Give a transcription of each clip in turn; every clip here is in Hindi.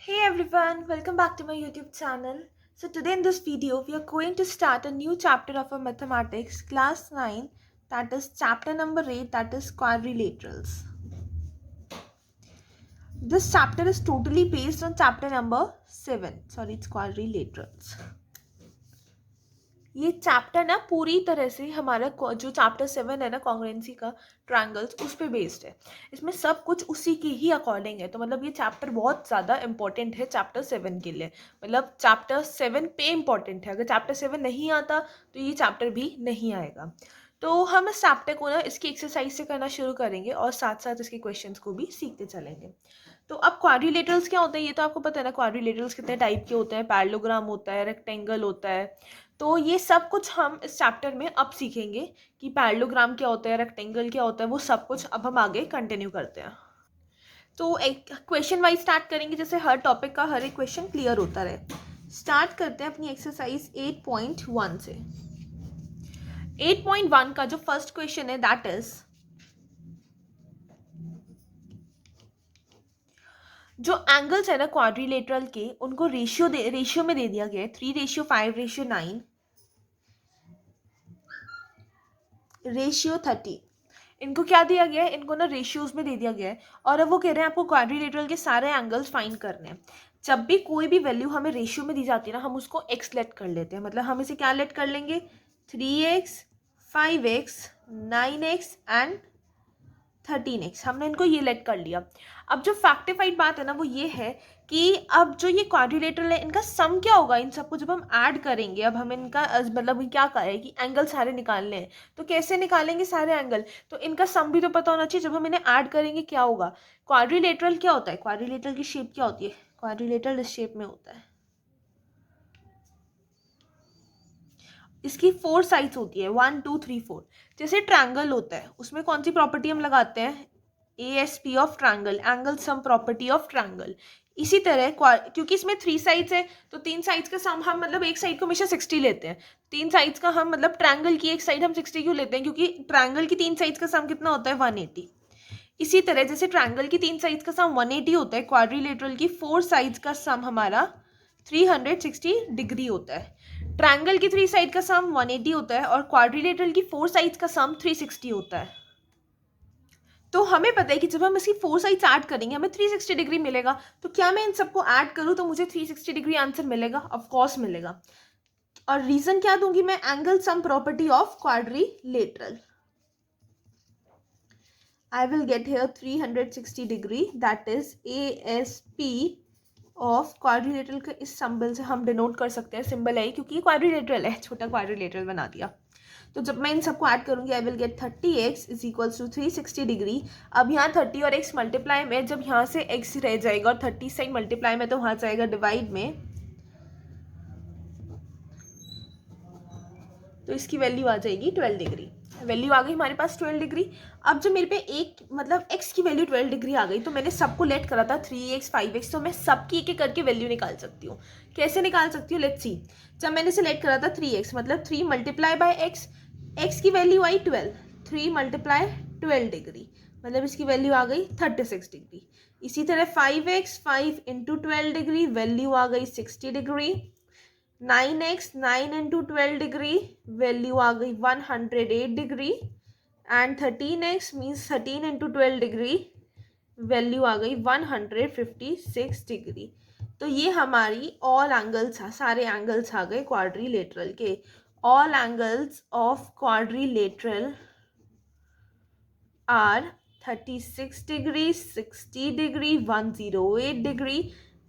Hey everyone, welcome back to my YouTube channel. So today in this video, we are going to start a new chapter of our mathematics, class 9, that is chapter number 8, that is quadrilaterals. This chapter is totally based on chapter number 7, sorry it's quadrilaterals. ये चैप्टर ना पूरी तरह से हमारा जो चैप्टर 7 है ना कॉन्ग्रुएंसी का ट्रायंगल्स उस पे बेस्ड है. इसमें सब कुछ उसी के ही अकॉर्डिंग है. तो मतलब ये चैप्टर बहुत ज़्यादा इंपॉर्टेंट है चैप्टर 7 के लिए. मतलब चैप्टर 7 पे इम्पॉर्टेंट है. अगर चैप्टर 7 नहीं आता तो ये चैप्टर भी नहीं आएगा. तो हम इस चैप्टर को ना इसकी एक्सरसाइज से करना शुरू करेंगे और साथ साथ इसके क्वेश्चंस को भी सीखते चलेंगे. तो अब क्वाड्रिलेटरल्स क्या होते हैं ये तो आपको पता है ना. क्वाड्रिलेटरल्स कितने टाइप के होते हैं. पैरेललोग्राम होता है, रेक्टेंगल होता है. तो ये सब कुछ हम इस चैप्टर में अब सीखेंगे कि पैरेललोग्राम क्या होता है, रेक्टेंगल क्या होता है. वो सब कुछ अब हम आगे कंटिन्यू करते हैं. तो एक क्वेश्चन वाइज स्टार्ट करेंगे जैसे हर टॉपिक का हर एक क्वेश्चन क्लियर होता रहे. स्टार्ट करते हैं अपनी एक्सरसाइज 8.1 से. 8.1 का जो फर्स्ट क्वेश्चन है दैट इज जो एंगल्स है ना क्वाड्रिलेटरल के उनको रेशियो में दे दिया गया है 3:5:9 30. इनको क्या दिया गया है, इनको ना रेशियोज में दे दिया गया है. और अब वो कह रहे हैं आपको क्वाड्रिलेटरल के सारे एंगल्स फाइंड करने हैं. जब भी कोई भी वैल्यू हमें रेशियो में दी जाती है ना हम उसको एक्स लेट कर लेते हैं. मतलब हम इसे क्या लेट कर लेंगे 3x 5x 9x and 13x. हमने इनको ये लेट कर लिया. अब जो फैक्टिफाइड बात है ना वो ये है कि अब जो ये क्वाड्रिलेटरल है इनका सम क्या होगा इन सबको जब हम ऐड करेंगे. अब हम इनका मतलब क्या करें कि एंगल सारे निकालने हैं. तो कैसे निकालेंगे सारे एंगल. तो इनका सम भी तो पता होना चाहिए. जब हम इन्हें ऐड करेंगे क्या होगा. क्वाड्रिलेटरल क्या होता है, क्वाड्रिलेटरल की शेप क्या होती है. क्वाड्रिलेटरल इस शेप में होता है. इसकी 4 साइड्स होती है 1 2 3 4. जैसे ट्रायंगल होता है उसमें कौन सी प्रॉपर्टी हम लगाते हैं ASP of triangle, angle sum property of triangle. इसी तरह क्योंकि इसमें 3 साइड्स है तो 3 साइड्स का सम हम मतलब एक साइड को हमेशा 60 लेते हैं. 3 साइड्स का हम मतलब ट्रायंगल की एक साइड हम 60 क्यों लेते हैं क्योंकि ट्रायंगल की 3 साइड्स का सम कितना होता है 180. इसी तरह जैसे ट्रायंगल की 3 साइड्स का सम 180 होता है क्वाड्रिलेटरल की 4 साइड्स का सम हमारा 360 डिग्री होता है. ट्रायंगल की 3 साइड का सम 180 होता है और क्वाड्रिलेटरल की 4 साइड्स का सम 360 होता है. तो हमें पता है कि जब हम इसकी 4 साइड्स ऐड करेंगे हमें 360 डिग्री मिलेगा. तो क्या मैं इन सबको ऐड करूं तो मुझे 360 डिग्री आंसर मिलेगा. ऑफ कोर्स मिलेगा. और रीजन क्या दूंगी मैं, angle sum property of quadrilateral. I will get here 360 degree that is ASP of quadrilateral का इस सिंबल से हम डिनोट कर सकते हैं. सिंबल है क्योंकि ये क्वाड्रिलेटरल है, छोटा क्वाड्रिलेटरल बना दिया. तो जब मैं इन सबको ऐड करूंगी I will get 30x is equals to 360 degree. अब यहाँ 30 और x मल्टीप्लाई में, जब यहाँ से x रह जाएगा और 30 साइड मल्टीप्लाई में तो वहाँ जाएगा डिवाइड में. तो इसकी वैल्यू आ जाएगी 12 डिग्री. वैल्यू आ गई हमारे पास 12 डिग्री. अब जब मेरे पे एक मतलब x की वैल्यू 12 डिग्री आ गई तो मैंने सबको लेट करा था 3x 5x. तो मैं सबकी एक एक करके वैल्यू निकाल सकती हूँ. कैसे निकाल सकती हूँ लेट्स सी. जब मैंने सेलेक्ट करा था 3x मतलब 3 मल्टीप्लाई बाय x की वैल्यू आई 12. 3 मल्टीप्लाई 12 डिग्री मतलब इसकी वैल्यू आ गई 36 डिग्री. इसी तरह 5x 5 इंटू 12 डिग्री वैल्यू आ गई 60 degree. 9x 9 into 12 degree value आ गई 108 degree. And 13x means 13 into 12 degree value आ गई 156 डिग्री. तो ये हमारी ऑल एंगल्स, सारे एंगल्स आ गए क्वाड्रिलेटरल के. All angles of quadrilateral are 36 degree 60 degree 108 degree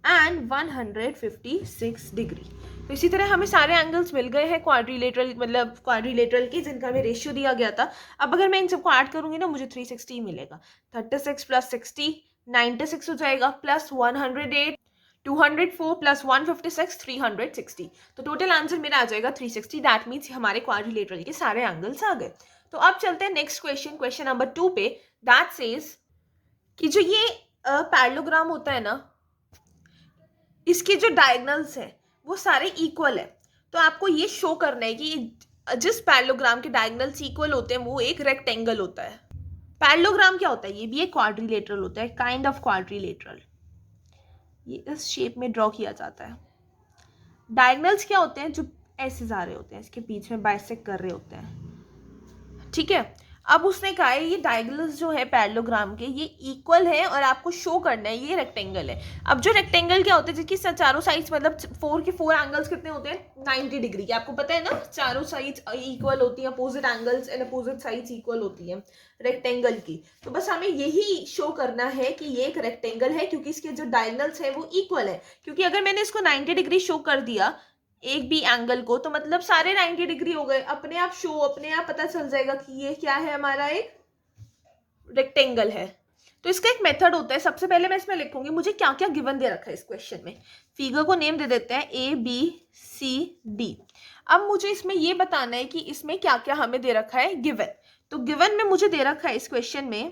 and 156 degree. तो इसी तरह हमें सारे एंगल्स मिल गए हैं क्वाड्रिलेटरल मतलब क्वाड्रिलेटरल के जिनका हमें रेशियो दिया गया था. अब अगर मैं इन सबको ऐड करूंगी ना मुझे 360 मिलेगा. 36 प्लस 60 96 हो जाएगा प्लस 108 204 प्लस 156 360. तो टोटल आंसर मेरा आ जाएगा 360. दैट मीन्स हमारे क्वाड्रिलेटरल के सारे एंगल्स आ गए. तो अब चलते हैं नेक्स्ट क्वेश्चन, क्वेश्चन नंबर 2 पे. दैट सेज कि जो ये पैरेललोग्राम होता है ना इसके जो डायगोनल्स हैं वो सारे इक्वल है. तो आपको ये शो करना है कि जिस पैरेललोग्राम के डायगोनल्स इक्वल होते हैं वो एक रेक्टेंगल होता है. पैरेललोग्राम क्या होता है, ये भी एक क्वाड्रिलेटरल होता है, काइंड ऑफ क्वाड्रिलेटरल. ये इस शेप में ड्रॉ किया जाता है। डायगनल्स क्या होते हैं? जो ऐसे जा रहे होते हैं, इसके बीच में बाइसेक्ट कर रहे होते हैं, ठीक है। अब उसने कहा है ये डायगनल्स जो है पैरेललोग्राम के, ये इक्वल है और आपको शो करना है ये रेक्टेंगल है। अब जो रेक्टेंगल क्या होते हैं, जिसकी चारों साइड्स मतलब 4 एंगल्स कितने होते हैं? 90 डिग्री के। आपको पता है ना, चारों साइड्स इक्वल होती हैं, opposite angles and opposite sides equal होती हैं रेक्टेंगल की। तो बस हमें यही शो करना है कि ये एक रेक्टेंगल है, क्योंकि इसके जो डायगनल्स है वो इक्वल है। क्योंकि अगर मैंने इसको 90 डिग्री शो कर दिया एक भी एंगल को, तो मतलब सारे 90 डिग्री हो गए, अपने आप शो, अपने आप पता चल जाएगा कि ये क्या है, हमारा एक रेक्टेंगल है। तो इसका एक मेथड होता है। सबसे पहले मैं इसमें लिखूंगी मुझे क्या क्या गिवन दे रखा है इस क्वेश्चन में। फिगर को नेम दे देते हैं ABCD। अब मुझे इसमें ये बताना है कि इसमें क्या क्या हमें दे रखा है गिवन। तो गिवन में मुझे दे रखा है इस क्वेश्चन में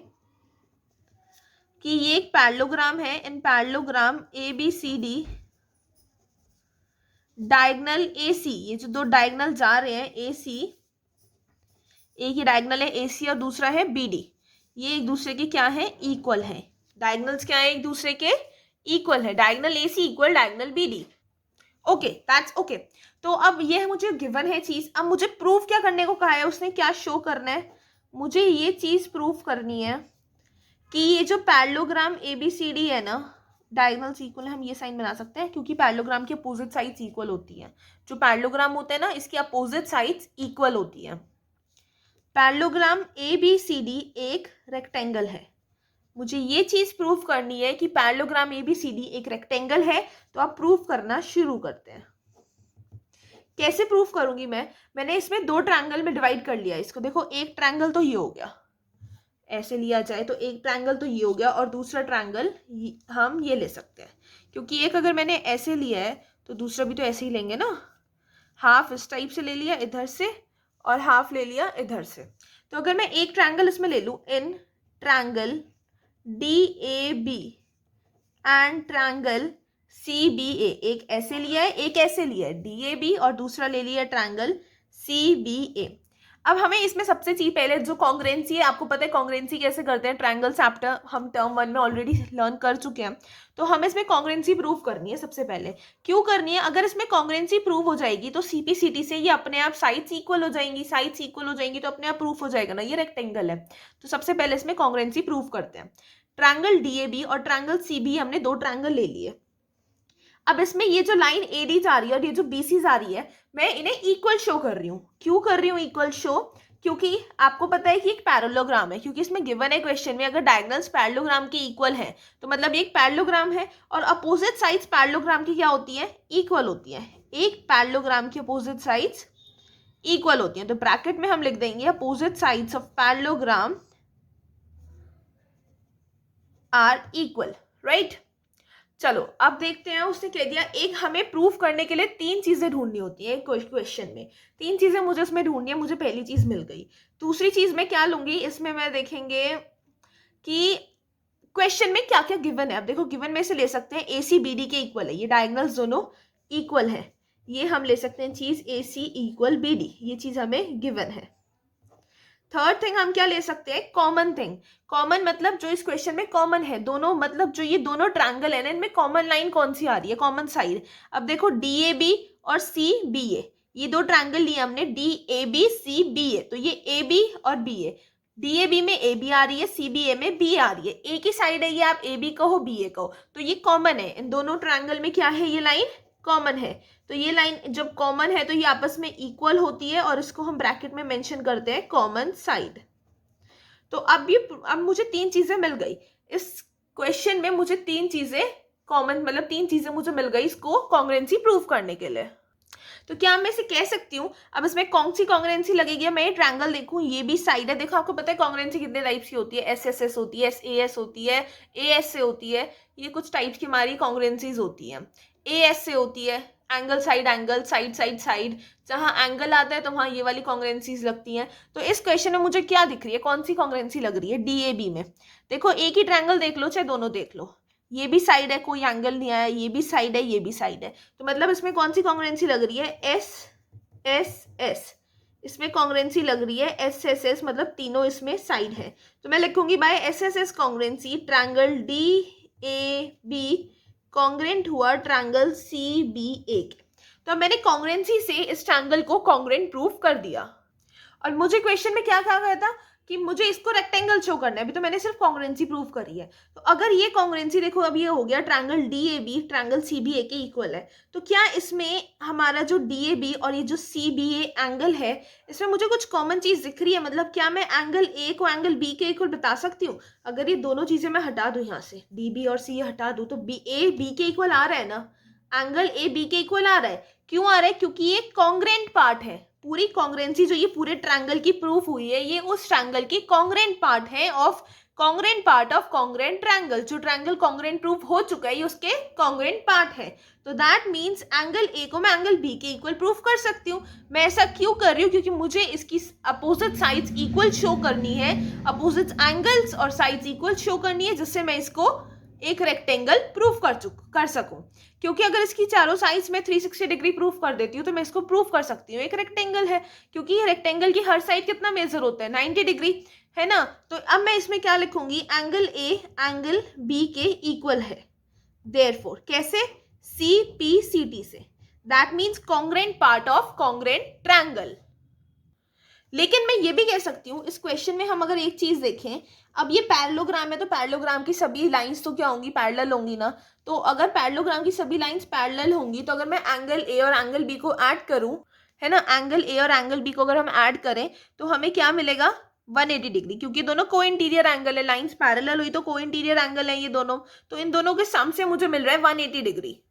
कि ये एक पैरेललोग्राम है। इन पैरेललोग्राम ABCD डायगनल AC, ये जो दो डायगनल जा रहे हैं AC, एक ही डायगनल है AC और दूसरा है BD, ये एक दूसरे के क्या है? इक्वल है। डायगनल्स क्या है? एक दूसरे के इक्वल है। Diagonal AC equal diagonal BD। Okay, that's okay. तो अब ये मुझे गिवन है चीज। अब मुझे प्रूफ क्या करने को कहा है उसने, क्या शो करना है? मुझे ये चीज प्रूफ करनी है कि ये जो पैरेललोग्राम ABCD है ना, डायगोनल्स इक्वल है, हम ये साइन बना सकते हैं क्योंकि पैरेललोग्राम की अपोजिट साइड्स इक्वल होती हैं। जो पैरेललोग्राम होते हैं ना, इसकी अपोजिट साइड्स इक्वल होती हैं। पैरेललोग्राम ABCD एक रेक्टेंगल है। मुझे ये चीज प्रूफ करनी है कि पैरेललोग्राम ABCD एक रेक्टेंगल है। तो आप प्रूफ करना शुरू करते हैं। कैसे प्रूफ करूंगी मैंने इसमें 2 ट्रायंगल में डिवाइड कर लिया इसको। देखो, एक ट्रायंगल तो ये हो गया, ऐसे लिया जाए तो एक ट्रायंगल तो ये हो गया, और दूसरा ट्रायंगल हम ये ले सकते हैं, क्योंकि एक अगर मैंने ऐसे लिया है तो दूसरा भी तो ऐसे ही लेंगे ना। हाफ इस टाइप से ले लिया इधर से और हाफ ले लिया इधर से। तो अगर मैं एक ट्रायंगल इसमें ले लूं, in triangle DAB and triangle CBA, एक ऐसे लिया है एक ऐसे लिया है DAB, और दूसरा ले लिया ट्रायंगल CBA। अब हमें इसमें सबसे चीज पहले जो कॉन्ग्रेंसी है, आपको पता है कॉन्ग्रेंसी कैसे करते हैं, ट्रायंगल चैप्टर हम टर्म 1 में ऑलरेडी लर्न कर चुके हैं। तो हमें इसमें कॉन्ग्रेंसी प्रूव करनी है सबसे पहले। क्यों करनी है? अगर इसमें कॉन्ग्रेंसी प्रूव हो जाएगी तो CPCT से ये अपने आप साइड्स इक्वल हो जाएंगी, साइड्स इक्वल हो जाएंगी तो अपने आप प्रूफ हो जाएगा ना, ये रेक्टेंगल है। तो सबसे पहले इसमें कॉन्ग्रेंसी प्रूव करते हैं। ट्रायंगल DAB और ट्रायंगल CB, हमने 2 ट्रायंगल ले लिए। अब इसमें ये जो लाइन AD जा रही है और ये जो BC जा रही है, मैं इन्हें इक्वल शो कर रही हूँ। क्यों कर रही हूँ इक्वल शो? क्योंकि आपको पता है कि एक पैरेललोग्राम है, क्योंकि इसमें गिवन है क्वेश्चन में अगर डायगोनल्स पैरेललोग्राम के इक्वल हैं तो मतलब ये एक पैरेललोग्राम है, और अपोजिट साइड्स पैरेललोग्राम की क्या होती है? इक्वल होती है। एक पैरेललोग्राम की अपोजिट साइड्स इक्वल होती हैं। तो ब्रैकेट में हम लिख देंगे opposite sides of parallelogram are equal, right. चलो अब देखते हैं उसने कह दिया। एक हमें प्रूफ करने के लिए 3 चीजें ढूंढनी होती है क्वेश्चन में। 3 चीजें मुझे उसमें ढूंढनी है। मुझे पहली चीज मिल गई। दूसरी चीज मैं क्या लूंगी इसमें, मैं देखेंगे कि क्वेश्चन में क्या क्या गिवन है। अब देखो, गिवन में से ले सकते हैं ACBD के इक्वल है, ये डायगोनल्स दोनों इक्वल है, ये हम ले सकते हैं चीज AC इक्वल BD, ये चीज हमें गिवन है। थर्ड थिंग हम क्या ले सकते हैं? Common thing. कॉमन मतलब जो इस क्वेश्चन में कॉमन है, दोनों मतलब जो ये दोनों ट्रायंगल है ना, इनमें कॉमन लाइन कौन सी आ रही है, कॉमन साइड। अब देखो DAB और CBA, ये 2 ट्रायंगल लिए हमने, DAB CBA, तो ये AB और BA। DAB में AB आ रही है, CBA में BA आ रही है, एक ही साइड है ये, आप AB कहो BA कहो, तो ये कॉमन है। इन दोनों ट्रायंगल में क्या है? ये लाइन कॉमन है। तो ये लाइन जब कॉमन है तो ये आपस में इक्वल होती है, और इसको हम ब्रैकेट में मेंशन करते हैं कॉमन साइड। तो अब मुझे 3 चीजें मिल गई इस क्वेश्चन में। मुझे 3 चीजें कॉमन, मतलब 3 चीजें मुझे मिल गई इसको कॉन्ग्रेंसी प्रूव करने के लिए। तो क्या मैं इसे कह सकती हूँ, अब इसमें कौन सी कॉन्ग्रेंसी लगेगी? मैं ये ट्रायंगल देखूं, ये भी साइड है। देखो, आपको पता है कॉन्ग्रेंसी कितने टाइप्स की होती है, SSS होती है, SAS होती है, AS से होती है, ये कुछ टाइप्स की हमारी कॉन्ग्रेंसीज होती है। AS से होती है एंगल साइड साइड साइड, जहां एंगल आता है तो वहां ये वाली कॉन्ग्रेंसीज लगती हैं। तो इस क्वेश्चन में मुझे क्या दिख रही है, कौन सी कॉन्ग्रेंसी लग रही है? DAB में देखो, एक ही ट्रायंगल देख लो चाहे दोनों देख लो, ये भी साइड है, कोई एंगल नहीं आया, ये भी साइड है, ये भी साइड है, तो मतलब इसमें कौन सी कॉन्ग्रेंसी लग रही है? SSS। इसमें कॉन्ग्रेंसी लग रही है SSS, मतलब तीनों इसमें साइड है। तो मैं लिखूंगी by SSS congruency triangle DAB congruent हुआ ट्रायंगल CBA के। तो अब मैंने कॉन्ग्रेंसी से इस ट्रायंगल को कॉन्ग्रेंट प्रूव कर दिया। और मुझे क्वेश्चन में क्या कहा गया था कि मुझे इसको रेक्टेंगल शो करना है। अभी तो मैंने सिर्फ कॉन्ग्रेंसी प्रूव करी है। तो अगर ये कॉन्ग्रेंसी देखो, अब ये हो गया ट्रायंगल DAB ट्रायंगल CBA के इक्वल है, तो क्या इसमें हमारा जो DAB और ये जो CBA एंगल है, इसमें मुझे कुछ कॉमन चीज दिख रही है? मतलब क्या मैं एंगल A को एंगल B के इक्वल बता सकती हूँ? अगर ये दोनों चीजें मैं हटा दूं, यहाँ से DB और C हटा दूं, तो A B के इक्वल आ रहा है ना? एंगल A B के इक्वल आ रहा है। क्यों आ रहा है? क्योंकि ये कॉन्ग्रेंट पार्ट है। पूरी कॉन्ग्रेंसी जो ये पूरे ट्रायंगल की प्रूफ हुई है, ये उस ट्रायंगल की कॉन्ग्रेंट पार्ट है of congruent part of congruent triangle. जो ट्रायंगल कॉन्ग्रेंट प्रूफ हो चुका है, ये उसके कॉन्ग्रेंट पार्ट है। तो दैट मीन्स एंगल A को मैं एंगल B के इक्वल प्रूफ कर सकती हूँ। मैं ऐसा क्यों कर रही हूँ? क्योंकि मुझे इसकी अपोजिट साइड्स इक्वल शो करनी है, अपोजिट एंगल्स और साइड्स इक्वल शो करनी है, जिससे मैं इसको एक रेक्टेंगल प्रूफ कर सकूं। क्योंकि अगर इसकी चारों साइड्स में 360 डिग्री प्रूफ कर देती हूँ, तो मैं इसको प्रूफ कर सकती हूँ एक रेक्टेंगल है। क्योंकि ये रेक्टेंगल की हर साइड कितना मेजर होता है? 90 डिग्री, है ना? तो अब मैं इसमें क्या लिखूंगी? एंगल A एंगल B के इक्वल है। देयरफॉर कैसे? CPCT से। That means congruent part of congruent triangle. लेकिन मैं ये भी कह सकती हूँ, इस क्वेश्चन में हम अगर एक चीज देखें, अब ये पैरेललोग्राम है, तो पैरेललोग्राम की सभी लाइंस तो क्या होंगी? पैरेलल होंगी ना। तो अगर पैरेललोग्राम की सभी लाइंस पैरेलल होंगी, तो अगर मैं एंगल A और एंगल B को ऐड करूं, है ना, एंगल A और एंगल B को अगर हम ऐड करें, तो हमें क्या मिलेगा? 180 डिग्री। क्योंकि दोनों को इंटीरियर एंगल है, लाइंस पैरेलल हुई तो को इंटीरियर एंगल है ये दोनों। तो इन दोनों के सम से मुझे मिल रहा है 180 डिग्री,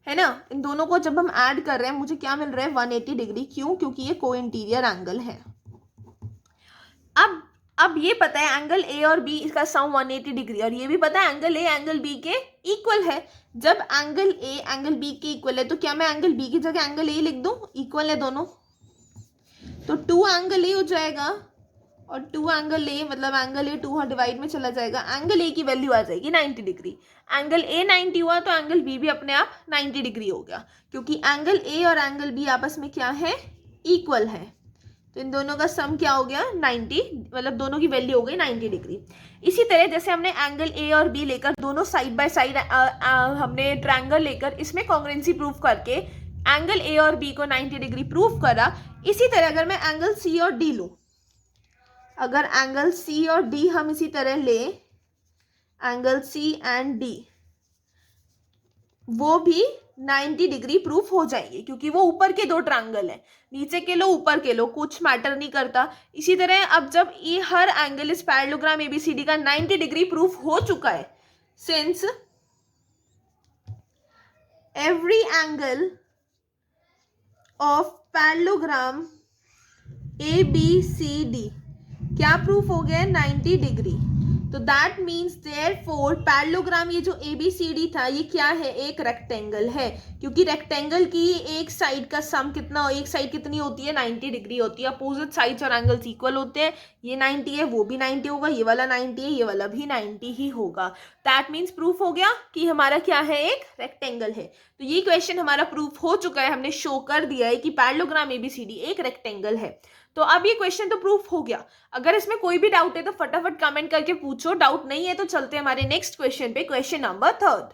है ना? इन दोनों को जब हम ऐड कर रहे हैं, मुझे क्या मिल रहा है? 180 डिग्री। क्यों? क्योंकि ये को इंटीरियर एंगल है। अब ये पता है एंगल A और B इसका सम 180 डिग्री, और ये भी पता है एंगल A एंगल B के इक्वल है। जब एंगल A एंगल B के इक्वल है, तो क्या मैं एंगल B की जगह एंगल A लिख दूं? इक्वल है दोनों, तो 2 एंगल A हो जाएगा, और 2 एंगल A मतलब एंगल A 2 डिवाइड में चला जाएगा। एंगल A की वैल्यू आ जाएगी 90 डिग्री। एंगल A 90 हुआ, तो एंगल B भी अपने आप 90 डिग्री हो गया, क्योंकि एंगल A और एंगल B आपस में क्या है? इक्वल है। तो इन दोनों का सम क्या हो गया? 90, मतलब दोनों की वैल्यू हो गई 90 डिग्री। इसी तरह जैसे हमने एंगल A और B लेकर दोनों साइड बाय साइड हमने ट्रायंगल लेकर इसमें कॉन्ग्रेंसी प्रूफ करके एंगल A और B को 90 डिग्री प्रूफ करा, इसी तरह अगर मैं एंगल C और D लूं, अगर एंगल C और D हम इसी तरह ले, एंगल C एंड D, वो भी 90 डिग्री प्रूफ हो जाएंगे, क्योंकि वो ऊपर के दो ट्रायंगल है। नीचे के लो ऊपर के लो कुछ मैटर नहीं करता। इसी तरह अब जब ये हर एंगल इस पैरेललोग्राम ABCD का 90 डिग्री प्रूफ हो चुका है, since every angle of parallelogram ABCD क्या प्रूफ हो गया? 90 डिग्री। तो दैट मीन्स देयरफॉर पैरेललोग्राम ये जो ABCD था, ये क्या है? एक रेक्टेंगल है। क्योंकि रेक्टेंगल की एक साइड का सम कितना, एक साइड कितनी होती है? 90 डिग्री होती है। अपोजिट साइड्स और एंगल्स इक्वल होते हैं। ये 90 है, वो भी 90 होगा, ये वाला 90 है, ये वाला भी 90 ही होगा। दैट मीन्स प्रूफ हो गया कि हमारा क्या है? एक रेक्टेंगल है। तो ये क्वेश्चन हमारा प्रूफ हो चुका है, हमने शो कर दिया है कि पैरेललोग्राम ABCD एक रेक्टेंगल है। तो अब ये क्वेश्चन तो प्रूफ हो गया। अगर इसमें कोई भी डाउट है तो फटाफट कमेंट करके पूछो। डाउट नहीं है तो चलते हैं हमारे नेक्स्ट क्वेश्चन पे, क्वेश्चन नंबर 3।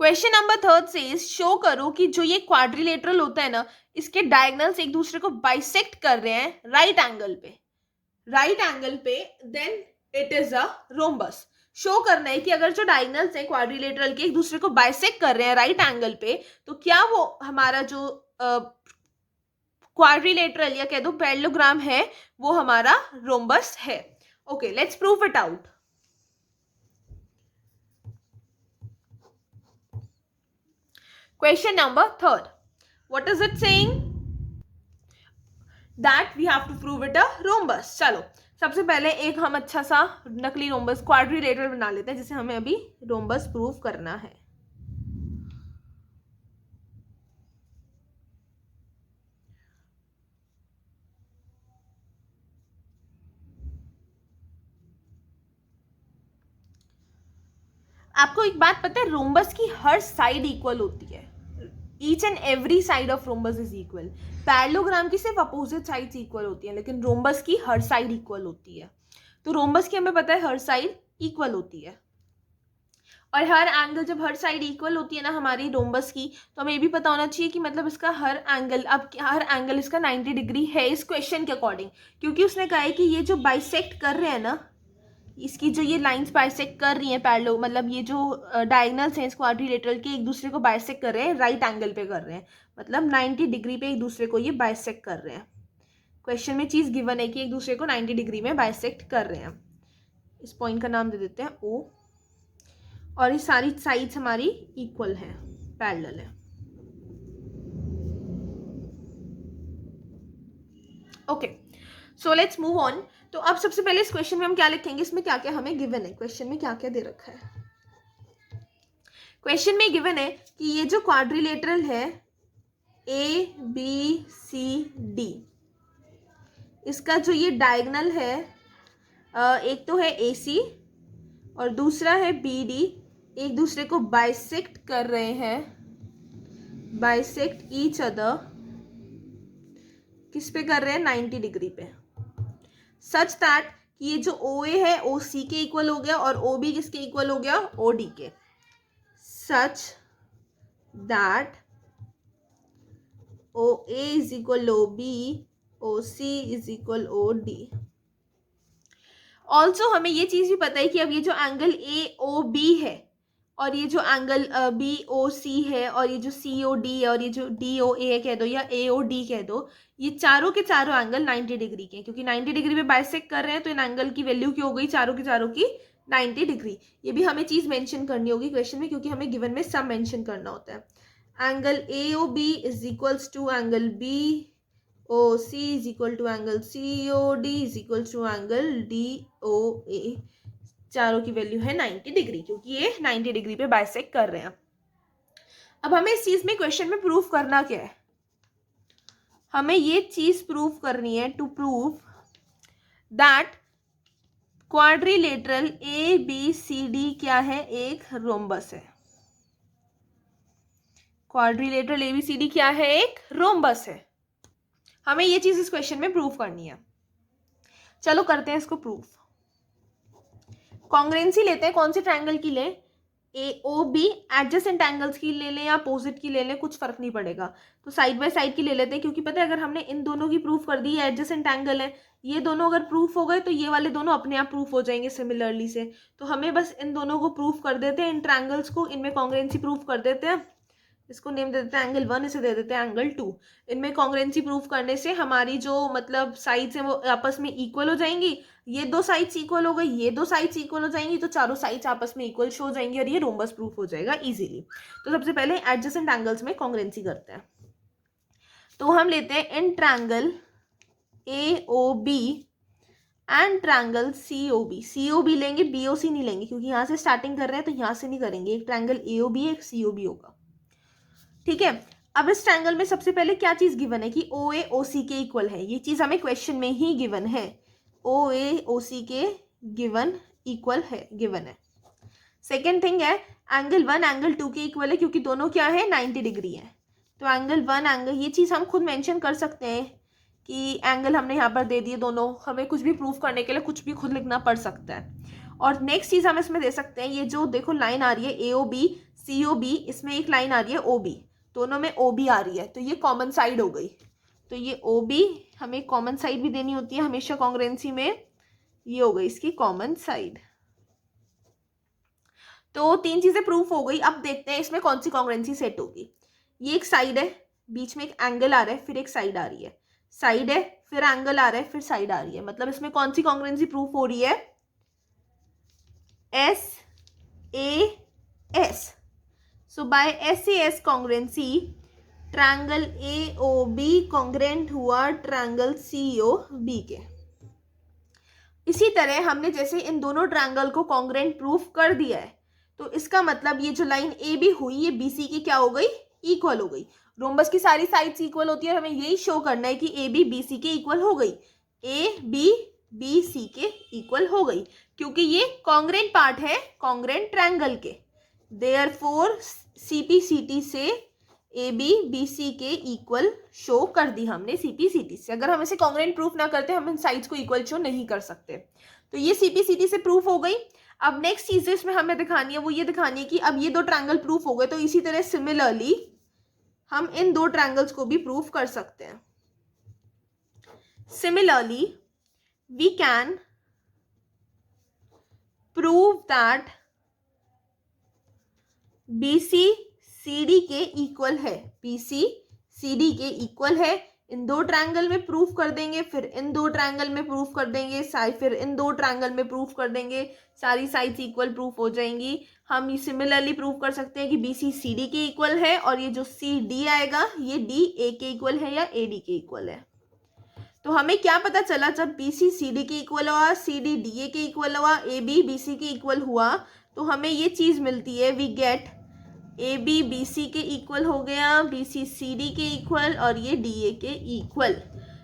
क्वेश्चन नंबर 3 से शो करो कि जो ये क्वाड्रिलेटरल होता है ना, इसके डायगोनल्स एक दूसरे को बाइसेक्ट कर रहे हैं राइट एंगल पे, then it is a rhombus. Show करना है कि अगर जो डायगोनल्स हैं क्वाड्रिलेटरल के एक दूसरे को बाइसेक्ट कर रहे हैं राइट एंगल पे, तो क्या वो हमारा जो क्वाड्रिलेटरल या कह दो पैरेललोग्राम है, वो हमारा रोम्बस है। Okay, let's prove it out. Question number 3, what is it saying? That we have to prove it a rhombus. चलो सबसे पहले एक हम अच्छा सा नकली रोम्बस क्वाड्रिलेटरल बना लेते हैं, जिसे हमें अभी रोम्बस प्रूव करना है। आपको एक बात पता है, रोम्बस की हर साइड इक्वल होती है। Each and every side of rhombus is equal. Parallelogram की सिर्फ अपोजिट साइड्स इक्वल होती है, लेकिन रोम्बस की हर साइड इक्वल होती है। तो रोम्बस की हमें पता है हर साइड इक्वल होती है। और हर एंगल जब हर साइड इक्वल होती है ना हमारी रोम्बस की, तो हमें ये भी पता होना चाहिए कि मतलब इसका हर एंगल, अब हर एंगल इसका 90 डिग्री है इस क्वेश्चन के अकॉर्डिंग, क्योंकि उसने कहा है कि ये जो बाइसेक्ट कर रहे हैं ना, इसकी जो ये लाइंस बाइसेक्ट कर रही हैं पैरेलल, मतलब ये जो डायगनल्स हैं इस क्वाड्रिलेटरल के एक दूसरे को बाइसेक्ट कर रहे हैं, राइट एंगल पे कर रहे हैं, मतलब 90 डिग्री पे एक दूसरे को ये बाइसेक्ट कर रहे हैं। क्वेश्चन में चीज़ गिवन है कि एक दूसरे को 90 डिग्री में बाइसेक्ट कर रहे हैं। इस पॉइंट का नाम दे देते हैं O, और ये सारी साइड्स हमारी इक्वल है, पैरेलल है। Okay, so let's move on. तो अब सबसे पहले इस क्वेश्चन में हम क्या लिखेंगे, इसमें क्या क्या हमें गिवन है, क्वेश्चन में क्या क्या दे रखा है। क्वेश्चन में गिवन है कि ये जो क्वाड्रिलेटरल है ABCD, इसका जो ये डायगोनल है, एक तो है AC और दूसरा है BD, एक दूसरे को बाइसेक्ट कर रहे हैं, बाइसेक्ट ईच अदर, किस पे कर रहे हैं, 90 डिग्री पे, सच दैट कि ये जो OA है OC के इक्वल हो गया और OB किसके इक्वल हो गया, OD के, such that OA is equal OB, OC is equal OD। Also हमें ये चीज़ भी पता है कि अब ये जो एंगल AOB है और ये जो एंगल BOC है और ये जो COD है और ये जो DOA कह दो या AOD कह दो, ये चारों के चारों एंगल 90 डिग्री के, क्योंकि 90 डिग्री पे बाइसेक्ट कर रहे हैं तो इन एंगल की वैल्यू क्या हो गई, चारों की 90 डिग्री। ये भी हमें चीज़ मेंशन करनी होगी क्वेश्चन में, क्योंकि हमें गिवन में सब मेंशन करना होता है। Angle AOB is equals to angle BOC is equal to angle COD is equal to angle DOA, चारों की वैल्यू है 90 डिग्री, क्योंकि ये 90 डिग्री पे बाइसेक्ट कर रहे हैं। अब हमें इस चीज में क्वेश्चन में प्रूफ करना क्या है, हमें ये चीज प्रूफ करनी है, to prove that quadrilateral ABCD क्या है, एक रोम्बस है। क्वाड्रिलेटरल ABCD क्या है, एक रोम्बस है। हमें ये चीज इस क्वेश्चन में प्रूफ करनी है। चलो करते हैं इसको प्रूफ। कॉन्ग्रुएंसी लेते हैं, कौन सी ट्रायंगल की लें, AOB, एडजेसेंट एंगल्स की ले लें या अपोजिट की ले लें, कुछ फर्क नहीं पड़ेगा, तो साइड बाय साइड की ले लेते हैं, क्योंकि पता है अगर हमने इन दोनों की प्रूफ कर दी, एडजेसेंट एंगल है, ये दोनों अगर प्रूफ हो गए तो ये वाले दोनों अपने आप प्रूफ हो जाएंगे सिमिलरली से, तो हमें बस इन दोनों को प्रूफ कर देते हैं, इन ट्रायंगल्स को, इनमें कॉन्ग्रुएंसी प्रूफ कर देते हैं। इसको नेम दे देते हैं एंगल 1, इसे दे देते हैं एंगल 2। इनमें कॉन्ग्रुएंसी प्रूफ करने से हमारी जो मतलब साइड्स हैं वो आपस में इक्वल हो जाएंगी, ये दो साइड्स इक्वल हो गई, ये दो साइड्स इक्वल हो जाएंगी, तो चारों साइड्स आपस में इक्वल शो हो जाएंगी और ये रोम्बस प्रूफ हो जाएगा इजीली। तो सबसे पहले एडजेसेंट एंगल्स में कॉन्ग्रुएंसी करते हैं, तो हम लेते हैं in triangle AOB and triangle COB। COB लेंगे, BOC नहीं लेंगे, क्योंकि यहाँ से स्टार्टिंग कर रहे हैं तो यहाँ से नहीं करेंगे, एक ट्रायंगल AOB एक COB होगा, ठीक है। अब इस ट्रायंगल में सबसे पहले क्या चीज गिवन है कि OA OC के इक्वल है, ये चीज हमें क्वेश्चन में ही गिवन है, OA OC के गिवन इक्वल है, गिवन है। सेकेंड थिंग है एंगल 1 एंगल 2 के इक्वल है, क्योंकि दोनों क्या है, 90 डिग्री है, तो एंगल 1 एंगल, ये चीज हम खुद मेंशन कर सकते हैं कि एंगल हमने यहाँ पर दे दिए दोनों, हमें कुछ भी प्रूफ करने के लिए कुछ भी खुद लिखना पड़ सकता है। और नेक्स्ट चीज हम इसमें दे सकते हैं, ये जो देखो लाइन आ रही है AOB COB, इसमें एक लाइन आ रही है OB, दोनों में OB आ रही है, तो ये कॉमन साइड हो गई, तो ये OB हमें कॉमन साइड भी देनी होती है हमेशा कॉन्ग्रुएंसी में, ये हो गई इसकी कॉमन साइड। तो तीन चीजें प्रूफ हो गई। अब देखते हैं इसमें कौन सी कॉन्ग्रुएंसी सेट होगी। ये एक साइड है, बीच में एक एंगल आ रहा है, फिर एक साइड आ रही है, साइड है फिर एंगल आ रहा है फिर साइड आ रही है, मतलब इसमें कौन सी कॉन्ग्रुएंसी प्रूफ हो रही है, SAS। So by SAS congruency triangle AOB congruent हुआ ट्रायंगल COB के। इसी तरह हमने जैसे इन दोनों ट्रायंगल को कॉन्ग्रुएंट प्रूफ कर दिया है, तो इसका मतलब ये जो लाइन AB हुई ये BC की क्या हो गई, इक्वल हो गई। रोम्बस की सारी साइड्स इक्वल होती है, हमें यही शो करना है कि AB BC के इक्वल हो गई, AB BC के इक्वल हो गई, क्योंकि ये कॉन्ग्रुएंट पार्ट है कॉन्ग्रुएंट ट्रायंगल के। देयरफॉर CPCT से AB BC के इक्वल शो कर दी हमने CPCT से। अगर हम इसे कॉन्ग्रुएंट प्रूफ ना करते हम इन साइड्स को इक्वल शो नहीं कर सकते। तो ये CPCD से प्रूफ हो गई। अब नेक्स्ट चीज इसमें हमें दिखानी है, वो ये दिखानी है कि अब ये दो ट्रायंगल प्रूफ हो गए, तो इसी तरह सिमिलरली हम इन दो ट्रायंगल्स को भी प्रूफ कर सकते हैं। Similarly we can prove that BC CD के इक्वल है, BC CD के इक्वल है। इन दो ट्रायंगल में प्रूफ कर देंगे, फिर इन दो ट्रायंगल में प्रूफ कर देंगे, फिर इन दो ट्रायंगल में प्रूफ कर देंगे, सारी साइड्स इक्वल प्रूफ हो जाएंगी। हम ये सिमिलरली प्रूफ कर सकते हैं कि BC CD के इक्वल है, और ये जो CD आएगा ये DA के इक्वल है या AD के इक्वल है। तो हमें क्या पता चला, जब BC CD के इक्वल हुआ, CD DA के इक्वल हुआ, AB BC के इक्वल हुआ, तो हमें ये चीज मिलती है, वी गेट AB BC के इक्वल हो गया, BC CD के इक्वल, और ये DA के इक्वल।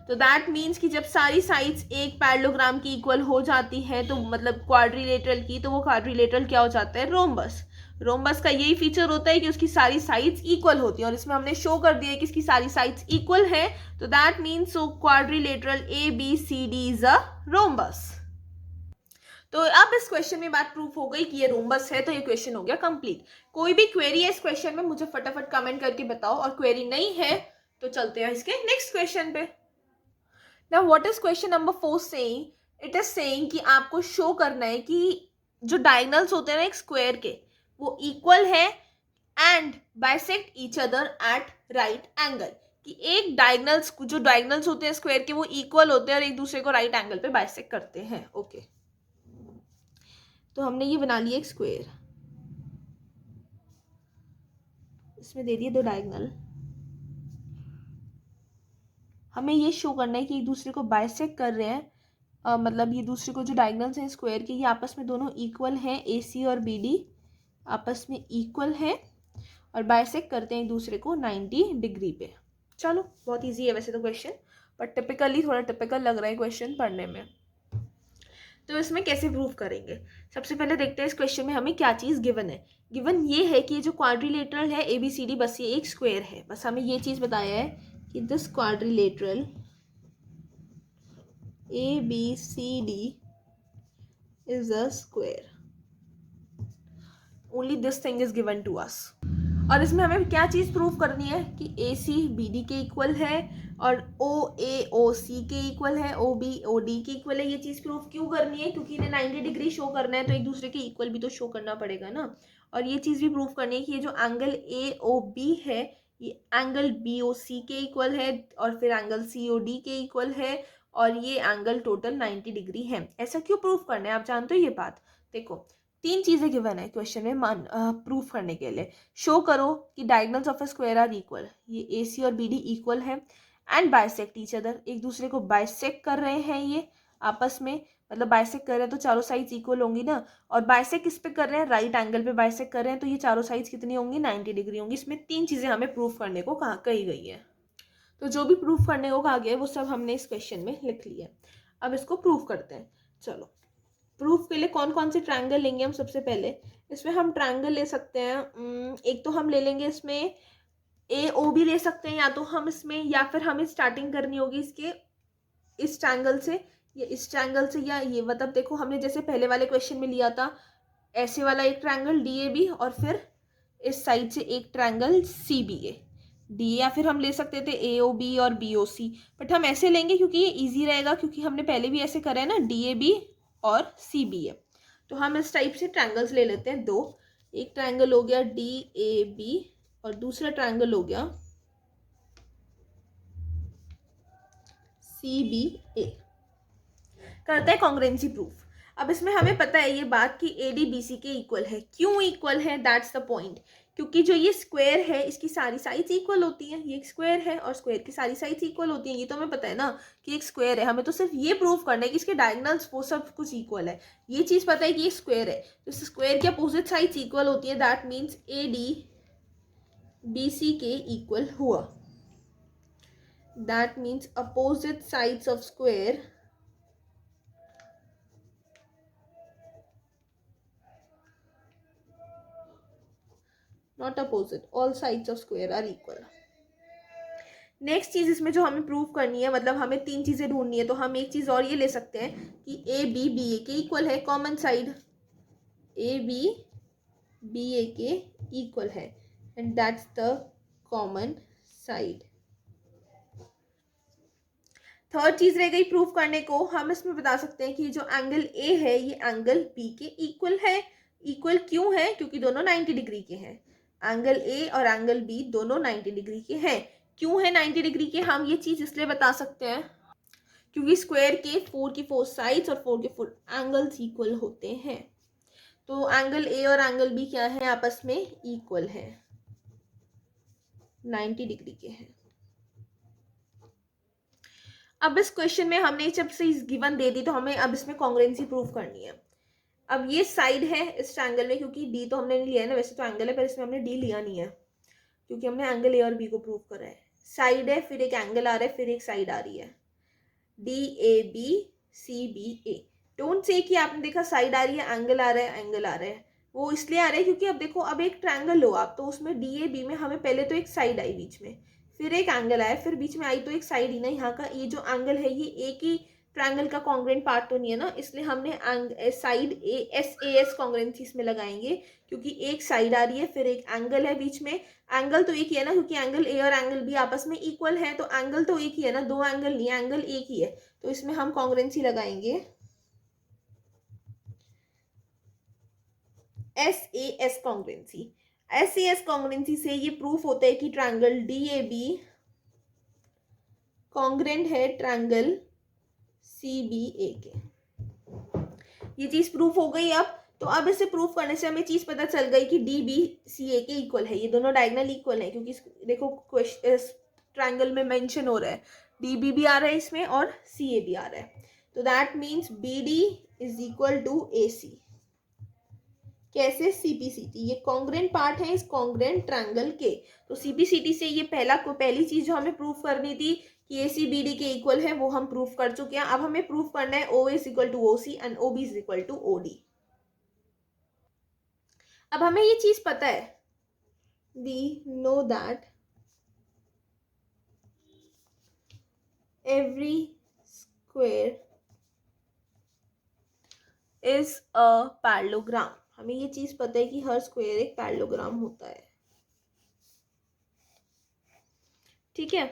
तो दैट मीन्स कि जब सारी साइड्स एक पैरेललोग्राम की इक्वल हो जाती है, तो मतलब क्वाड्रिलेटरल की, तो वो क्वाड्रिलेटरल क्या हो जाता है, रोम्बस। रोम्बस का यही फीचर होता है कि उसकी सारी साइड्स इक्वल होती है, और इसमें हमने शो कर दिया है कि इसकी सारी साइड्स इक्वल है। तो that means so quadrilateral ABCD is a rhombus. तो अब इस क्वेश्चन में बात प्रूफ हो गई कि ये रोम्बस है, तो ये क्वेश्चन हो गया कंप्लीट। कोई भी क्वेरी है इस क्वेश्चन में, मुझे फटाफट कमेंट करके बताओ, और क्वेरी नहीं है तो चलते हैं इसके नेक्स्ट क्वेश्चन पे। Now what is question number 4 saying? It is saying कि आपको शो करना है कि जो डायगोनल्स होते हैं ना एक स्क्वायर के, वो इक्वल है and bisect each other at right angle. कि एक डायगोनल्स, जो डायगोनल्स होते हैं स्क्वायर के, वो इक्वल होते हैं और एक दूसरे को राइट एंगल पे बाइसेक्ट करते हैं। ओके तो हमने ये बना लिया एक स्क्वायर, इसमें दे दिए दो डायगोनल। हमें ये शो करना है कि एक दूसरे को बाइसेक्ट कर रहे हैं, मतलब ये दूसरे को जो डायगोनल्स हैं स्क्वायर के, ये आपस में दोनों इक्वल हैं, AC और BD आपस में इक्वल है, और बाइसेक्ट करते हैं एक दूसरे को 90 डिग्री पे। चलो बहुत इजी है वैसे तो क्वेश्चन, पर टिपिकली थोड़ा टिपिकल लग रहा है क्वेश्चन पढ़ने में। तो इसमें कैसे प्रूव करेंगे? सबसे पहले देखते हैं इस क्वेश्चन में हमें क्या चीज़ गिवन है। गिवन ये है कि ये जो क्वाड्रिलेटरल है ABCD, बस ये एक स्क्वायर है। बस हमें ये चीज़ बताया है कि this quadrilateral ABCD is a square. Only this thing is given to us. और इसमें हमें क्या चीज़ प्रूव करनी है कि AC BD के इक्वल है, और OA OC के इक्वल है, OB OD के इक्वल है। ये चीज़ प्रूव क्यों करनी है? क्योंकि इन्हें 90 डिग्री शो करना है, तो एक दूसरे के इक्वल भी तो शो करना पड़ेगा ना। और ये चीज़ भी प्रूव करनी है कि ये जो एंगल AOB है, ये एंगल BOC के इक्वल है, और फिर एंगल COD के इक्वल है, और ये एंगल टोटल 90 डिग्री है। ऐसा क्यों प्रूव करना है? आप जानते हो ये बात। देखो 3 चीज़ें गिवन है क्वेश्चन में प्रूफ करने के लिए। शो करो कि diagonals of a square are equal, ये AC और BD इक्वल है, एंड बाइसेक्ट ईच अदर, एक दूसरे को बाइसेक्ट कर रहे हैं ये आपस में, मतलब बाइसेक्ट कर रहे हैं तो चारों साइड्स इक्वल होंगी ना। और बाइसेक्ट किस पे कर रहे हैं? राइट एंगल पे बाइसेक्ट कर रहे हैं, तो ये चारों साइड्स कितनी होंगी? 90 डिग्री होंगी। इसमें 3 चीज़ें हमें प्रूफ करने को कही गई है। तो जो भी प्रूफ करने को कहा गया है वो सब हमने इस क्वेश्चन में लिख लिया। अब इसको प्रूफ करते हैं। चलो प्रूफ के लिए कौन कौन से ट्रायंगल लेंगे हम? सबसे पहले इसमें हम ट्रायंगल ले सकते हैं, एक तो हम ले लेंगे इसमें AOB ले सकते हैं, या तो हम इसमें, या फिर हमें स्टार्टिंग करनी होगी इसके इस ट्रायंगल से, या इस ट्रायंगल से, या ये, मतलब देखो हमने जैसे पहले वाले क्वेश्चन में लिया था ऐसे वाला एक ट्रायंगल DAB, और फिर इस साइड से एक ट्रायंगल CBA DA, या फिर हम ले सकते थे AOB और BOC, बट हम ऐसे लेंगे क्योंकि ये इजी रहेगा, क्योंकि हमने पहले भी ऐसे करा है ना, DAB और CBA। तो हम इस टाइप से ट्रायंगल्स ले लेते हैं दो। एक ट्रायंगल हो गया DAB, और दूसरा ट्रायंगल हो गया CBA। करते हैं कॉन्ग्रुएंसी प्रूफ। अब इसमें हमें पता है ये बात कि AD BC के इक्वल है। क्यों इक्वल है? That's the point. क्योंकि जो ये स्क्वायर है इसकी सारी साइड्स इक्वल होती हैं। ये एक स्क्वायर है और स्क्वायर की सारी साइड्स इक्वल होती हैं, ये तो हमें पता है ना कि एक स्क्वायर है। हमें तो सिर्फ ये प्रूव करना है कि इसके डायगोनल्स वो सब कुछ इक्वल है। ये चीज़ पता है कि ये स्क्वायर है, तो इस स्क्वायर की अपोजिट साइड्स इक्वल होती है। दैट मीन्स AD BC के इक्वल हुआ। That means opposite sides of square not opposite, all sides of square are equal। Next चीज इसमें जो हमें प्रूव करनी है, मतलब हमें 3 चीजें ढूंढनी है, तो हम एक चीज और ये ले सकते हैं कि ए बी बी ए के इक्वल है, common side A B B A के इक्वल है, and that's the common side. Third चीज रह गई प्रूफ करने को, हम इसमें बता सकते हैं कि जो एंगल ए है ये एंगल बी के इक्वल है। इक्वल क्यों है? क्योंकि दोनों 90 डिग्री के हैं। एंगल ए और एंगल बी दोनों 90 डिग्री के हैं। क्यों है 90 डिग्री के? हम ये चीज इसलिए बता सकते हैं क्योंकि स्क्वायर के 4 की 4 साइड्स और 4 के 4 एंगल्स इक्वल होते हैं। तो एंगल ए और एंगल बी क्या है? आपस में इक्वल है, 90 डिग्री के हैं। अब इस क्वेश्चन में हमने जब से गिवन दे दी तो हमें अब इसमें कॉन्ग्रुएंसी प्रूव करनी है। अब ये साइड है इस ट्रायंगल में, क्योंकि डी तो हमने नहीं लिया है ना, वैसे तो एंगल है पर इसमें हमने डी लिया नहीं है क्योंकि हमने एंगल ए और बी को प्रूव करा है। साइड है, फिर एक एंगल आ रहा है, फिर एक साइड आ रही है, D A B C B A. Don't say कि आपने देखा साइड आ रही है, एंगल आ रहा है, एंगल आ रहा है। वो इसलिए आ रहा है क्योंकि अब देखो, अब एक ट्रायंगल लो आप, तो उसमें डी ए बी में हमें पहले तो एक साइड आई बीच में, फिर एक एंगल आया, फिर बीच में आई तो एक साइड ही ना। यहाँ का ये जो एंगल है ये एक ही ट्रायंगल का कॉन्ग्रुएंट पार्ट तो नहीं है ना, इसलिए हमने साइड ए एस कॉन्ग्रुएंसी इसमें लगाएंगे, क्योंकि एक साइड आ रही है, फिर एक एंगल है बीच में। एंगल तो एक ही है ना, क्योंकि एंगल ए और एंगल बी आपस में इक्वल है, तो एंगल तो एक ही है ना, दो एंगल नहीं, एंगल एक ही है। तो इसमें हम कॉन्ग्रुएंसी लगाएंगे S A S congruency. S A S congruency से ये प्रूफ होता है कि triangle D A B congruent है ट्रायंगल सी बी ए के। ये चीज प्रूफ हो गई। अब तो अब इसे प्रूफ करने से हमें चीज पता चल गई कि डी बी सी ए के इक्वल है। ये दोनों डायगोनल इक्वल है, क्योंकि देखो ट्रायंगल में मेंशन हो रहा है डी बी भी आ रहा है इसमें और सी ए भी आ रहा है। तो that means B D is equal to A C. कैसे? सीपीसीटी, ये कॉन्ग्रुएंट पार्ट है इस कॉन्ग्रुएंट ट्रायंगल के। तो सीपीसीटी से ये पहली चीज जो हमें प्रूफ करनी थी कि ए सी बी डी के इक्वल है, वो हम प्रूफ कर चुके हैं। अब हमें प्रूफ करना है O is equal to O C and O B is equal to O D. अब हमें ये चीज पता है, we know that every square is a parallelogram. हमें ये चीज पता है कि हर स्क्वायर एक पैरेललोग्राम होता है। ठीक है,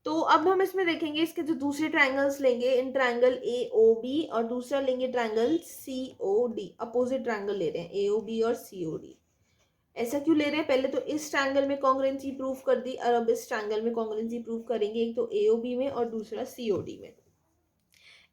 तो अब हम इसमें देखेंगे इसके जो दूसरे ट्रायंगल्स लेंगे, इन ट्रायंगल ए ओ बी और दूसरा लेंगे triangle C O D. Opposite triangle ले रहे हैं ए ओ बी और सी ओ डी। ऐसा क्यों ले रहे हैं? पहले तो इस ट्रायंगल में कॉन्ग्रुएंसी प्रूफ कर दी और अब इस ट्रायंगल में कॉन्ग्रुएंसी प्रूफ करेंगे, एक तो ए ओ बी में और दूसरा सी ओ डी में।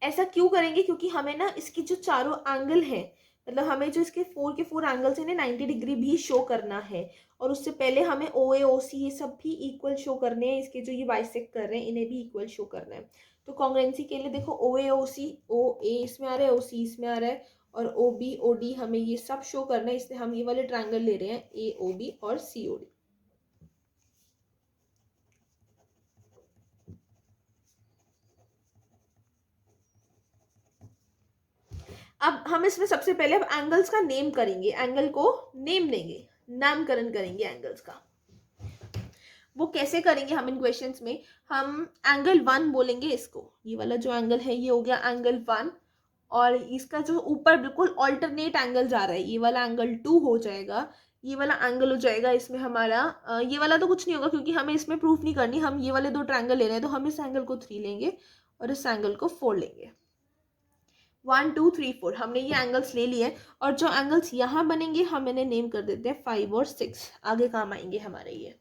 ऐसा क्यों करेंगे? क्योंकि हमें ना इसकी जो चारों एंगल है, मतलब हमें जो इसके 4 के 4 एंगल्स हैं 90 डिग्री भी शो करना है, और उससे पहले हमें ओ ए ओ सी ये सब भी इक्वल शो करने हैं। इसके जो ये बाइसेक्ट कर रहे हैं इन्हें भी इक्वल शो करना है। तो कॉन्ग्रुएंसी के लिए देखो ओ ए ओ सी, ओ ए इसमें आ रहा है, ओ सी इसमें आ रहा है, और ओ बी ओ डी हमें ये सब शो करना है, इसलिए हम ये वाले ट्रायंगल ले रहे हैं ए ओ बी और सी ओ डी। अब हम इसमें सबसे पहले अब एंगल्स का नेम करेंगे, एंगल को नेम देंगे, नामकरण करेंगे एंगल्स का। वो कैसे करेंगे हम इन क्वेश्चंस में? हम एंगल 1 बोलेंगे इसको, ये वाला जो एंगल है ये हो गया एंगल 1, और इसका जो ऊपर बिल्कुल ऑल्टरनेट एंगल जा रहा है ये वाला एंगल 2 हो जाएगा। ये वाला एंगल हो जाएगा इसमें हमारा ये वाला तो कुछ नहीं होगा क्योंकि हमें इसमें प्रूफ नहीं करनी, हम ये वाले 2 ट्रायंगल ले रहे हैं, तो हम इस एंगल को 3 लेंगे और इस एंगल को 4 लेंगे। 1 2 3 4 हमने ये एंगल्स ले लिए, और जो एंगल्स यहाँ बनेंगे हम इन्हें नेम कर देते हैं 5 और 6, आगे काम आएंगे हमारे ये।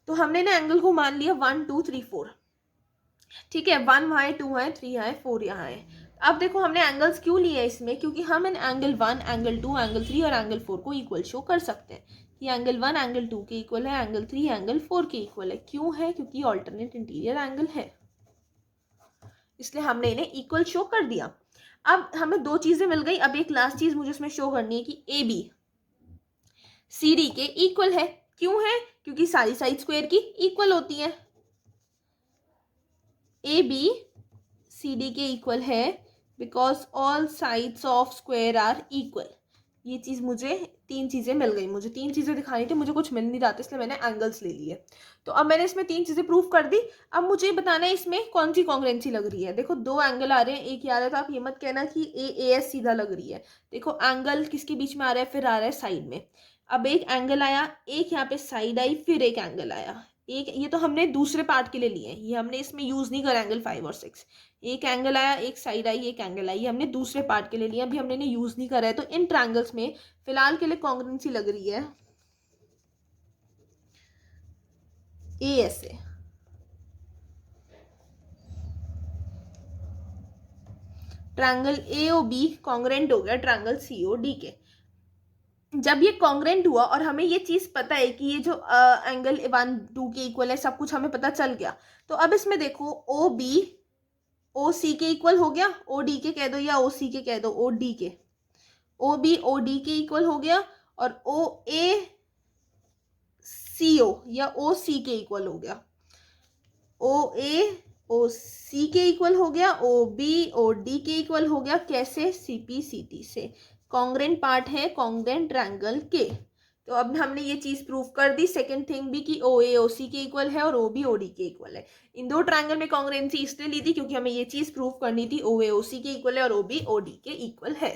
तो हमने ना एंगल को मान लिया 1 2 3 4। ठीक है, 1 वहाँ है, 2 है, 3 है, 4 यहाँ है। अब देखो हमने एंगल्स क्यों लिए इसमें? क्योंकि हम इन एंगल 1 एंगल 2 एंगल 3 और एंगल 4 को इक्वल शो कर सकते हैं कि एंगल 1 एंगल 2 के इक्वल है, एंगल 3 एंगल 4 के इक्वल है। क्यों है? क्योंकि ऑल्टरनेट इंटीरियर एंगल है, इसलिए हमने इन्हें इक्वल शो कर दिया। अब हमें 2 चीजें मिल गई। अब एक लास्ट चीज मुझे इसमें शो करनी है कि ए बी सी डी के इक्वल है। क्यों है? क्योंकि सारी साइड स्क्वायर की इक्वल होती है। ए बी सी डी के इक्वल है because all sides of square are equal. ये चीज़ मुझे 3 चीज़ें मिल गई, मुझे 3 चीज़ें दिखानी थी, मुझे कुछ मिल नहीं रहा था, इसलिए मैंने एंगल्स ले लिए। तो अब मैंने इसमें 3 चीज़ें प्रूव कर दी। अब मुझे बताना है इसमें कौन सी कॉन्ग्रुएंसी लग रही है। देखो 2 एंगल आ रहे हैं, एक ये आ रहा है, तो आप ये मत कहना कि ए एस सीधा लग रही है। देखो एंगल किसके बीच में आ रहा है, फिर आ रहा है साइड में। अब एक एंगल आया, एक यहाँ पे साइड आई, फिर एक एंगल आया, एक ये तो हमने दूसरे पार्ट के लिए लिए हैं, ये हमने इसमें यूज़ नहीं करा एंगल 5 और 6। एक एंगल आया, एक साइड आई, एक एंगल आई, ये हमने दूसरे पार्ट के लिए लिया, अभी हमने इन्हें यूज़ नहीं करा है। तो इन ट्रायंगल्स में फिलहाल के लिए कॉन्ग्रुएंसी लग रही है ए एस से। Triangle A O B congruent हो गया ट्रायंगल सी ओ डी के। जब ये कॉन्ग्रुएंट हुआ और हमें ये चीज़ पता है कि ये जो एंगल 1 2 के इक्वल है, सब कुछ हमें पता चल गया। तो अब इसमें देखो ओ बी ओ सी के इक्वल हो गया, ओ डी के कह दो या ओ सी के कह दो, ओ डी के, ओ बी ओ डी के इक्वल हो गया, और ओ ए सी ओ या ओ सी के इक्वल हो गया, ओ ए ओ सी के इक्वल हो गया, ओ बी ओ डी के इक्वल हो गया। कैसे? सी पी सी टी से। कॉन्ग्रुएंट पार्ट है कॉन्ग्रुएंट ट्रायंगल के। तो अब हमने ये चीज़ प्रूव कर दी। सेकंड थिंग भी कि ओ ए ओ सी के इक्वल है और ओ बी ओ डी के इक्वल है। इन दो ट्रायंगल में कॉन्ग्रुएंसी इसलिए ली थी क्योंकि हमें ये चीज़ प्रूव करनी थी, ओ ए ओ सी के इक्वल है और ओ बी ओ डी के इक्वल है।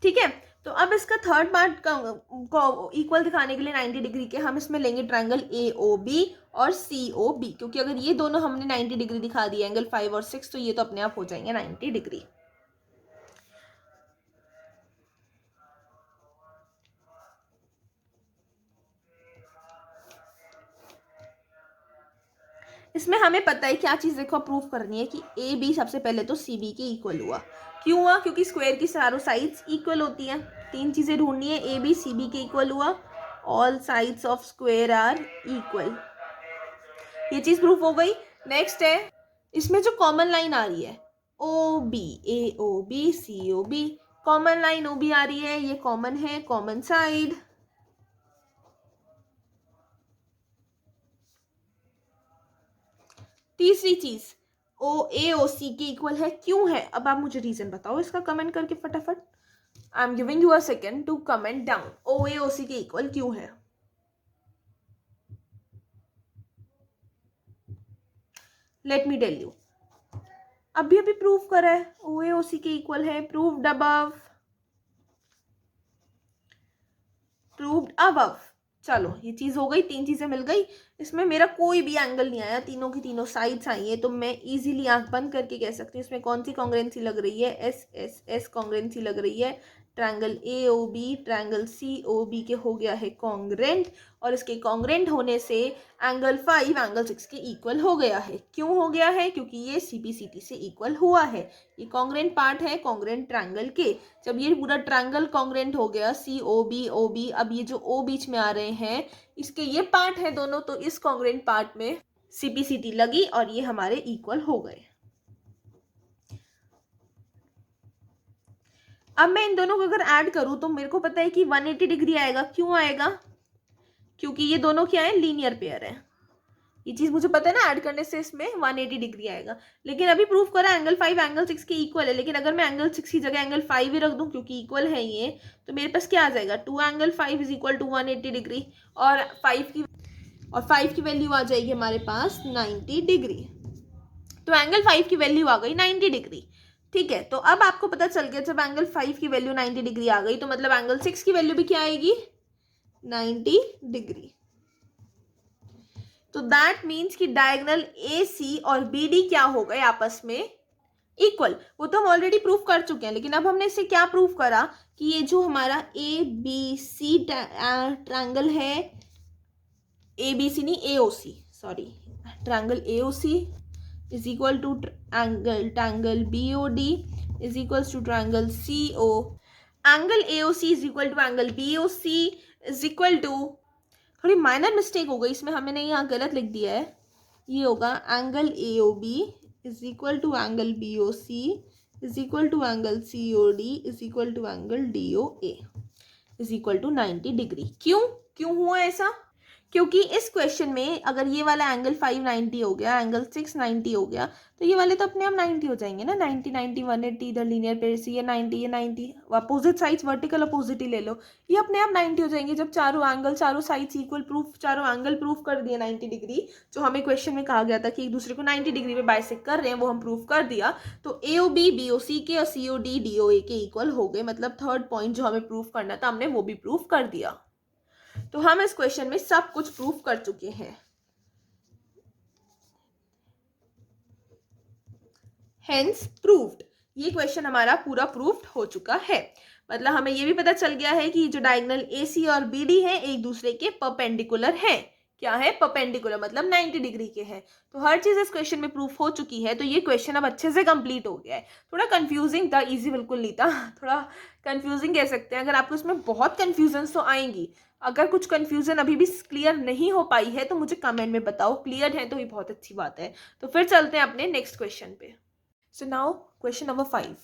ठीक है, तो अब इसका थर्ड पार्ट को इक्वल दिखाने के लिए 90 डिग्री के हम इसमें लेंगे ट्रायंगल ए ओ बी और सी ओ बी, क्योंकि अगर ये दोनों हमने 90 डिग्री दिखा दिया एंगल 5 और 6, तो ये तो अपने आप हो जाएंगे 90 डिग्री। इसमें हमें पता है क्या चीज़ देखो प्रूफ करनी है कि ए बी सबसे पहले तो सी बी के इक्वल हुआ। क्यों हुआ? क्योंकि स्क्वायर की चारों साइड्स इक्वल होती हैं। 3 चीज़ें ढूंढनी है, ए बी सी बी के इक्वल हुआ, all sides of square are equal, ये चीज़ प्रूफ हो गई। नेक्स्ट है इसमें जो कॉमन लाइन आ रही है O B, A O B C O B, common line O B आ रही है, ये कॉमन है, कॉमन साइड। तीसरी चीज ओ ए ओ सी के इक्वल है, क्यों है? अब आप मुझे रीजन बताओ इसका कमेंट करके फटाफट। I am giving you a second to comment down, O A O C के इक्वल क्यों है? Let me tell you. अभी अभी प्रूव करा है ओ ए ओ सी के इक्वल है, प्रूव्ड अबव, प्रूव्ड अबव। चलो ये चीज़ हो गई, 3 चीज़ें मिल गई। इसमें मेरा कोई भी एंगल नहीं आया, तीनों की तीनों साइड्स आई है, तो मैं इजीली आंख बंद करके कह सकती हूँ इसमें कौन सी कॉन्ग्रुएंसी लग रही है, एस एस एस कॉन्ग्रुएंसी लग रही है। Triangle A O B triangle C O B के हो गया है कॉन्ग्रुएंट, और इसके कॉन्ग्रुएंट होने से एंगल 5 एंगल 6 के इक्वल हो गया है। क्यों हो गया है? क्योंकि ये सी पी सी टी से इक्वल हुआ है। ये कॉन्ग्रुएंट पार्ट है कॉन्ग्रुएंट ट्रायंगल के। जब ये पूरा ट्रायंगल कॉन्ग्रुएंट हो गया सी ओ बी, अब ये जो ओ बीच में आ रहे हैं इसके ये पार्ट है दोनों, तो इस कॉन्ग्रुएंट पार्ट में सी पी सी टी लगी और ये हमारे इक्वल हो गए। अब मैं इन दोनों को अगर ऐड करूं तो मेरे को पता है कि 180 डिग्री आएगा। क्यों आएगा? क्योंकि ये दोनों क्या है, लीनियर पेयर है। ये चीज़ मुझे पता है ना, ऐड करने से इसमें 180 डिग्री आएगा। लेकिन अभी प्रूफ करा एंगल 5 एंगल 6 के इक्वल है, लेकिन अगर मैं एंगल 6 की जगह एंगल 5 ही रख दूं क्योंकि इक्वल है ये, तो मेरे पास क्या आ जाएगा, 2 angle 5 is equal to 180 degree, और 5 की वैल्यू आ जाएगी हमारे पास 90 डिग्री। तो एंगल 5 की वैल्यू आ गई 90 डिग्री। ठीक है, तो अब आपको पता चल गया जब एंगल 5 की वैल्यू 90 डिग्री आ गई तो मतलब एंगल 6 की वैल्यू भी क्या आएगी, 90 डिग्री। तो दैट मीन्स कि डायगोनल ए सी और बी डी क्या हो गए आपस में, इक्वल। वो तो हम ऑलरेडी प्रूफ कर चुके हैं, लेकिन अब हमने इससे क्या प्रूफ करा कि ये जो हमारा ए बी सी ट्रायंगल है, ए बी सी नहीं A O C, sorry, triangle A O C is equal to triangle BOD is equals to triangle CO. Angle AOC is equal to angle BOC is equal to, थोड़ी माइनर मिस्टेक हो गई इसमें, हमने यहाँ गलत लिख दिया है, ये होगा angle AOB is equal to angle BOC is equal to angle COD is equal to angle DOA is equal to 90 degree. क्यों हुआ ऐसा? क्योंकि इस क्वेश्चन में अगर ये वाला एंगल 590 हो गया, एंगल 690 हो गया, तो ये वाले तो अपने आप 90 हो जाएंगे ना, 90 90 180 इधर लीनियर पेयर से ये 90 ये 90, अपोजिट साइड्स वर्टिकल अपोजिट ही ले लो, ये अपने आप 90 हो जाएंगे जब चारों एंगल चारों साइड्स इक्वल प्रूफ, चारों एंगल प्रूफ कर दिए 90 डिग्री, जो हमें क्वेश्चन में कहा गया था कि एक दूसरे को 90 डिग्री पे बाइसेक्ट कर रहे हैं, वो हम प्रूफ कर दिया, तो AOB BOC के और COD DOA के इक्वल हो गए, मतलब थर्ड पॉइंट जो हमें प्रूफ करना था हमने वो भी प्रूफ कर दिया। तो हम इस क्वेश्चन में सब कुछ प्रूफ कर चुके हैं। हेंस प्रूव्ड, ये क्वेश्चन हमारा पूरा प्रूफ्ड हो चुका है। मतलब हमें ये भी पता चल गया है कि जो डायगोनल AC और BD है एक दूसरे के परपेंडिकुलर है। क्या है? परपेंडिकुलर, मतलब 90 डिग्री के हैं। तो हर चीज इस क्वेश्चन में प्रूफ हो चुकी है, तो ये क्वेश्चन अब अच्छे से कंप्लीट हो गया है। थोड़ा कंफ्यूजिंग था, इजी बिल्कुल नहीं था, थोड़ा कंफ्यूजिंग कह सकते हैं। अगर आपको इसमें बहुत कंफ्यूजन तो आएंगी, अगर कुछ कंफ्यूजन अभी भी क्लियर नहीं हो पाई है तो मुझे कमेंट में बताओ, क्लियर है तो ये बहुत अच्छी बात है। तो फिर चलते हैं अपने नेक्स्ट क्वेश्चन पे। So now question number 5।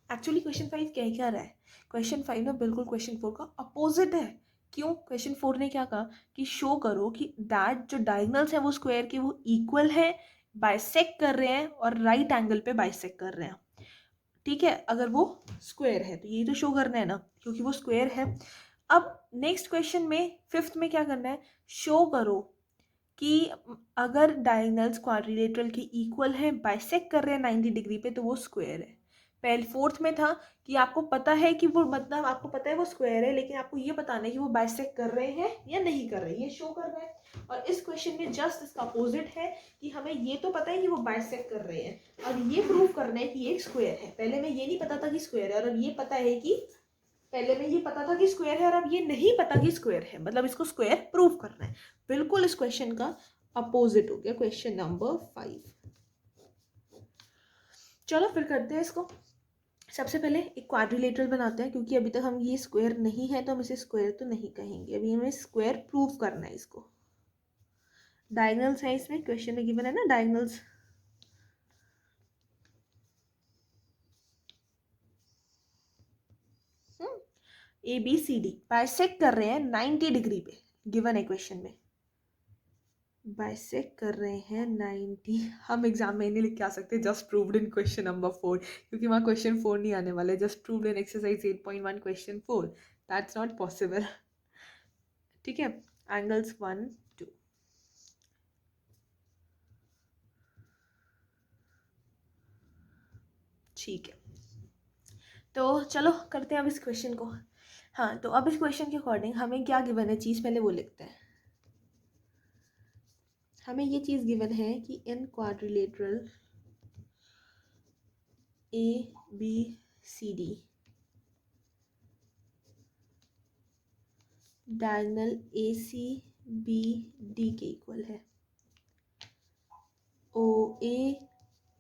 Actually question 5 कह क्या रहा है? क्वेश्चन 5 ना बिल्कुल क्वेश्चन 4 का अपोजिट है। क्यों? क्वेश्चन 4 ने क्या कहा कि शो करो कि दैट जो डायगोनल्स है वो स्क्वायर के वो इक्वल है, बाइसेक्ट कर रहे हैं और राइट एंगल पे बाइसेक्ट कर रहे हैं। ठीक है, अगर वो स्क्वायर है तो यही तो शो करना है ना, क्योंकि वो स्क्वायर है। अब नेक्स्ट क्वेश्चन में 5th में क्या करना है? शो करो कि अगर डायगोनल्स क्वाड्रिलेटरल के इक्वल है, बाइसेक्ट कर रहे हैं 90 डिग्री पे, तो वो स्क्वायर है। पहले 4th में था कि आपको पता है कि वो, मतलब आपको पता है वो स्क्वायर है, लेकिन आपको ये बताना है कि वो बाइसेक्ट कर रहे हैं या नहीं कर रहे हैं, ये शो कर रहा है। और इस क्वेश्चन में जस्ट इसका अपोजिट है कि हमें ये तो पता है कि वो बाइसेक्ट कर रहे हैं, और ये प्रूव करना है कि ये एक स्क्वायर है। पहले में ये नहीं पता था कि स्क्वायर है, और अब ये पता है कि, पहले में ये पता था कि स्क्वायर है और अब ये नहीं पता कि स्क्वायर है, मतलब इसको स्क्वायर प्रूव करना है। बिल्कुल इस क्वेश्चन का अपोजिट हो गया क्वेश्चन नंबर 5। चलो फिर करते हैं इसको। सबसे पहले एक क्वाड्रिलेटरल बनाते हैं, क्योंकि अभी तक हम ये स्क्वायर नहीं है तो हम इसे स्क्वायर तो नहीं कहेंगे, अभी हमें स्क्वायर प्रूव करना है इसको। डायगोनल्स है इसमें, क्वेश्चन में गिवन है ना डायगोनल्स। ABCD बाइसेक्ट कर रहे हैं 90 डिग्री पे, गिवन है क्वेश्चन में, बाइसेक्ट कर रहे हैं 90। हम एग्जाम में नहीं लिख के आ सकते जस्ट प्रूव्ड इन क्वेश्चन नंबर 4, क्योंकि वहाँ क्वेश्चन 4 नहीं आने वाला है। Just proved in exercise 8.1 question 4, that's not possible. ठीक है, एंगल्स 1 2। ठीक है, तो चलो करते हैं अब इस क्वेश्चन को। हाँ, तो अब इस क्वेश्चन के अकॉर्डिंग हमें क्या गिवन है चीज़, पहले वो लिखते हैं। हमें ये चीज़ गिवन है कि इन क्वाड्रिलेटरल ABCD डायगोनल ACBD के इक्वल है, OA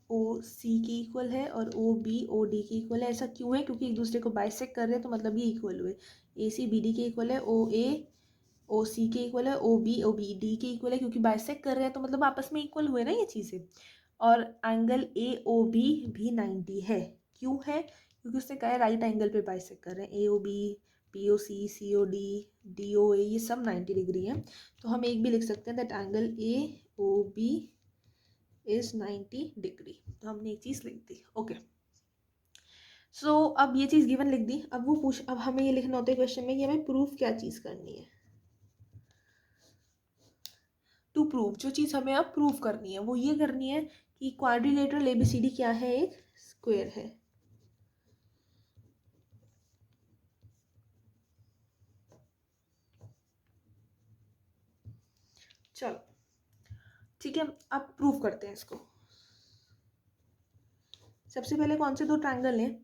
OC के इक्वल है और OB OD के इक्वल है। ऐसा क्यों है? क्योंकि एक दूसरे को बाइसेक्ट कर रहे हैं, तो मतलब ये इक्वल हुए। ACBD के इक्वल है, OA OC के इक्वल है, OB OBD के इक्वल है, क्योंकि बाइसेक्ट कर रहे हैं तो मतलब आपस में इक्वल हुए ना ये चीज़ें। और एंगल AOB भी 90 है। क्यों है? क्योंकि उसने कहा है राइट एंगल पे बाइसेक्ट कर रहे हैं। AOB POC COD DOA ये सब 90 डिग्री है। तो हम एक भी लिख सकते हैं that angle AOB is 90 degree. तो हमने एक चीज़ लिख दी। ओके, सो अब ये चीज़ गिवन लिख दी। अब हमें ये लिखना होता है क्वेश्चन में कि हमें प्रूफ क्या चीज़ करनी है। टू प्रूव, जो चीज़ हमें अब प्रूव करनी है वो ये करनी है कि क्वाड्रिलेटरल ABCD क्या है, एक स्क्वायर है। चलो ठीक है, अब प्रूव करते हैं इसको। सबसे पहले कौन से दो ट्रायंगल लें?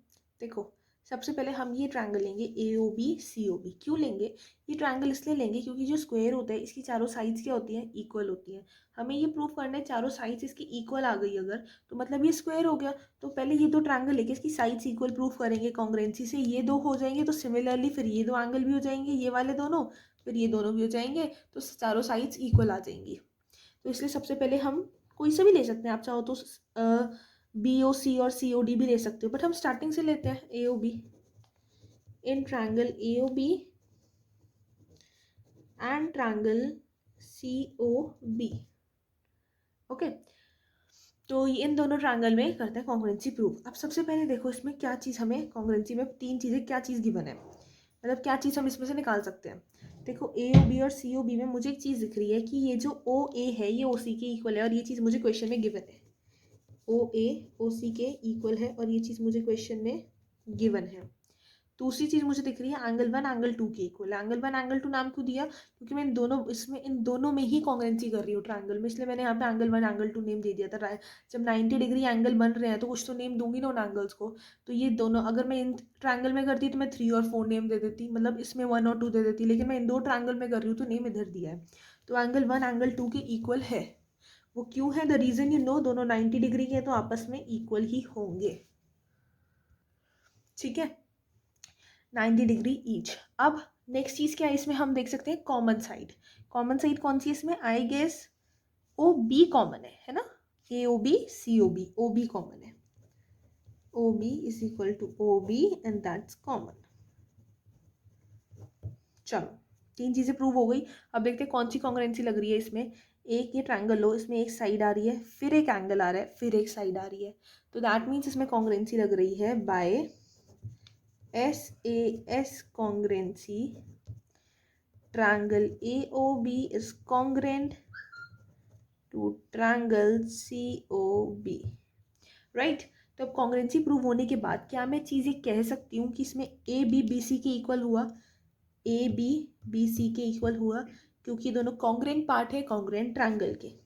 देखो, सबसे पहले हम ये ट्रायंगल लेंगे AOB COB। क्यों लेंगे? ये ट्रायंगल इसलिए लेंगे क्योंकि जो स्क्वायर होता है इसकी चारों साइड्स क्या होती हैं, इक्वल होती हैं। हमें ये प्रूव करना है चारों साइड्स इसकी इक्वल आ गई अगर, तो मतलब ये स्क्वायर हो गया। तो पहले ये दो ट्रायंगल लेके इसकी साइड्स इक्वल प्रूव करेंगे, कॉन्ग्रुएंसी से ये दो हो जाएंगे, तो सिमिलरली फिर ये दो एंगल भी हो जाएंगे, ये वाले दोनों, फिर ये दोनों भी हो जाएंगे, तो चारों साइड्स इक्वल आ जाएंगी। तो इसलिए सबसे पहले हम कोई सा भी ले सकते हैं, आप चाहो तो BOC और COD भी ले सकते हो, बट हम स्टार्टिंग से लेते हैं AOB। In triangle AOB and triangle COB। Okay, तो ये इन दोनों ट्रायंगल में करते हैं कॉन्ग्रुएंसी प्रूव। अब सबसे पहले देखो इसमें क्या चीज़, हमें कॉन्ग्रुएंसी में तीन चीज़ें, क्या चीज़ गिवन है, मतलब क्या चीज़ हम इसमें से निकाल सकते हैं। देखो AOB और COB में मुझे एक चीज़ दिख रही है कि ये जो OA है ये OC के इक्वल है, और ये चीज़ मुझे क्वेश्चन में गिवन है। OA OC के इक्वल है और ये चीज़ मुझे क्वेश्चन में गिवन है। दूसरी चीज़ मुझे दिख रही है एंगल 1 एंगल 2 के इक्वल है। एंगल 1 एंगल 2 नाम क्यों दिया, क्योंकि मैं इन दोनों में ही कॉन्ग्रुएंसी कर रही हूँ ट्रायंगल में, इसलिए मैंने यहाँ पे एंगल 1 एंगल 2 नेम दे दिया था। जब 90 डिग्री एंगल बन रहे हैं तो कुछ तो नेम दूंगी ना उन एंगल्स को। तो ये दोनों अगर मैं इन ट्रायंगल में करती तो मैं 3 और 4 नेम दे देती, मतलब इसमें 1 और 2 दे देती, लेकिन मैं इन दो ट्रायंगल में कर रही हूँ तो नेम इधर दिया है। तो एंगल 1 एंगल 2 के इक्वल है। वो क्यों है, द रीज़न यू नो, दोनों 90 डिग्री के तो आपस में इक्वल ही होंगे। ठीक है, 90 डिग्री ईच। अब नेक्स्ट चीज़ क्या है, इसमें हम देख सकते हैं कॉमन साइड। कॉमन साइड कौन सी है इसमें, आई गेस OB कॉमन है ना, AOB COB, OB कॉमन है, OB is equal to OB and that's common. चलो तीन चीज़ें प्रूव हो गई। अब देखते हैं कौन सी कॉन्ग्रुएंसी लग रही है इसमें। एक ये ट्रायंगल लो, इसमें एक साइड आ रही है, फिर एक एंगल आ रहा है, फिर एक साइड आ रही है, तो दैट मीन्स इसमें कॉन्ग्रुएंसी लग रही है by SAS congruency, triangle AOB is congruent to triangle COB, right. तो अब कॉन्ग्रुएंसी प्रूव होने के बाद क्या मैं चीज़ें कह सकती हूँ कि इसमें AB BC के इक्वल हुआ, AB BC के इक्वल हुआ, क्योंकि दोनों कॉन्ग्रुएंट पार्ट है कॉन्ग्रुएंट ट्रायंगल के।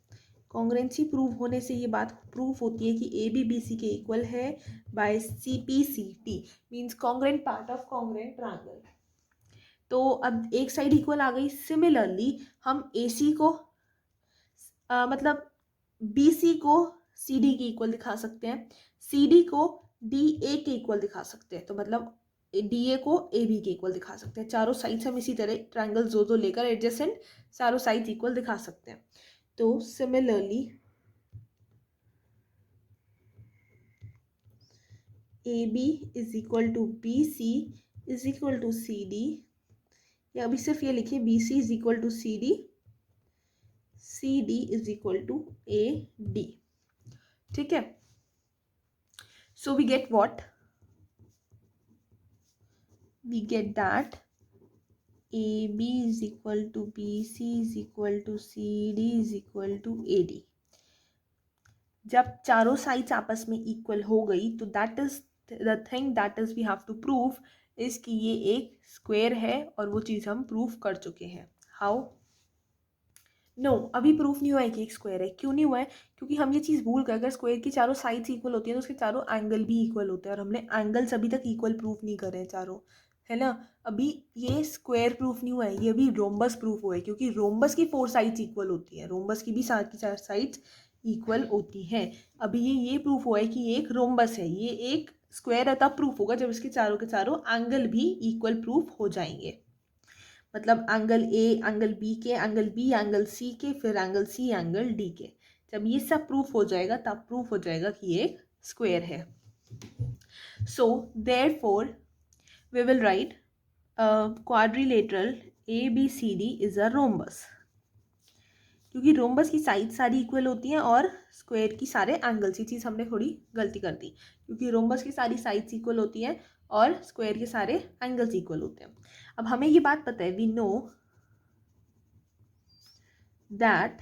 कॉन्ग्रुएंसी प्रूव होने से ये बात प्रूफ होती है कि AB BC के इक्वल है by CPCT, means congruent part of congruent triangle. तो अब एक साइड इक्वल आ गई। सिमिलरली हम AC को मतलब BC को CD के इक्वल दिखा सकते हैं, CD को DA के इक्वल दिखा सकते हैं, तो मतलब DA को AB के इक्वल दिखा सकते हैं। चारों साइड्स हम इसी तरह ट्रायंगल जो लेकर एडजेसेंट चारों साइड्स इक्वल दिखा सकते हैं। तो similarly AB is equal to BC is equal to CD, या अभी सिर्फ ये लिखिए BC is equal to CD, CD is equal to AD। ठीक है, so we get what, we get that AB is equal to BC is equal to CD is equal to AD। जब चारों साइड्स आपस में इक्वल हो गई तो that is the thing that is we have to prove is कि ये एक स्क्वायर है, और वो चीज़ हम प्रूव कर चुके हैं। हाउ, नो अभी प्रूफ नहीं हुआ है कि एक स्क्वायर है। क्यों नहीं हुआ है, क्योंकि हम ये चीज़ भूल गए, अगर स्क्वायर की चारों साइड्स इक्वल होती है तो उसके चारों एंगल भी इक्वल होते हैं, और हमने एंगल्स अभी तक इक्वल प्रूफ नहीं करे हैं चारों, है ना। अभी ये स्क्वायर प्रूफ नहीं हुआ है, ये अभी रोम्बस प्रूफ हुआ है, क्योंकि रोम्बस की 4 साइड्स इक्वल होती हैं, रोम्बस की भी 4 साइड्स इक्वल होती हैं। अभी ये प्रूफ हुआ है कि ये एक रोम्बस है, ये एक स्क्वायर है, तब प्रूफ होगा जब इसके चारों के चारों एंगल भी इक्वल प्रूफ हो जाएंगे, मतलब एंगल A एंगल B के, एंगल B एंगल C के, फिर एंगल C एंगल D के। जब ये सब प्रूफ हो जाएगा तब प्रूफ हो जाएगा कि ये स्क्वायर है। So therefore we will write quadrilateral ABCD is a rhombus, क्योंकि रोम्बस की साइड सारी इक्वल होती हैं और स्क्वायर की सारे एंगल्स, ये चीज़ हमने थोड़ी गलती कर दी, क्योंकि रोम्बस की सारी साइड्स इक्वल होती हैं और स्क्वायर के सारे एंगल्स इक्वल होते हैं। अब हमें ये बात पता है, we know that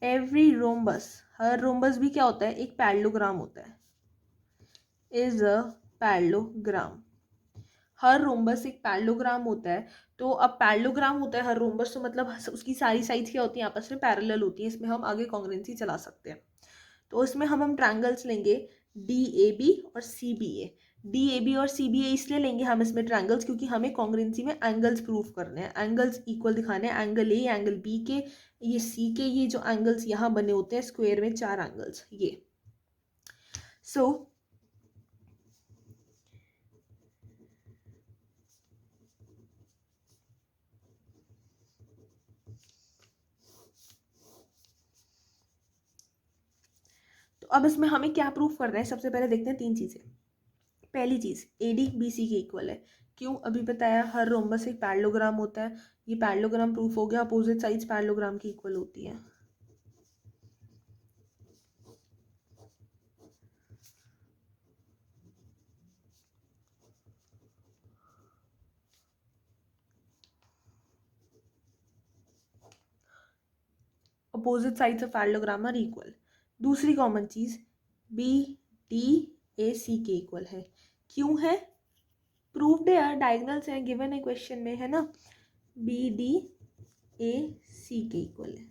every rhombus, हर रोम्बस भी क्या होता है, एक पैरेललोग्राम होता है, इज अ पैरेललोग्राम। हर रोम्बस एक पैरेललोग्राम होता है। तो अब पैरेललोग्राम होता है हर रोम्बस, तो मतलब उसकी सारी साइड्स क्या होती हैं, आपस में पैरेलल होती हैं। इसमें हम आगे कॉन्ग्रुएंसी चला सकते हैं। तो इसमें हम ट्रायंगल्स लेंगे DAB और CBA। DAB और CBA इसलिए लेंगे हम इसमें ट्रायंगल्स, क्योंकि हमें कॉन्ग्रुएंसी में एंगल्स प्रूफ करने हैं, एंगल्स इक्वल दिखाने हैं, एंगल A एंगल B के, ये C के, ये जो एंगल्स यहाँ बने होते हैं स्क्वायर में 4 एंगल्स, ये। सो तो अब इसमें हमें क्या प्रूफ करना है, सबसे पहले देखते हैं तीन चीज़ें। पहली चीज़ AD BC के इक्वल है। क्यों? अभी बताया, हर रोम्बस एक पैरेललोग्राम होता है। ये पैरेललोग्राम प्रूफ हो गया, अपोजिट साइड्स पैरेललोग्राम की इक्वल होती है। Opposite sides of parallelogram are equal. दूसरी कॉमन चीज़ BDAC के इक्वल है। क्यों है? प्रूव्ड है यार, डायगोनल्स हैं, गिवन है क्वेश्चन में, है ना। BDAC के इक्वल है,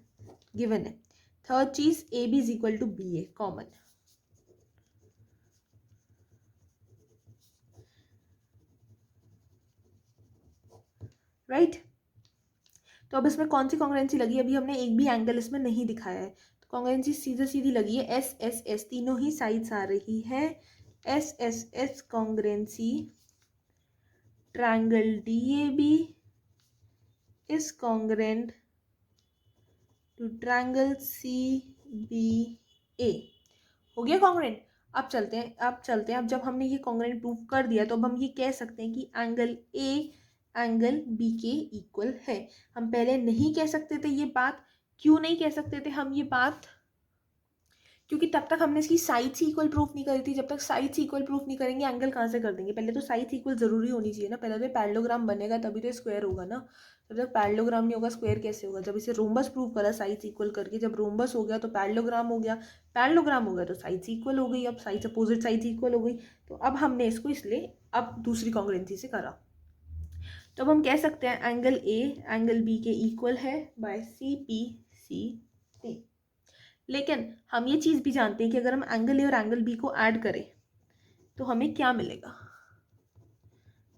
गिवन है। थर्ड चीज AB is equal to BA, common. Right. तो अब इसमें कौन सी कॉन्ग्रुएंसी लगी? अभी हमने एक भी एंगल इसमें नहीं दिखाया है, तो कॉन्ग्रुएंसी सीधे सीधी लगी है। SSS तीनों ही साइड्स आ रही है। SSS congruency triangle DAB is congruent to triangle CBA। हो गया कॉन्ग्रुएंट। अब चलते हैं। अब जब हमने ये कॉन्ग्रुएंट प्रूव कर दिया तो अब हम ये कह सकते हैं कि एंगल A एंगल B के इक्वल है। हम पहले नहीं कह सकते थे ये बात। क्यों नहीं कह सकते थे हम ये बात? क्योंकि तब तक हमने इसकी साइड्स इक्वल प्रूफ नहीं करी थी। जब तक साइड्स इक्वल प्रूफ नहीं करेंगे एंगल कहाँ से कर देंगे? पहले तो साइड्स इक्वल जरूरी होनी चाहिए ना। पहले तो पैरेललोग्राम बनेगा तभी तो स्क्वायर होगा ना। जब तक पैरेललोग्राम नहीं होगा स्क्वायर कैसे होगा? जब इसे रोम्बस प्रूव करा साइड्स इक्वल करके, जब रोम्बस हो गया तो पैरेललोग्राम हो गया, पैरेललोग्राम हो गया तो साइड्स इक्वल हो गई। अब साइड्स अपोजिट साइड्स इक्वल हो गई, तो अब हमने इसको इसलिए अब दूसरी कॉन्ग्रुएंसी से करा। तो अब हम कह सकते हैं एंगल A एंगल B के इक्वल है बाय CPCD। लेकिन हम ये चीज़ भी जानते हैं कि अगर हम एंगल A और एंगल B को ऐड करें तो हमें क्या मिलेगा?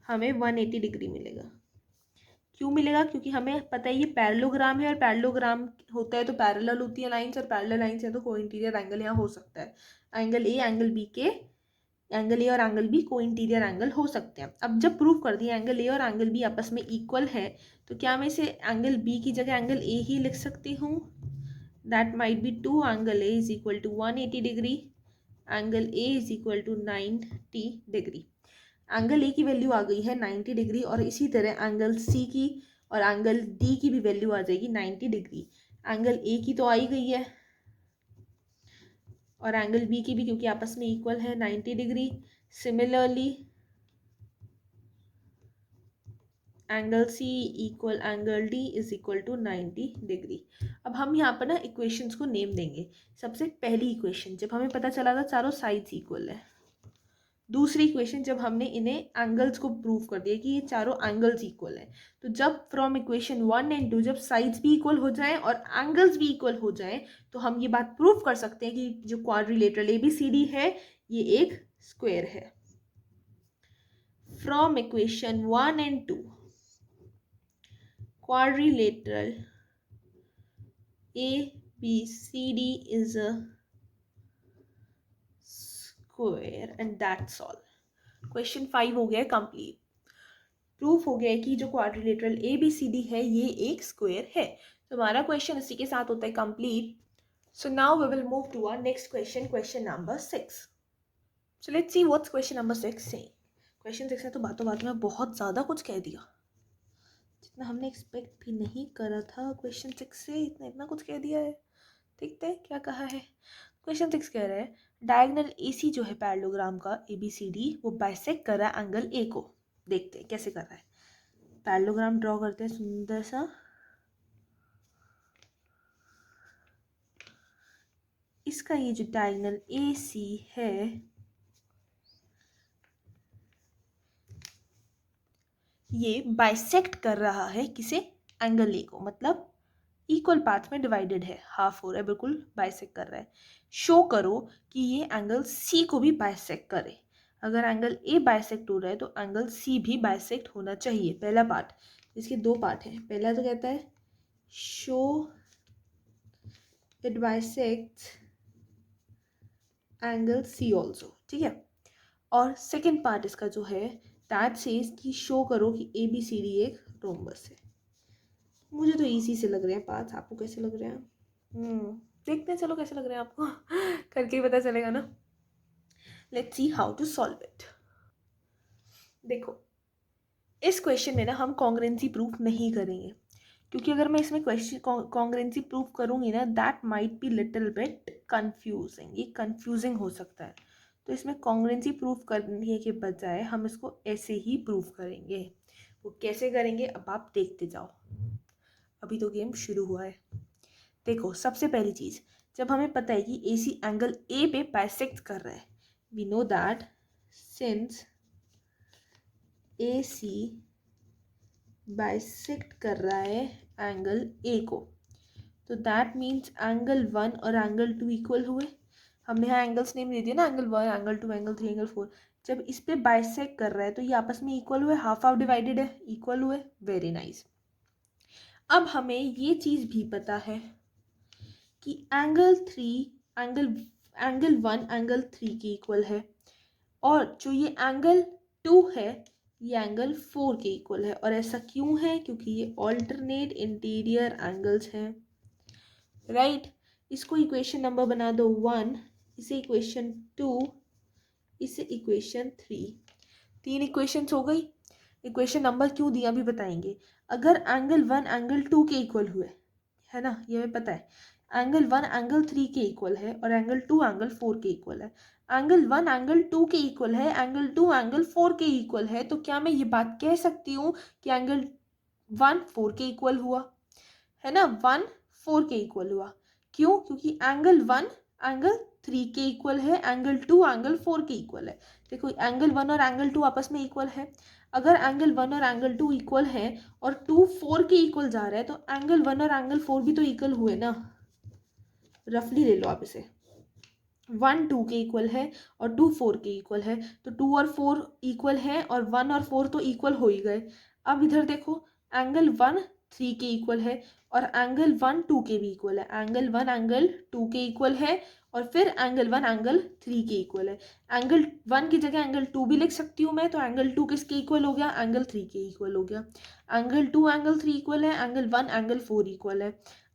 हमें 180 डिग्री मिलेगा। क्यों मिलेगा? क्योंकि हमें पता है ये पैरेललोग्राम है, और पैरेललोग्राम होता है तो पैरेलल होती है लाइंस, और पैरेलल लाइंस है तो को इंटीरियर एंगल यहाँ हो सकता है। एंगल A एंगल B के, एंगल A और एंगल B को इंटीरियर एंगल हो सकते हैं। अब जब प्रूव कर दिया एंगल A और एंगल B आपस में इक्वल है, तो क्या मैं इसे एंगल B की जगह एंगल A ही लिख सकती हूँ? That might be 2 angle A is equal to 180 degree, angle A is equal to 90 degree. Angle A की वैल्यू आ गई है 90 डिग्री, और इसी तरह एंगल C की और एंगल D की भी वैल्यू आ जाएगी 90 डिग्री। एंगल A की तो आई गई है और एंगल B की भी, क्योंकि आपस में इक्वल है 90 degree. Similarly angle C equal angle D is equal to 90 degree. अब हम यहाँ पर ना इक्वेशंस को नेम देंगे। सबसे पहली इक्वेशन जब हमें पता चला था चारों साइड्स इक्वल है। दूसरी इक्वेशन जब हमने इन्हें एंगल्स को प्रूव कर दिया कि ये चारों एंगल्स इक्वल है। तो जब फ्रॉम इक्वेशन 1 एंड 2 जब साइड्स भी इक्वल हो जाएं और एंगल्स भी इक्वल हो जाएं, तो हम ये बात प्रूव कर सकते हैं कि जो क्वाड्रिलेटरल ABCD है ये एक स्क्वायर है। From equation 1 and 2 quadrilateral ABCD is a square and that's all. Question 5 हो गया कंप्लीट। प्रूफ हो गया कि जो क्वाड्रिलेटरल ABCD है ये एक स्क्वायर है। तो हमारा क्वेश्चन इसी के साथ होता है complete. So now we will move to our next question, question number 6। So let's see what's question number 6 saying. Question 6 ने तो बातों बात में बहुत ज़्यादा कुछ कह दिया, जितना हमने एक्सपेक्ट भी नहीं करा था। क्वेश्चन 6 से इतना कुछ कह दिया है। देखते हैं क्या कहा है। क्वेश्चन 6 कह रहा है डायगोनल AC जो है पैरेललोग्राम का ABCD वो बाइसेक्ट कर रहा है एंगल A को। देखते हैं कैसे कर रहा है। पैरेललोग्राम ड्रॉ करते हैं सुंदर सा। इसका ये जो डायगोनल AC है ये बाइसेक्ट कर रहा है किसे? एंगल A को। मतलब इक्वल पार्ट में डिवाइडेड है, हाफ हो रहा है, बिल्कुल बाइसेक्ट कर रहा है। शो करो कि ये एंगल C को भी बाइसेक्ट करे। अगर एंगल A बाइसेक्ट हो रहा है तो एंगल C भी बाइसेक्ट होना चाहिए। पहला पार्ट, इसके दो पार्ट हैं। पहला तो कहता है show it bisects angle C also, ठीक है। और सेकेंड पार्ट इसका जो है दैट सेज कि शो करो कि ABCD एक रोम्बस है। मुझे तो इजी से लग रहे हैं पार्ट्स, आपको कैसे लग रहे हैं? देखते हैं, चलो कैसे लग रहे हैं आपको करके ही पता चलेगा ना। Let's see how to solve it. देखो इस क्वेश्चन में ना हम कॉन्ग्रेंसी प्रूफ नहीं करेंगे, क्योंकि अगर मैं इसमें क्वेश्चन कॉन्ग्रेंसी प्रूफ करूंगी ना that might be little bit confusing, ये कंफ्यूजिंग हो सकता है। तो इसमें कॉन्ग्रेंसी प्रूफ करने के बजाय हम इसको ऐसे ही प्रूफ करेंगे। वो कैसे करेंगे अब आप देखते जाओ, अभी तो गेम शुरू हुआ है। देखो सबसे पहली चीज़, जब हमें पता है कि ए सी एंगल ए पे बाइसेक्ट कर रहा है, we know that since A C bisect कर रहा है एंगल ए को, तो दैट मीन्स एंगल 1 और एंगल 2 इक्वल हुए। हमने यहाँ एंगल्स नेम दे दिया ना, एंगल 1, एंगल 2, एंगल 3, एंगल 4। जब इस पे बाइसेक्ट कर रहा है तो ये आपस में इक्वल हुए, हाफ हाफ डिवाइडेड है, इक्वल हुए, वेरी नाइस। अब हमें ये चीज़ भी पता है कि एंगल 1 एंगल 3 के इक्वल है, और जो ये एंगल 2 है ये एंगल 4 के इक्वल है। और ऐसा क्यों है? क्योंकि ये ऑल्टरनेट इंटीरियर एंगल्स हैं, राइट। इसको इक्वेशन नंबर बना दो 1, इसे इक्वेशन 2, इसे इक्वेशन 3। 3 इक्वेशंस हो गई। इक्वेशन नंबर क्यों दिया भी बताएंगे। अगर एंगल 1 एंगल 2 के इक्वल हुए, है ना, ये हमें पता है, एंगल 1 एंगल 3 के इक्वल है और एंगल 2 एंगल 4 के इक्वल है। एंगल 1 एंगल 2 के इक्वल है, एंगल 2 एंगल 4 के इक्वल है, तो क्या मैं ये बात कह सकती हूँ कि एंगल 1 4 के इक्वल हुआ, है ना, 1 4 के इक्वल हुआ। क्यों? क्योंकि एंगल 1 एंगल 3 के इक्वल है, एंगल 2 एंगल 4 के इक्वल है। देखो एंगल 1 और एंगल 2 आपस में इक्वल है। अगर एंगल 1 और एंगल 2 इक्वल है और 2 4 के इक्वल जा रहा है, तो एंगल 1 और एंगल 4 भी तो इक्वल हुए ना। रफली ले लो आप इसे, 1 2 के इक्वल है और 2 4 के इक्वल है, तो 2 और 4 इक्वल है और 1 और 4 तो इक्वल हो ही गए। अब इधर देखो, एंगल 1 3 के इक्वल है और एंगल 1 2 के भी इक्वल है, एंगल 1 एंगल 2 के इक्वल है और फिर एंगल 1 एंगल 3 के इक्वल है। एंगल 1 की जगह एंगल 2 भी लिख सकती हूँ मैं, तो एंगल 2 किसके इक्वल हो गया? एंगल 3 के इक्वल हो गया। एंगल 2 एंगल 3 इक्वल है, एंगल 1 एंगल 4 इक्वल है।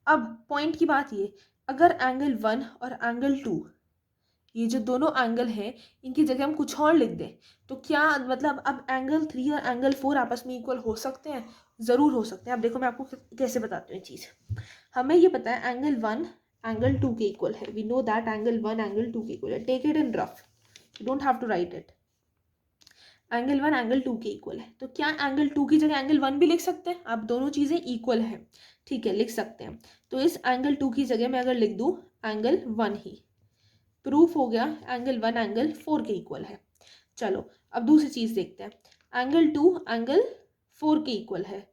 अब पॉइंट की बात ये, अगर एंगल 1 और एंगल 2, ये जो दोनों एंगल हैं, इनकी जगह हम कुछ और लिख दें, तो क्या मतलब अब एंगल 3 और एंगल 4 आपस में इक्वल हो सकते हैं? ज़रूर हो सकते हैं। अब देखो मैं आपको कैसे बताती हूँ ये चीज़। हमें ये पता है एंगल 1 एंगल 2 के इक्वल है, we know that angle 1 angle 2 के इक्वल है। Take it in rough, you don't have to write it. Angle 1 angle 2 के इक्वल है, तो क्या एंगल 2 की जगह एंगल 1 भी लिख सकते हैं? आप दोनों चीज़ें इक्वल है, ठीक है, लिख सकते हैं। तो इस एंगल 2 की जगह मैं अगर लिख दूँ एंगल 1 ही, प्रूफ हो गया एंगल 1 एंगल 4 के इक्वल है। चलो अब दूसरी चीज़ देखते हैं, एंगल 2 एंगल 4 के इक्वल है,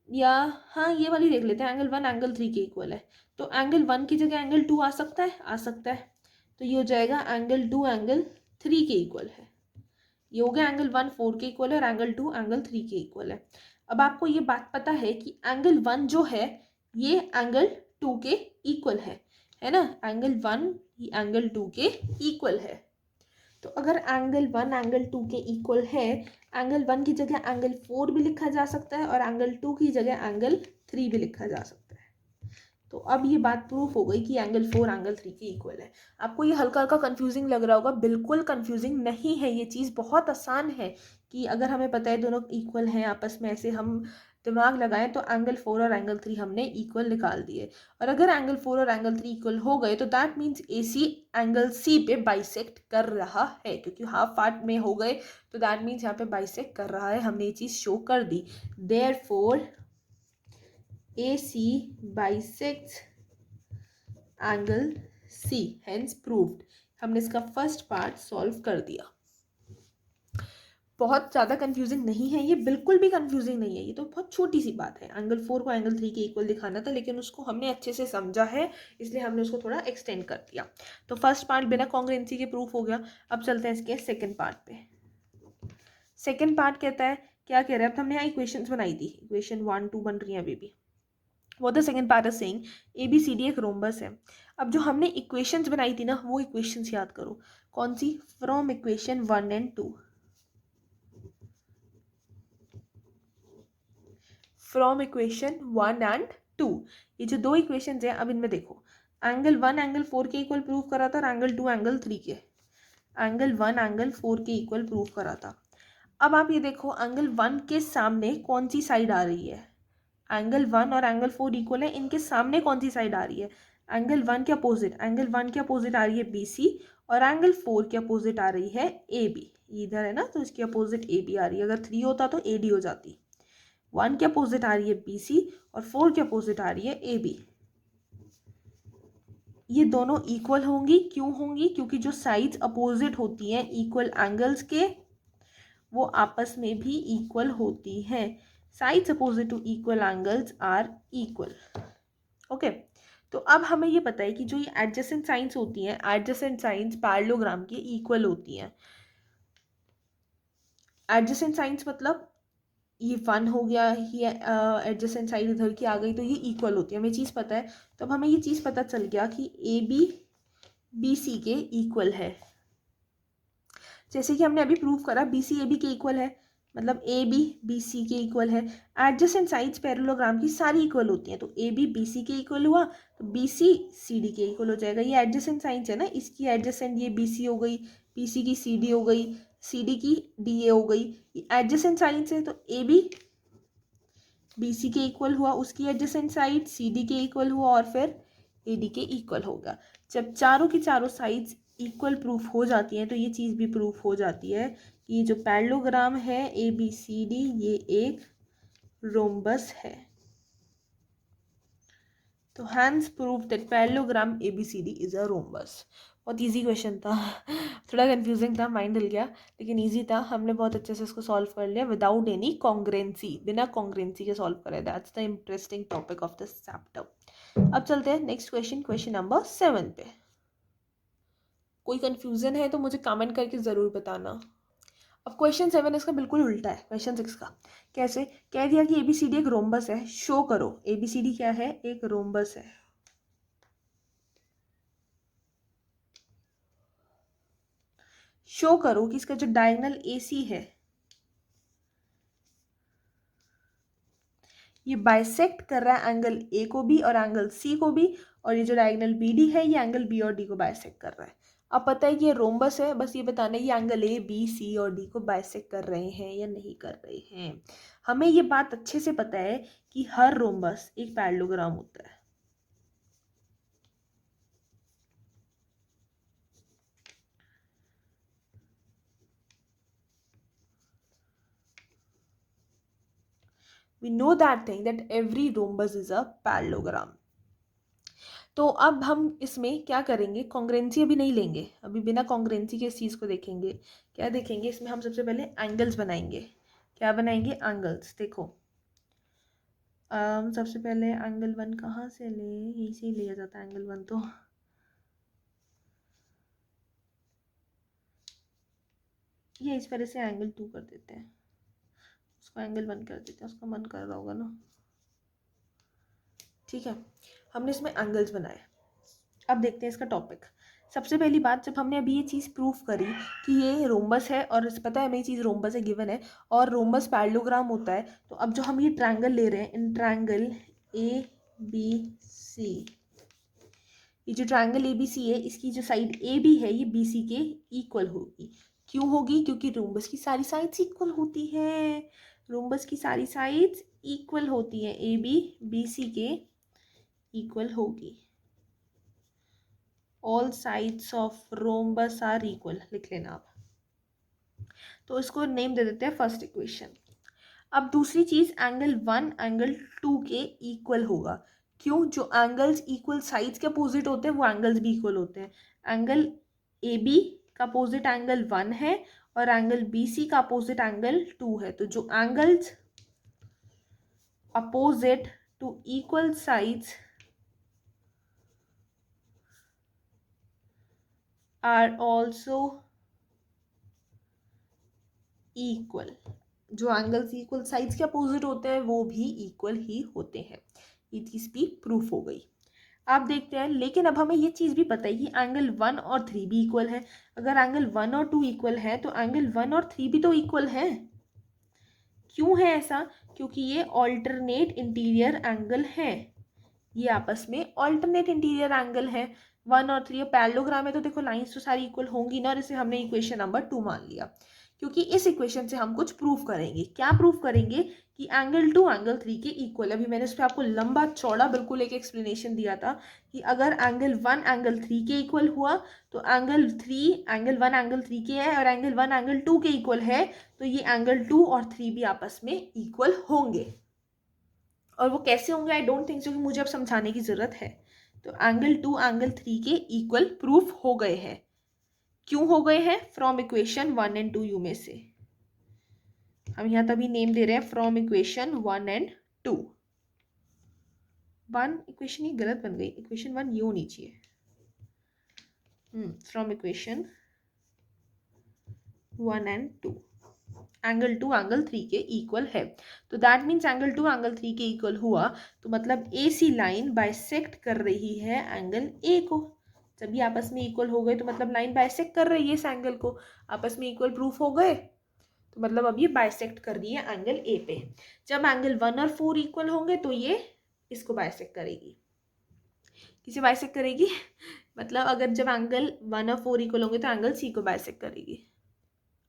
या हाँ ये वाली देख लेते हैं, एंगल 1 एंगल 3 के इक्वल है। तो एंगल 1 की जगह एंगल 2 आ सकता है, आ सकता है। तो ये हो जाएगा एंगल 2 एंगल 3 के इक्वल है। ये हो गया एंगल 1 4 के इक्वल है और एंगल 2 एंगल 3 के इक्वल है। अब आपको ये बात पता है कि एंगल 1 जो है ये एंगल 2 के इक्वल है ना, एंगल 1 एंगल 2 के इक्वल है। तो अगर एंगल 1 एंगल 2 के इक्वल है, एंगल 1 की जगह एंगल 4 भी लिखा जा सकता है और एंगल 2 की जगह एंगल 3 भी लिखा जा सकता है। तो अब ये बात प्रूफ हो गई कि एंगल 4 एंगल 3 के इक्वल है। आपको ये हल्का हल्का कंफ्यूजिंग लग रहा होगा, बिल्कुल कंफ्यूजिंग नहीं है, ये चीज़ बहुत आसान है कि अगर हमें पता है दोनों इक्वल हैं आपस में, ऐसे हम दिमाग लगाएं तो एंगल 4 और एंगल 3 हमने इक्वल निकाल दिए। और अगर एंगल 4 और एंगल 3 इक्वल हो गए तो that means A C angle C पे बाइसेक्ट कर रहा है, क्योंकि हाफ पार्ट में हो गए तो दैट मीन्स यहाँ पे बाइसेक्ट कर रहा है, हमने ये चीज़ शो कर दी। Therefore AC bisects angle C, hence proved. हमने इसका फर्स्ट पार्ट सॉल्व कर दिया। बहुत ज़्यादा कंफ्यूजिंग नहीं है ये, बिल्कुल भी कंफ्यूजिंग नहीं है, ये तो बहुत छोटी सी बात है। एंगल 4 को एंगल 3 के इक्वल दिखाना था, लेकिन उसको हमने अच्छे से समझा है, इसलिए हमने उसको थोड़ा एक्सटेंड कर दिया। तो फर्स्ट पार्ट बिना कॉन्ग्रुएंसी के प्रूफ हो गया। अब चलते हैं इसके सेकेंड पार्ट पे। सेकेंड पार्ट कहता है, क्या कह रहा है, अब हमने यहाँ इक्वेशंस बनाई थी, इक्वेशन 1 2 बन रही है अभी भी। वो the second part is saying ABCD एक रोम्बस है। अब जो हमने इक्वेशंस बनाई थी ना, वो इक्वेशंस याद करो, कौन सी? From equation 1 and 2, from equation 1 and 2। ये जो दो इक्वेशंस हैं, अब इनमें देखो, एंगल 1 एंगल 4 के इक्वल प्रूव करा था और एंगल 2 एंगल 3 के, एंगल 1 एंगल 4 के इक्वल प्रूव करा था। अब आप ये देखो एंगल 1 के सामने कौन सी साइड आ रही है, एंगल 1 और एंगल 4 इक्वल है, इनके सामने कौन सी साइड आ रही है, एंगल 1 के अपोजिट, एंगल 1 के अपोजिट आ रही है BC और एंगल 4 के अपोजिट आ रही है AB, इधर है ना, तो इसके अपोजिट AB आ रही है, अगर 3 होता तो AD हो जाती। 1 के अपोजिट आ रही है BC और 4 के अपोजिट आ रही है AB। ये दोनों इक्वल होंगी, क्यों होंगी, क्योंकि जो साइड्स अपोजिट होती हैं इक्वल एंगल्स के वो आपस में भी इक्वल होती हैं। Sides opposite to equal angles are equal. Okay, तो अब हमें ये पता है कि जो ये एडजेसेंट साइंस होती हैं, एडजेसेंट साइंस पैरेललोग्राम के इक्वल होती हैं। एडजेसेंट साइंस मतलब ये 1 हो गया, ये एडजेसेंट साइड इधर की आ गई, तो ये इक्वल होती है, हमें चीज़ पता है। तो अब हमें ये चीज़ पता चल गया कि AB BC के इक्वल है। जैसे कि हमने अभी प्रूव करा BC AB के इक्वल है, मतलब AB BC के इक्वल है। एडजेसेंट साइड्स पैरेललोग्राम की सारी इक्वल होती हैं, तो AB BC के इक्वल हुआ तो BC CD के इक्वल हो जाएगा। ये एडजेसेंट साइड्स है ना, इसकी एडजेसेंट ये BC हो गई, BC की CD हो गई, CD की DA हो गई। ये एडजेसेंट साइड्स है, तो AB BC के इक्वल हुआ, उसकी एडजेसेंट साइड CD के इक्वल हुआ और फिर AD के इक्वल होगा। जब चारों की चारों साइड्स इक्वल प्रूफ हो जाती हैं तो ये चीज़ भी प्रूफ हो जाती है कि जो पैरेललोग्राम है ABCD ये एक रोम्बस है। तो hence proof that parallelogram ABCD is a rhombus. बहुत इजी क्वेश्चन था, थोड़ा कंफ्यूजिंग था, माइंड हिल गया, लेकिन इजी था, हमने बहुत अच्छे से इसको सॉल्व कर लिया विदाउट एनी कॉन्ग्रेंसी, बिना कॉन्ग्रेंसी के सॉल्व करे। That's the interesting topic of this chapter. अब चलते हैं नेक्स्ट क्वेश्चन, क्वेश्चन नंबर 7 पे। कोई कंफ्यूजन है तो मुझे कमेंट करके ज़रूर बताना। अब क्वेश्चन 7 इसका बिल्कुल उल्टा है क्वेश्चन 6 का। कैसे? कह दिया कि ABCD एक रोम्बस है, शो करो ABCD क्या है, एक रोम्बस है। शो करो कि इसका जो डायगोनल AC है ये बाइसेक्ट कर रहा है एंगल A को भी और एंगल C को भी, और ये जो डायगोनल BD है ये एंगल B और D को बाइसेक्ट कर रहा है। अब पता है कि ये रोम्बस है, बस ये बताना है ये एंगल A B C और D को बाइसेक्ट कर रहे हैं या नहीं कर रहे हैं। हमें ये बात अच्छे से पता है कि हर रोम्बस एक पैरेललोग्राम होता है। We know that thing that every rhombus is a parallelogram. तो अब हम इसमें क्या करेंगे, कॉन्ग्रेंसी अभी नहीं लेंगे, अभी बिना कॉन्ग्रेंसी के इस चीज़ को देखेंगे। क्या देखेंगे इसमें, हम सबसे पहले एंगल्स बनाएंगे। क्या बनाएंगे? एंगल्स। देखो सबसे पहले एंगल 1 कहाँ से ले, यहीं से ही लिया जाता है एंगल 1, तो ये इस तरह से एंगल 2 कर देते हैं, उसको एंगल 1 कर देते हैं, उसका मन कर रहा होगा ना। ठीक है, हमने इसमें एंगल्स बनाए। अब देखते हैं इसका टॉपिक। सबसे पहली बात, जब हमने अभी ये चीज़ प्रूफ करी कि ये रोम्बस है और पता है हमें ये चीज़ रोम्बस है गिवन है और रोम्बस पैरेललोग्राम होता है, तो अब जो हम ये ट्रायंगल ले रहे हैं, इन ट्रायंगल ABC, ये जो ट्रायंगल ABC है इसकी जो साइड AB है ये BC के इक्वल होगी। क्यों होगी? क्योंकि रोम्बस की सारी साइड्स इक्वल होती हैं, रोम्बस की सारी साइड्स इक्वल होती हैं, AB BC के इक्वल होगी। All sides of rhombus are equal, लिख लेना आप। तो इसको नेम दे देते हैं फर्स्ट इक्वेशन। अब दूसरी चीज़, एंगल 1 एंगल 2 के इक्वल होगा। क्यों? जो एंगल्स इक्वल साइड्स के अपोजिट होते हैं वो एंगल्स भी इक्वल होते हैं। एंगल AB का अपोजिट एंगल 1 है और एंगल BC का अपोजिट एंगल 2 है, तो जो angles opposite to equal sides are also equal, जो एंगल्स इक्वल साइड्स के अपोजिट होते हैं वो भी इक्वल ही होते हैं। ये चीज़ भी प्रूफ हो गई। आप देखते हैं, लेकिन अब हमें ये चीज़ भी पता है कि एंगल 1 और 3 भी इक्वल है। अगर एंगल 1 और 2 इक्वल है तो एंगल 1 और 3 भी तो इक्वल है। क्यों है ऐसा? क्योंकि ये ऑल्टरनेट इंटीरियर एंगल है, ये आपस में ऑल्टरनेट इंटीरियर एंगल है। 1 और 3 पैरेललोग्राम है तो देखो लाइंस तो सारी इक्वल होंगी ना, और इसे हमने इक्वेशन नंबर 2 मान लिया। क्योंकि इस इक्वेशन से हम कुछ प्रूव करेंगे। क्या प्रूव करेंगे? कि एंगल 2 एंगल 3 के इक्वल। अभी मैंने उस पर आपको लंबा चौड़ा बिल्कुल एक एक्सप्लेनेशन दिया था कि अगर एंगल 1 एंगल 3 के इक्वल हुआ तो एंगल 3 एंगल 1 एंगल 3 के है और एंगल 1 एंगल 2 के इक्वल है, तो ये एंगल 2 और 3 भी आपस में इक्वल होंगे। और वो कैसे होंगे आई डोंट थिंक सो कि मुझे अब समझाने की जरूरत है। तो एंगल 2 एंगल 3 के इक्वल प्रूफ हो गए हैं। क्यों हो गए हैं? फ्रॉम इक्वेशन 1 एंड 2 यू में से। हम यहाँ तभी नेम दे रहे हैं फ्रॉम इक्वेशन 1 एंड 2। 1 इक्वेशन ही गलत बन गई, इक्वेशन 1 ये होनी चाहिए। From equation 1 and 2 angle 2 angle 3 के इक्वल है। तो दैट मीन्स एंगल 2 एंगल 3 के इक्वल हुआ तो मतलब ए सी लाइन बाइसेक्ट कर रही है एंगल ए को। जब ये आपस में इक्वल हो गए तो मतलब लाइन बाइसेक्ट कर रही है इस एंगल को, आपस में इक्वल प्रूफ हो गए, तो मतलब अब ये बाइसेक्ट कर रही है एंगल ए पे। जब एंगल 1 और 4 इक्वल होंगे तो ये इसको बाइसेक्ट करेगी। किसे बाइसेक्ट करेगी? मतलब अगर जब एंगल 1 और 4 इक्वल होंगे तो एंगल सी को बाइसेक्ट करेगी।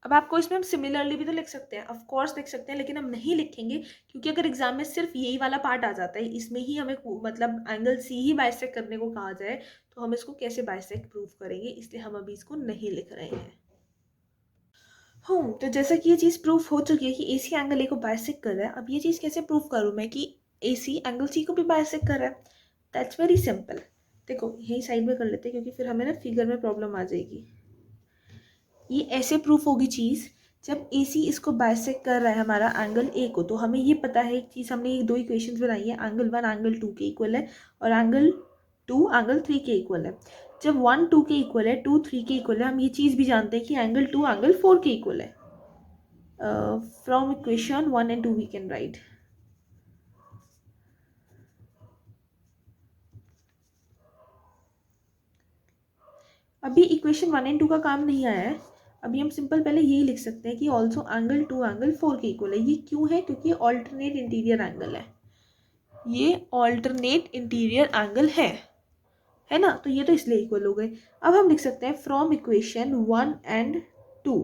अब आपको इसमें हम सिमिलरली भी तो लिख सकते हैं, ऑफ कोर्स लिख सकते हैं, लेकिन हम नहीं लिखेंगे क्योंकि अगर एग्जाम में सिर्फ यही वाला पार्ट आ जाता है, इसमें ही हमें मतलब एंगल सी ही बाइसेक्ट करने को कहा जाए तो हम इसको कैसे बाइसेक्ट प्रूव करेंगे, इसलिए हम अभी इसको नहीं लिख रहे हैं। तो जैसा कि ये चीज़ प्रूफ हो चुकी है कि ए सी एंगल ए को बाइसेक्ट कर रहा है, अब ये चीज़ कैसे प्रूव करूँ मैं कि ए सी एंगल सी को भी बाइसेक्ट कर रहा है? That's very simple. देखो यही साइड में कर लेते हैं क्योंकि फिर हमें ना फिगर में प्रॉब्लम आ जाएगी। ये ऐसे प्रूफ होगी चीज़ जब ए सी इसको बाइसेक्ट कर रहा है हमारा एंगल ए को, तो हमें ये पता है एक चीज़, हमने ये दो इक्वेशंस बनाई है, एंगल 1 एंगल 2 के इक्वल है और एंगल 2 एंगल 3 के इक्वल है। जब 1 2 के इक्वल है, 2 3 के इक्वल है, हम ये चीज़ भी जानते हैं कि एंगल 2 एंगल 4 के इक्वल है। From equation 1 and 2 we can write अभी इक्वेशन 1 एंड 2 का काम नहीं आया है, अभी हम सिंपल पहले यही लिख सकते हैं कि ऑल्सो एंगल 2 एंगल 4 के इक्वल है। ये क्यों है? क्योंकि ऑल्टरनेट इंटीरियर एंगल है, ये ऑल्टरनेट इंटीरियर एंगल है ना, तो ये तो इसलिए इक्वल हो गए। अब हम लिख सकते हैं from equation 1 and 2।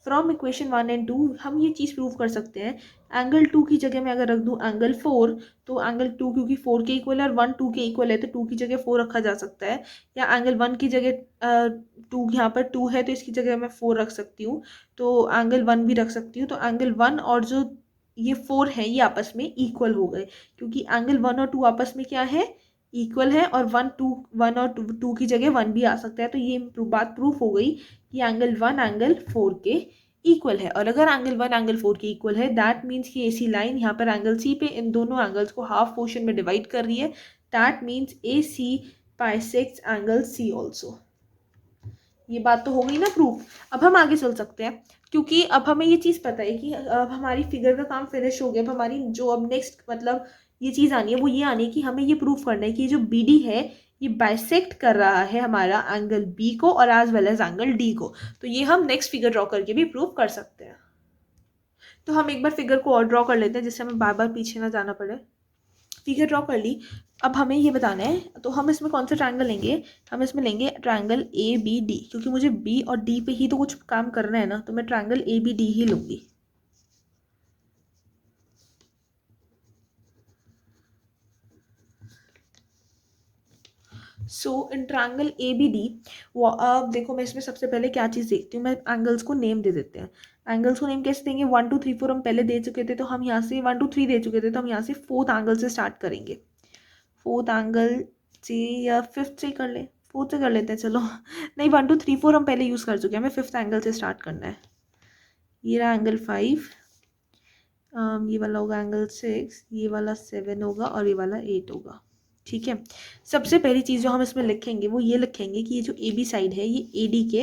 From equation 1 and 2 हम ये चीज़ प्रूव कर सकते हैं, एंगल 2 की जगह मैं अगर रख दूं एंगल 4, तो एंगल 2 क्योंकि 4 के इक्वल है और 1 2 के इक्वल है तो 2 की जगह 4 रखा जा सकता है, या एंगल 1 की जगह 2 यहाँ पर 2 है तो इसकी जगह मैं 4 रख सकती हूँ, तो एंगल 1 भी रख सकती हूँ। तो एंगल 1 और जो ये 4 है ये आपस में इक्वल हो गए क्योंकि एंगल 1 और 2 आपस में क्या है? इक्वल है, और 1 और 2 की जगह 1 भी आ सकता है, तो ये बात प्रूफ हो गई कि एंगल 1 एंगल 4 के इक्वल है। और अगर एंगल 1 एंगल 4 के इक्वल है दैट मीन्स कि AC लाइन यहाँ पर एंगल सी पे इन दोनों एंगल्स को हाफ पोर्शन में डिवाइड कर रही है, that means AC bisects angle C also. ये बात तो हो गई ना प्रूफ। अब हम आगे चल सकते हैं क्योंकि अब हमें ये चीज़ पता है कि अब हमारी फिगर का काम फिनिश हो गया। अब हमारी जो अब नेक्स्ट मतलब ये चीज़ आनी है वो ये आनी है कि हमें ये प्रूफ करना है कि जो BD है ये बाइसेक्ट कर रहा है हमारा एंगल B को और as well as angle D को। तो ये हम नेक्स्ट फिगर ड्रॉ करके भी प्रूव कर सकते हैं। तो हम एक बार फिगर को और ड्रॉ कर लेते हैं जिससे हमें बार बार पीछे ना जाना पड़े। फिगर ड्रॉ कर ली। अब हमें ये बताना है तो हम इसमें कौन सा ट्रायंगल लेंगे? हम इसमें लेंगे ट्रायंगल ABD, क्योंकि मुझे B और D पे ही तो कुछ काम करना है ना, तो मैं ट्रायंगल ABD ही लूँगी। सो इन ट्रायंगल ABD अब देखो मैं इसमें सबसे पहले क्या चीज़ देखती हूँ, मैं एंगल्स को नेम दे देते हैं। एंगल्स को नेम कैसे देंगे? 1 2 3 4 हम पहले दे चुके थे, तो हम यहाँ से 1 2 3 दे चुके थे, तो हम यहाँ से 4th एंगल से स्टार्ट करेंगे। 4th एंगल से या 5th से कर ले, 4th से कर लेते हैं चलो। नहीं 1 2 3 4 हम पहले यूज़ कर चुके हैं, हमें 5th एंगल से स्टार्ट करना है। ये रहा एंगल 5, ये वाला होगा एंगल 6, ये वाला 7 होगा और ये वाला 8 होगा। ठीक है, सबसे पहली चीज़ जो हम इसमें लिखेंगे वो ये लिखेंगे कि ये जो AB साइड है ये AD के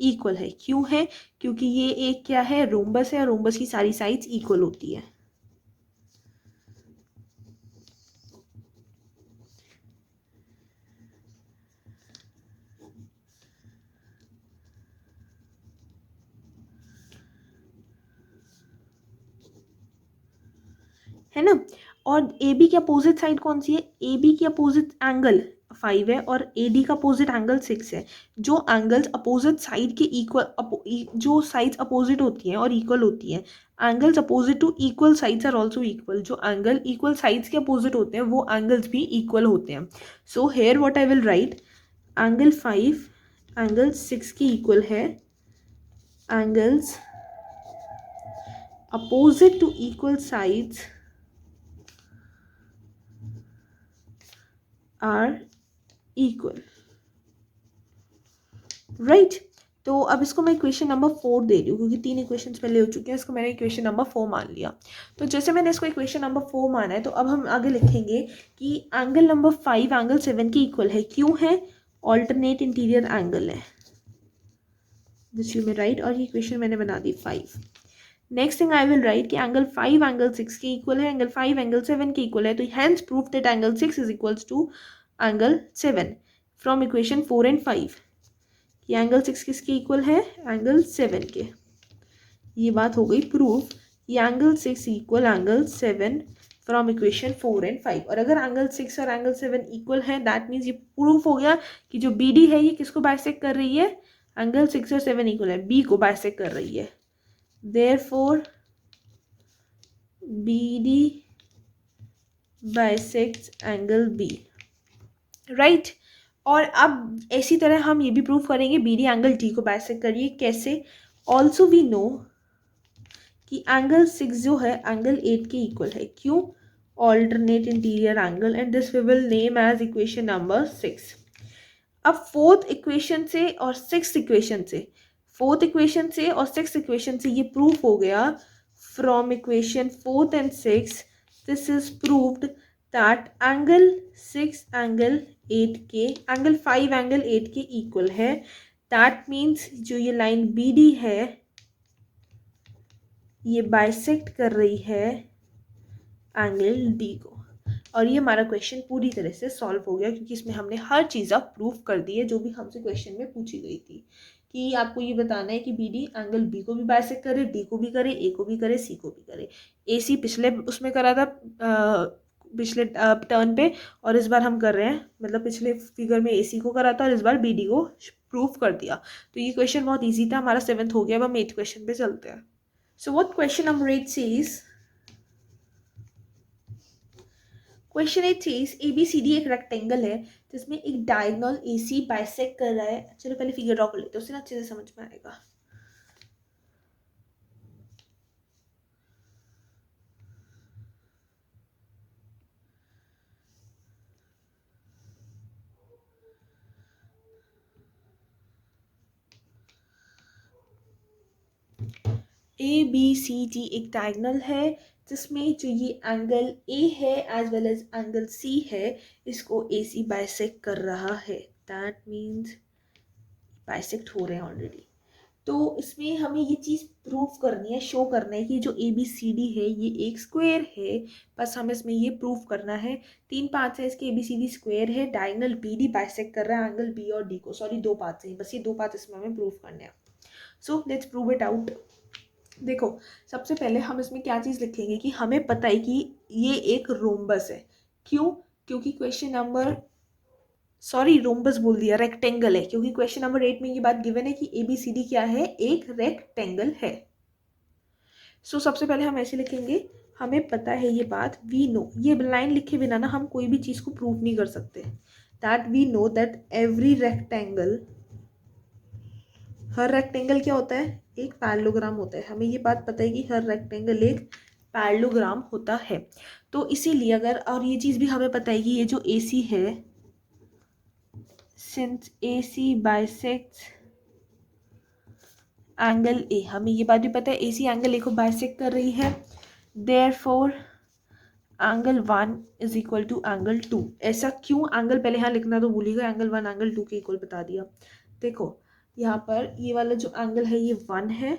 इक्वल है। क्यों है? क्योंकि ये एक क्या है? रोम्बस है, और रोम्बस की सारी साइड्स इक्वल होती है। है ना? और AB की अपोजिट साइड कौन सी है? AB की अपोजिट एंगल 5 है और AD का अपोजिट एंगल 6 है। जो एंगल्स अपोजिट साइड के इक्वल, जो साइड्स अपोजिट होती हैं और इक्वल होती हैं, angles opposite to equal sides are also equal. जो एंगल इक्वल साइड्स के अपोजिट होते हैं वो एंगल्स भी इक्वल होते हैं। So here what I will write, angle 5 angle 6 के इक्वल है, angles opposite to equal sides are equal, right? तो अब इसको मैं इक्वेशन नंबर 4 दे रही हूँ क्योंकि 3 इक्वेशंस पहले हो चुके हैं, इसको मैंने इक्वेशन नंबर 4 मान लिया। तो जैसे मैंने इसको इक्वेशन नंबर 4 माना है तो अब हम आगे लिखेंगे कि एंगल नंबर 5 एंगल 7 के इक्वल है। क्यों है? ऑल्टरनेट इंटीरियर एंगल है, दिस यू मे राइट, और ये इक्वेशन मैंने बना दी 5। Next thing I will right कि एंगल 5 एंगल 6 के इक्वल है, एंगल 5 एंगल 7 के इक्वल है। तो hence proof that angle 6 is equals to angle 7 from equation 4 and 5 कि एंगल 6 किसके इक्वल है? एंगल 7 के। ये बात हो गई प्रूफ कि angle 6 equal angle 7 from equation 4 and 5। और अगर एंगल 6 और एंगल 7 इक्वल है दैट मीन्स ये प्रूफ हो गया कि जो BD है ये किसको बाइसेक्ट कर रही है? एंगल 6 और 7 इक्वल है, B को बाइसेक्ट कर रही है। Therefore, BD bisects angle B, right? और अब इसी तरह हम ये भी प्रूव करेंगे BD एंगल D को बाइसेक्ट करिए। कैसे? ऑल्सो वी नो कि एंगल 6 जो है एंगल 8 के इक्वल है। क्यों? Alternate interior angle, and this we will name as equation number 6। अब फोर्थ इक्वेशन से और सिक्स्थ इक्वेशन से, फोर्थ इक्वेशन से और सिक्स्थ इक्वेशन से ये प्रूफ हो गया from equation 4th and 6th, this is proved that angle 6 angle 8 के, एंगल 5 एंगल 8 के इक्वल है। दैट मीन्स जो ये लाइन BD है ये बाइसेक्ट कर रही है एंगल D को। और ये हमारा क्वेश्चन पूरी तरह से सॉल्व हो गया क्योंकि इसमें हमने हर चीज़ अब प्रूफ कर दी है जो भी हमसे क्वेश्चन में पूछी गई थी कि आपको ये बताना है कि BD एंगल B को भी बाइसेक्ट करे, D को भी करे, A को भी करे, C को भी करे। AC पिछले उसमें करा था पिछले टर्न पे, और इस बार हम कर रहे हैं, मतलब पिछले फिगर में AC को करा था और इस बार BD को प्रूफ कर दिया। तो ये क्वेश्चन बहुत ईजी था, हमारा 7th हो गया। अब हम 8th क्वेश्चन पे चलते हैं। So what question number 8 says, question 8 says ABCD एक रेक्टेंगल है जिसमें एक डायगोनल AC बाइसेक्ट कर रहा है। चलो पहले फिगर ड्रॉ कर लेते हैं, उससे ना अच्छे से समझ में आएगा। ABCD एक डायगोनल है जिसमें जो ये एंगल A है as well as angle C है इसको AC बाइसेक्ट कर रहा है। दैट मीन्स बाइसेक्ट हो रहे हैं ऑलरेडी। तो इसमें हमें ये चीज़ प्रूफ करनी है, शो करना है कि जो ABCD है ये एक स्क्वायर है। बस हमें इसमें ये प्रूफ करना है। 3 पार्ट्स है इसके, ABCD स्क्वायर है, डायगोनल BD बाइसेक्ट कर रहा है एंगल B और D को। सॉरी 2 पार्ट्स हैं, बस ये 2 पार्ट्स इसमें हमें प्रूफ करने हैं। So let's prove it out. देखो सबसे पहले हम इसमें क्या चीज़ लिखेंगे कि हमें पता है कि ये एक रोम्बस है। क्यों? क्योंकि क्वेश्चन नंबर, सॉरी रोम्बस बोल दिया, रेक्टेंगल है, क्योंकि क्वेश्चन नंबर 8 में ये बात गिवन है कि ABCD क्या है? एक रेक्टेंगल है। सो सबसे पहले हम ऐसे लिखेंगे, हमें पता है ये बात, वी नो, ये लाइन लिखे बिना ना हम कोई भी चीज़ को प्रूव नहीं कर सकते। That we know that every rectangle, हर रेक्टेंगल क्या होता है? एक पैरेललोग्राम होता है। हमें ये बात पता है कि हर रेक्टेंगल एक पैरेललोग्राम होता है। तो इसीलिए अगर, और ये चीज़ भी हमें पता है कि ये जो AC है, सिंस AC बाइसेक्ट्स एंगल A, हमें ये बात भी पता है AC एंगल A को बाइसेक्ट कर रही है। Therefore angle 1 is equal to angle 2। ऐसा क्यों? एंगल पहले यहाँ लिखना तो भूलिएगा, एंगल 1 एंगल 2 के इक्वल बता दिया। देखो यहाँ पर ये वाला जो एंगल है ये 1 है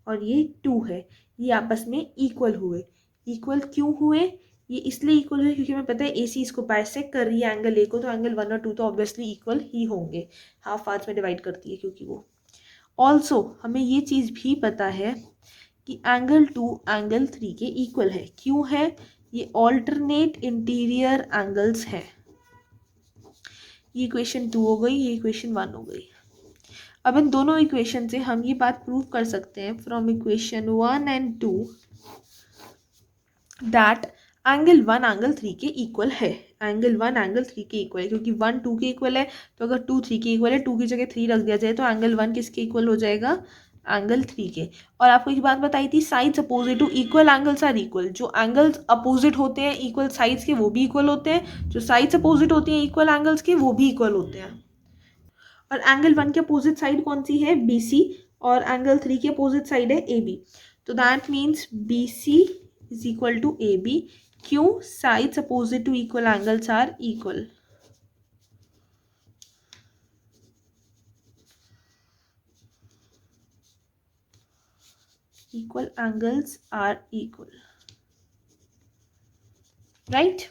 और ये 2 है, ये आपस में इक्वल हुए। इक्वल क्यों हुए? ये इसलिए इक्वल हुए क्योंकि हमें पता है AC इसको बाइसेक्ट कर रही है एंगल A को, तो एंगल 1 और 2 तो ऑब्वियसली इक्वल ही होंगे, हाफ पार्ट्स में डिवाइड करती है क्योंकि वो। ऑल्सो हमें ये चीज़ भी पता है कि एंगल 2 एंगल 3 के इक्वल है। क्यों है? ये ऑल्टरनेट इंटीरियर एंगल्स हैं। ये इक्वेशन 2 हो गई, ये इक्वेशन 1 हो गई। अब इन दोनों इक्वेशन से हम ये बात प्रूव कर सकते हैं from equation 1 and 2 that angle 1 angle 3 के इक्वल है। एंगल 1 एंगल 3 के इक्वल है, क्योंकि 1 2 के इक्वल है, तो अगर 2 3 के इक्वल है, 2 की जगह 3 रख दिया जाए तो एंगल 1 किसके इक्वल हो जाएगा, एंगल 3 के। और आपको एक बात बताई थी, sides opposite to equal angles are equal. जो एंगल्स अपोजिट होते हैं इक्वल साइड्स के वो भी इक्वल होते हैं, जो साइड्स अपोजिट होती हैं इक्वल एंगल्स के वो भी इक्वल होते हैं। और एंगल 1 के अपोजिट साइड कौन सी है, BC, और एंगल 3 के अपोजिट साइड है AB। तो that means BC is equal to AB। क्यों, sides opposite to equal angles are equal. Equal angles are equal, right.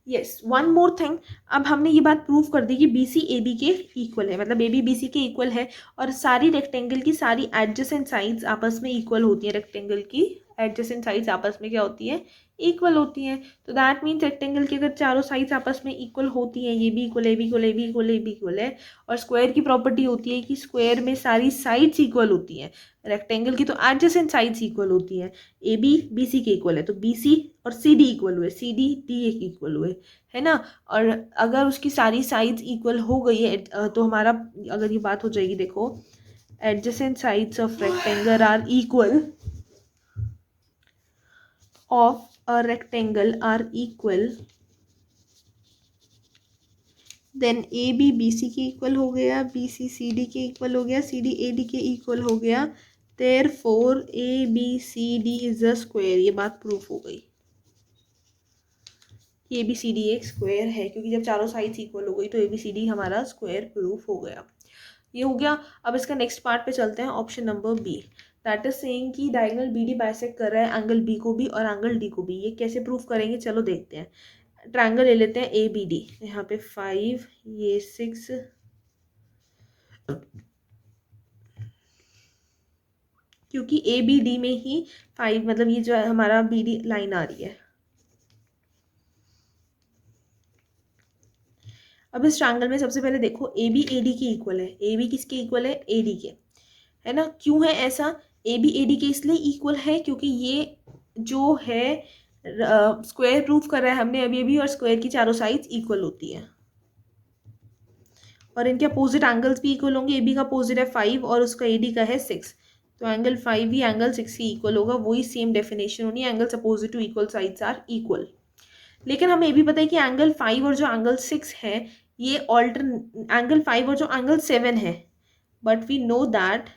Yes, one more thing, अब हमने ये बात प्रूव कर दी कि BC AB के इक्वल है, मतलब AB BC के इक्वल है, और सारी रेक्टेंगल की सारी एडजेसेंट साइड्स आपस में इक्वल होती है। रेक्टेंगल की एडजेसेंट साइड्स आपस में क्या होती है, इक्वल होती हैं। तो दैट मीन्स रेक्टेंगल की अगर चारों साइड्स आपस में इक्वल होती हैं, ये भी इक्वल है, इक्वल है, इक्वल है, इक्वल है, और स्क्वायर की प्रॉपर्टी होती है कि स्क्वायर में सारी साइड्स इक्वल होती हैं। रेक्टेंगल की तो एडजेसेंट साइड्स इक्वल होती हैं। AB BC के इक्वल है, तो BC और CD इक्वल हुए, CD DA के इक्वल हुए, है ना। और अगर उसकी सारी साइड्स इक्वल हो गई है तो हमारा, अगर ये बात हो जाएगी, देखो, adjacent sides of rectangle are equal, of a rectangle are equal, then AB BC के इक्वल हो गया, BC CD के इक्वल हो गया, CD AD के इक्वल हो गया, therefore ABCD is a square. ये बात प्रूफ हो गई, ABCD एक स्क्वायर है, क्योंकि जब चारों साइड्स इक्वल हो गई तो ABCD हमारा स्क्वायर प्रूफ हो गया। ये हो गया। अब इसका नेक्स्ट पार्ट पे चलते हैं, option number B, that is saying कि डायगोनल BD बाइसेक्ट कर रहा है एंगल B को भी और एंगल D को भी। ये कैसे प्रूफ करेंगे, चलो देखते हैं। ट्रायंगल ले लेते हैं ABD, यहाँ पे 5, ये 6, क्योंकि ABD में ही 5, मतलब ये जो हमारा BD लाइन आ रही है। अब इस ट्रायंगल में सबसे पहले देखो, AB AD के इक्वल है। AB किसके इक्वल है, AD के, है ना। क्यों है ऐसा, AB AD के इसलिए इक्वल है क्योंकि ये जो है स्क्वायर प्रूफ कर रहा है हमने अभी अभी, और स्क्वायर की चारों साइड्स इक्वल होती है, और इनके अपोजिट एंगल्स भी इक्वल होंगे। AB का अपोजिट है 5 और उसका AD का है 6, तो एंगल 5 ही एंगल 6 ही इक्वल होगा। वही सेम डेफिनेशन होनी है, angles opposite to equal sides are equal. लेकिन हमें ये भी पता है कि एंगल 5 और जो एंगल 6 है, ये एंगल 5 और जो एंगल 7 है, but we know that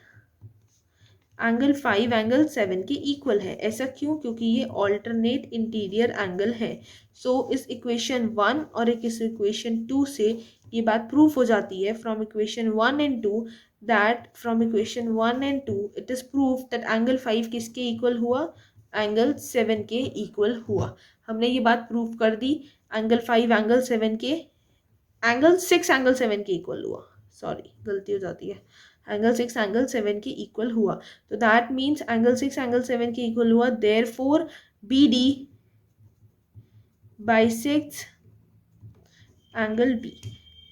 angle 5 angle 7 के इक्वल है। ऐसा क्यों, क्योंकि ये ऑल्टरनेट इंटीरियर एंगल है। सो इस इक्वेशन 1 और इस इक्वेशन 2 से ये बात प्रूफ हो जाती है, from equation 1 and 2, that from equation 1 and 2 it is proof that angle 5 किसके इक्वल हुआ, एंगल 7 के इक्वल हुआ। हमने ये बात प्रूफ कर दी, एंगल 5 एंगल 7 के, एंगल 6 एंगल 7 के इक्वल हुआ, सॉरी गलती हो जाती है, एंगल 6 एंगल 7 के इक्वल हुआ। तो दैट मीन्स एंगल 6 एंगल 7 के इक्वल हुआ, therefore BD bisects angle B।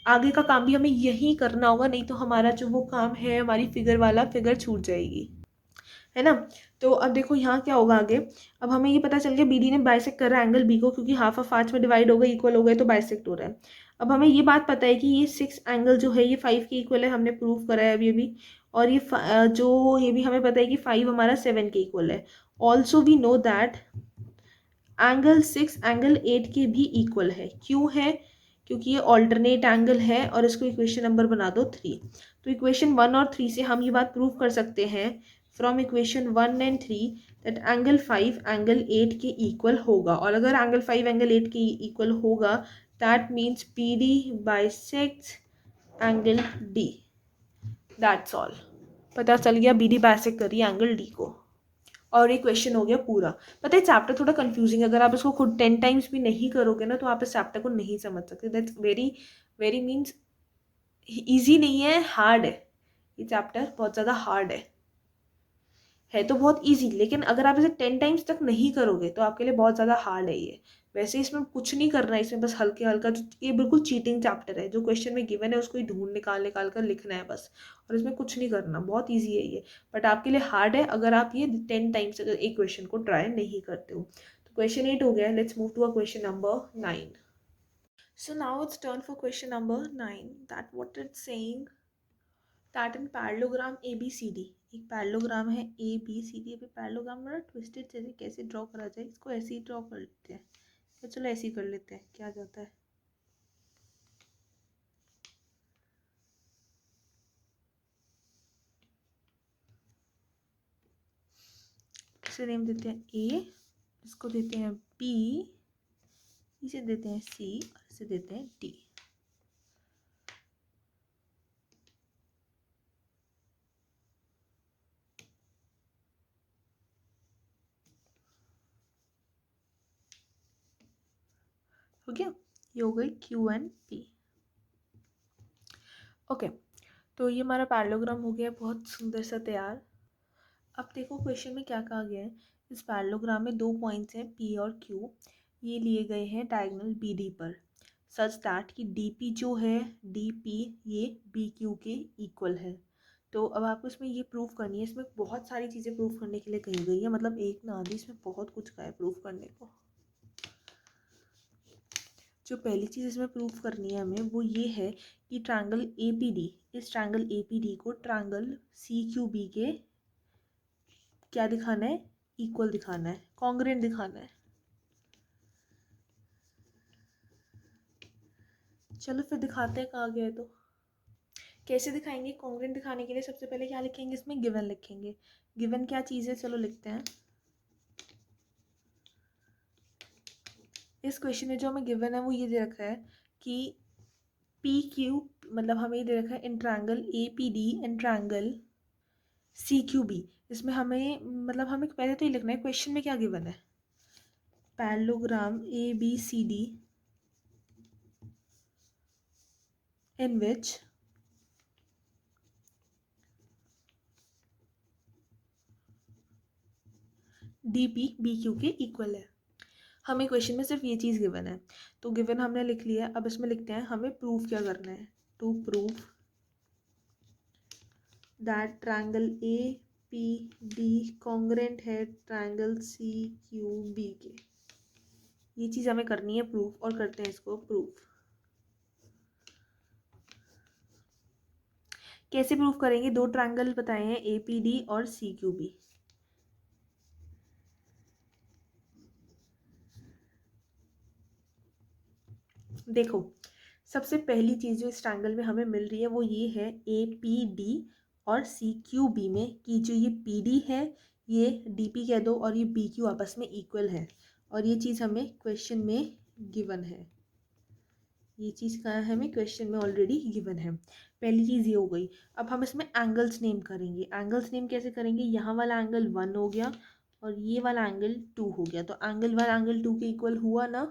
आगे का काम भी हमें यही करना होगा, नहीं तो हमारा जो वो काम है, हमारी फिगर वाला फिगर छूट जाएगी, है ना। तो अब देखो यहाँ क्या होगा आगे। अब हमें ये पता चल गया BD ने बाइसेक्ट कर रहा है एंगल B को, क्योंकि हाफ ऑफ 5 में डिवाइड हो गए, इक्वल हो गए, तो बाइसेक्ट हो रहा है। अब हमें ये बात पता है कि ये 6 एंगल जो है ये 5 के इक्वल है, हमने प्रूव करा है अभी अभी। और ये जो ये भी हमें पता है कि 5 हमारा 7 के इक्वल है। Also we know that angle 6 angle 8 के भी इक्वल है। क्यों है, क्योंकि ये ऑल्टरनेट एंगल है, और इसको इक्वेशन नंबर बना दो 3। तो इक्वेशन 1 और 3 से हम ये बात प्रूव कर सकते हैं, from equation 1 and 3, that angle 5 angle 8 के इक्वल होगा। और अगर एंगल 5 एंगल 8 के इक्वल होगा, that means BD bisects angle D। That's all, पता चल गया BD बाइसेक्ट करिए एंगल D को, और ये क्वेश्चन हो गया पूरा। पता है चैप्टर थोड़ा कंफ्यूजिंग है, अगर आप इसको खुद 10 टाइम्स भी नहीं करोगे ना, तो आप इस चैप्टर को नहीं समझ सकते। That's very very means easy नहीं है, हार्ड है, ये चैप्टर बहुत ज़्यादा हार्ड है है तो बहुत इजी, लेकिन अगर आप इसे 10 टाइम्स तक नहीं करोगे तो आपके लिए बहुत ज़्यादा हार्ड है ये। वैसे इसमें कुछ नहीं करना है, इसमें बस हल्के हल्का ये बिल्कुल चीटिंग चैप्टर है, जो क्वेश्चन में गिवन है उसको ही ढूंढ निकाल निकाल कर लिखना है बस, और इसमें कुछ नहीं करना, बहुत ईजी है ये। बट आपके लिए हार्ड है अगर आप ये 10 टाइम्स अगर एक क्वेश्चन को ट्राई नहीं करते हो। तो क्वेश्चन 8 हो गया, let's move to a question number 9। So now it's turn for question number 9, that what it's saying that in parallelogram ABCD, एक पैरेललोग्राम है ABCD। अभी पैरेललोग्राम बड़ा ट्विस्टेड जैसे कैसे ड्रॉ करा जाए, इसको ऐसे ही ड्रॉ कर लेते हैं, तो चलो ऐसे ही कर लेते हैं, क्या जाता है। इसे नेम देते हैं A, इसको देते हैं B, इसे देते हैं C और इसे देते हैं D। हो गया, ये हो गई Q एंड P। ओके, तो ये हमारा पैरेललोग्राम हो गया बहुत सुंदर सा तैयार। अब देखो क्वेश्चन में क्या कहा गया है। इस पैरेललोग्राम में 2 पॉइंट्स हैं P और Q, ये लिए गए हैं डायगोनल BD पर, सच दैट कि DP जो है DP ये BQ के इक्वल है। तो अब आपको इसमें ये प्रूफ करनी है, इसमें बहुत सारी चीज़ें प्रूफ करने के लिए कही गई है, मतलब एक ना आधी, इसमें बहुत कुछ का है प्रूफ करने को। जो पहली चीज़ इसमें प्रूफ करनी है हमें वो ये है कि ट्रायंगल APD, इस ट्रायंगल APD को ट्रायंगल CQB के क्या दिखाना है, इक्वल दिखाना है, कॉन्ग्रुएंट दिखाना है। चलो फिर दिखाते हैं कहाँ गया है। तो कैसे दिखाएंगे कॉन्ग्रुएंट दिखाने के लिए, सबसे पहले क्या लिखेंगे, इसमें गिवन लिखेंगे। गिवन क्या चीज़ है, चलो लिखते हैं। इस क्वेश्चन में जो हमें गिवन है वो ये दे रखा है कि PQ, मतलब हमें ये दे रखा है in triangle APD and triangle CQB। इसमें हमें मतलब हमें पहले तो ये लिखना है क्वेश्चन में क्या गिवन है, parallelogram ABCD in which DP BQ के इक्वल है। हमें क्वेश्चन में सिर्फ ये चीज़ गिवन है, तो गिवन हमने लिख लिया। अब इसमें लिखते हैं हमें प्रूफ क्या करना है, to prove that triangle APD congruent है ट्रायंगल CQB के। ये चीज़ हमें करनी है प्रूफ, और करते हैं इसको प्रूफ। कैसे प्रूफ करेंगे, 2 ट्रायंगल बताए हैं APD और CQB। देखो सबसे पहली चीज़ जो इस ट्रायंगल में हमें मिल रही है वो ये है APD और CQB में कि जो ये PD है ये DP कह दो और ये BQ आपस में इक्वल है, और ये चीज़ हमें क्वेश्चन में गिवन है। ये चीज़ कहाँ है, हमें क्वेश्चन में ऑलरेडी गिवन है। पहली चीज़ ये हो गई। अब हम इसमें एंगल्स नेम करेंगे। एंगल्स नेम कैसे करेंगे, यहाँ वाला एंगल 1 हो गया और ये वाला एंगल 2 हो गया, तो एंगल 1 एंगल 2 के इक्वल हुआ ना।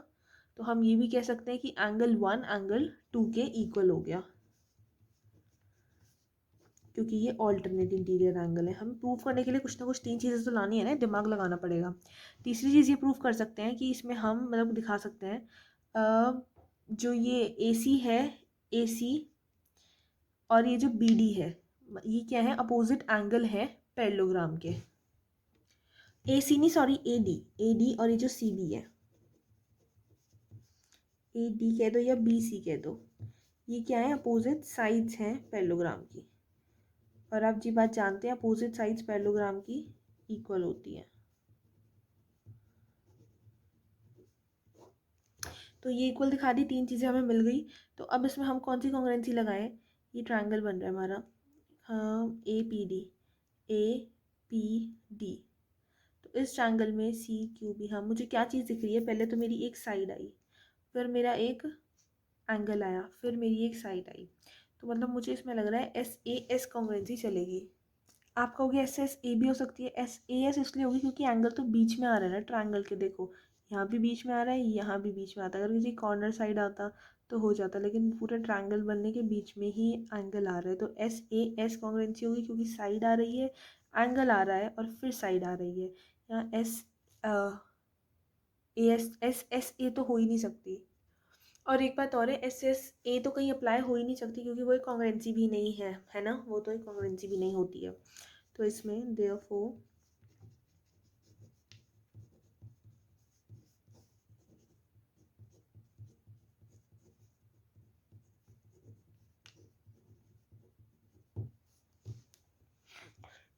तो हम ये भी कह सकते हैं कि एंगल 1 एंगल 2 के इक्वल हो गया, क्योंकि ये ऑल्टरनेट इंटीरियर एंगल है। हम प्रूफ करने के लिए कुछ ना कुछ 3 चीज़ें तो लानी है ना, दिमाग लगाना पड़ेगा। तीसरी चीज़ ये प्रूफ कर सकते हैं कि इसमें हम मतलब दिखा सकते हैं जो ये AC है, AC और ये जो BD है, ये क्या है, अपोजिट एंगल है पैरेललोग्राम के। AC नहीं सॉरी AD और ये जो CB है, AD कह दो या BC कह दो, ये क्या है, अपोजिट साइड्स हैं पैरेललोग्राम की। और आप जी बात जानते हैं अपोजिट साइड्स पैरेललोग्राम की इक्वल होती है। तो ये इक्वल दिखा दी, 3 चीज़ें हमें मिल गई। तो अब इसमें हम कौन सी कॉन्ग्रुएंसी लगाएं, ये ट्रायंगल बन रहा है हमारा, हाँ APD, तो इस ट्रायंगल में CQB, हाँ मुझे क्या चीज़ दिख रही है, पहले तो मेरी एक साइड आई, फिर मेरा एक एंगल आया, फिर मेरी एक साइड आई, तो मतलब मुझे इसमें लग रहा है SAS कॉन्ग्रुएंसी चलेगी। आप कहोगे SSAB हो सकती है, SAS इसलिए होगी क्योंकि एंगल तो बीच में आ रहा है ना ट्रायंगल के, देखो यहाँ भी बीच में आ रहा है, यहाँ भी बीच में आता है। अगर किसी कॉर्नर साइड आता तो हो जाता, लेकिन पूरे ट्रायंगल बनने के बीच में ही एंगल आ रहा है, तो SAS कॉन्ग्रुएंसी होगी क्योंकि साइड आ रही है, एंगल आ रहा है और फिर साइड आ रही है, यहाँ एस ए तो हो ही नहीं सकती। और एक बात और है, एस एस ए तो कहीं अप्लाई हो ही नहीं सकती क्योंकि वो एक कॉन्ग्रेंसी भी नहीं है ना, वो तो एक कॉन्ग्रेंसी भी नहीं होती है। तो इसमें therefore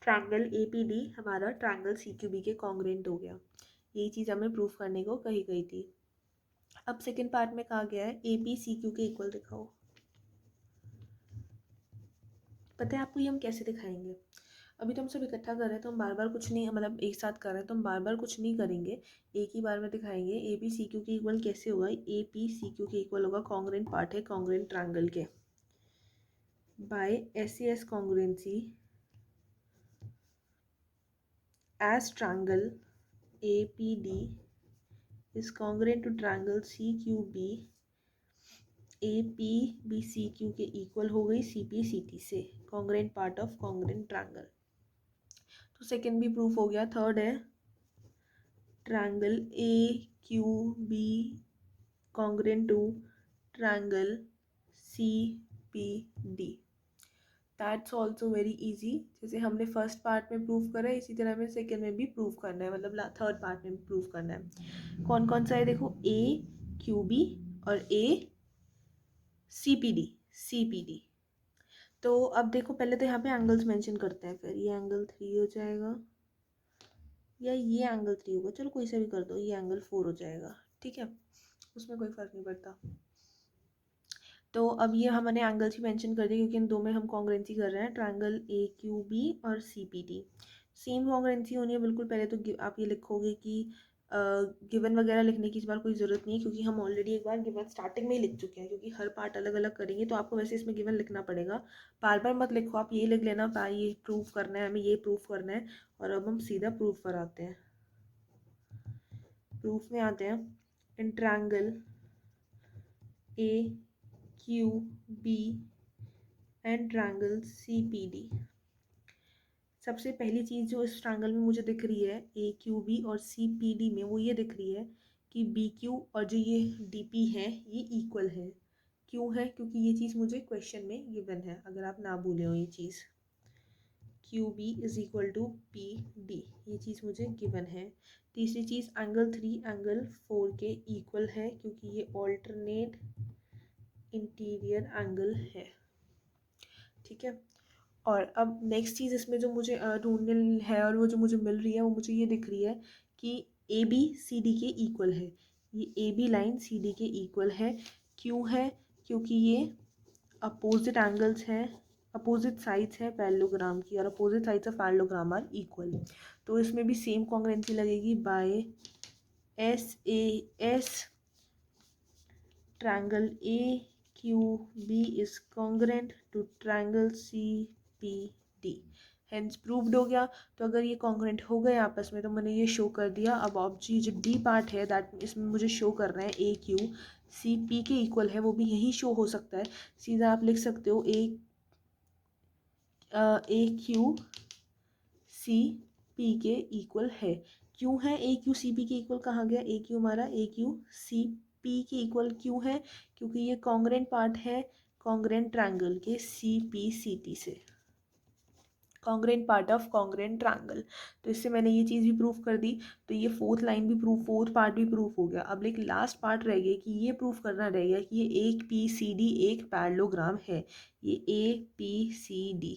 triangle A P D हमारा ट्रायंगल सी क्यू बी के कॉन्ग्रेंट हो गया। यही चीज़ हमें प्रूफ करने को कही गई थी। अब सेकेंड पार्ट में कहा गया है ए पी सी क्यू के इक्वल दिखाओ। पता है आपको ये हम कैसे दिखाएंगे? अभी तो हम सब इकट्ठा कर रहे हैं तो हम बार बार कुछ नहीं, मतलब एक साथ कर रहे हैं तो हम बार बार कुछ नहीं करेंगे, एक ही बार में दिखाएंगे। ए पी सी क्यू के इक्वल कैसे होगा? ए पी सी क्यू के इक्वल होगा, कॉन्ग्रेंट पार्ट है कॉन्ग्रेंट ट्रायंगल के, by S C S congruency as triangle APD is congruent to triangle CQB, APBCQ के इक्वल हो गई CPCT से, congruent part of congruent triangle। तो सेकेंड भी प्रूफ हो गया। थर्ड है triangle AQB congruent to triangle CPD। That's also very easy. जैसे हमने फर्स्ट पार्ट में प्रूव करा है इसी तरह हमें सेकेंड में भी प्रूव करना है, मतलब थर्ड पार्ट में भी प्रूव करना है। कौन कौन सा है देखो, ए क्यू बी और ए सी पी डी। तो अब देखो पहले तो यहाँ पे एंगल्स मेंशन करते हैं, फिर ये एंगल 3 हो जाएगा या ये एंगल 3 होगा, चलो कोई सा भी कर दो, ये एंगल 4 हो जाएगा, ठीक है, उसमें कोई फ़र्क नहीं पड़ता। तो अब ये हमने एंगल्स ही मेंशन कर दिए क्योंकि इन दो में हम कॉन्ग्रेंसी कर रहे हैं, ट्रायंगल ए क्यू बी और C P D. Same congruency होनी है बिल्कुल। पहले तो आप ये लिखोगे कि गिवन वगैरह लिखने की इस बार कोई ज़रूरत नहीं है क्योंकि हम ऑलरेडी एक बार गिवन स्टार्टिंग में ही लिख चुके हैं, क्योंकि हर पार्ट अलग अलग करेंगे तो आपको वैसे इसमें गिवन लिखना पड़ेगा। बार बार मत लिखो, आप ये लिख लेना, ये प्रूव करना है हमें, ये प्रूव करना है। और अब हम सीधा प्रूफ पर आते हैं। प्रूफ में आते हैं, in triangle A Q B and triangle C P D. सबसे पहली चीज़ जो इस ट्रायंगल में मुझे दिख रही है ए क्यू बी और सी पी डी में, वो ये दिख रही है कि बी क्यू और जो ये डी पी है ये इक्वल है। क्यों है? क्योंकि ये चीज़ मुझे क्वेश्चन में गिवन है, अगर आप ना भूले हो ये चीज़, Q B is equal to P D, ये चीज़ मुझे गिवन है। तीसरी चीज़, एंगल 3 एंगल 4 के इक्वल है क्योंकि ये ऑल्टरनेट इंटीरियर एंगल है, ठीक है। और अब नेक्स्ट चीज़ इसमें जो मुझे ढूंढनी है और वो जो मुझे मिल रही है वो मुझे ये दिख रही है कि ए बी सी डी के इक्वल है। ये A B line C D के इक्वल है। क्यों है? क्योंकि ये अपोजिट एंगल्स हैं, अपोजिट साइड्स हैं पैरेललोग्राम की, और opposite sides of parallelogram are equal. तो इसमें भी सेम कॉन्ग्रुएंसी लगेगी, by S A S triangle A Q B is congruent to triangle C P D, hence proved हो गया। तो अगर ये कॉन्ग्रुएंट हो गए आपस में तो मैंने ये शो कर दिया। अब ऑब्जेक्ट जो डी पार्ट है दैट इसमें मुझे शो कर रहे हैं ए क्यू सी पी के इक्वल है, वो भी यही शो हो सकता है। सीधा आप लिख सकते हो ए क्यू सी पी के इक्वल है। क्यों है ए क्यू सी पी के इक्वल? कहाँ गया ए क्यू हमारा? ए क्यू सी पी के इक्वल क्यों है? क्योंकि ये कॉन्ग्रुएंट पार्ट है कॉन्ग्रुएंट ट्रायंगल के सी पी सी टी से, congruent part of congruent triangle. तो इससे मैंने ये चीज़ भी प्रूफ कर दी। तो ये फोर्थ लाइन भी प्रूफ, फोर्थ पार्ट भी प्रूफ हो गया। अब एक लास्ट पार्ट रह गया कि ये प्रूफ करना रह गया कि ये एक पी सी डी एक पैरेललोग्राम है। ये ए पी सी डी,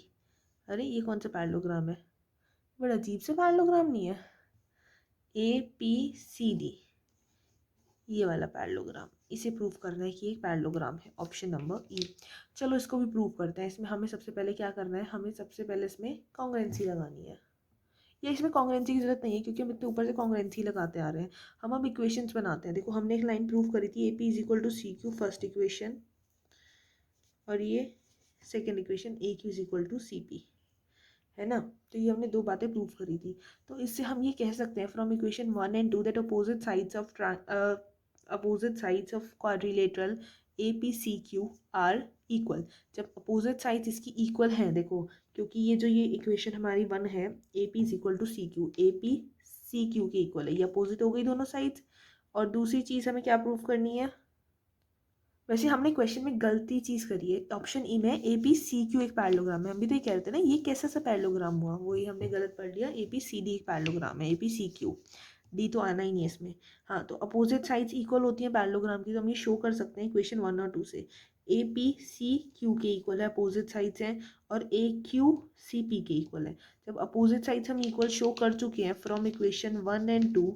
अरे ये कौन सा पैरेललोग्राम है? बड़ा अजीब से पैरेललोग्राम नहीं है? ए पी सी डी ये वाला पैरेललोग्राम, इसे प्रूव करना है कि एक पैरेललोग्राम है, ऑप्शन नंबर ई। चलो इसको भी प्रूव करते हैं। इसमें हमें सबसे पहले क्या करना है, हमें सबसे पहले इसमें कॉन्ग्रुएंसी लगानी है। या इसमें कॉन्ग्रुएंसी की जरूरत नहीं है क्योंकि हम इतने ऊपर से कॉन्ग्रुएंसी लगाते आ रहे हैं। हम अब इक्वेशंस बनाते हैं। देखो हमने एक लाइन प्रूव करी थी, A P is equal to C Q, first equation, और ये second equation A Q is equal to C P, है ना। तो ये हमने दो बातें प्रूव करी थी। तो इससे हम ये कह सकते हैं from equation 1 and 2 that opposite sides of quadrilateral APCQ are equal, जब अपोजिट साइड्स इसकी इक्वल है, देखो क्योंकि ये इक्वेशन हमारी 1 है, A P is equal to C Q, A P C Q के इक्वल है, ये अपोजिट हो गई दोनों साइड्स। और दूसरी चीज़ हमें क्या प्रूव करनी है, वैसे हमने क्वेश्चन में गलती चीज़ करी है, ऑप्शन ई में ए पी सी क्यू एक पैरेललोग्राम है, हम भी तो ये कह रहे थे ना ये कैसा सा पैरेललोग्राम हुआ, वही हमने गलत पढ़ लिया, ए पी सी डी एक पैरेललोग्राम है, A P C Q, D तो आना ही नहीं है इसमें। हाँ, तो अपोजिट साइड्स इक्वल होती हैं पैरेललोग्राम की, तो हम ये शो कर सकते हैं इक्वेशन 1 और 2 से, ए पी सी क्यू के इक्वल है, अपोजिट साइड्स हैं, और ए क्यू सी पी के इक्वल है। जब अपोजिट साइड्स हम इक्वल शो कर चुके हैं फ्रॉम इक्वेशन 1 एंड 2,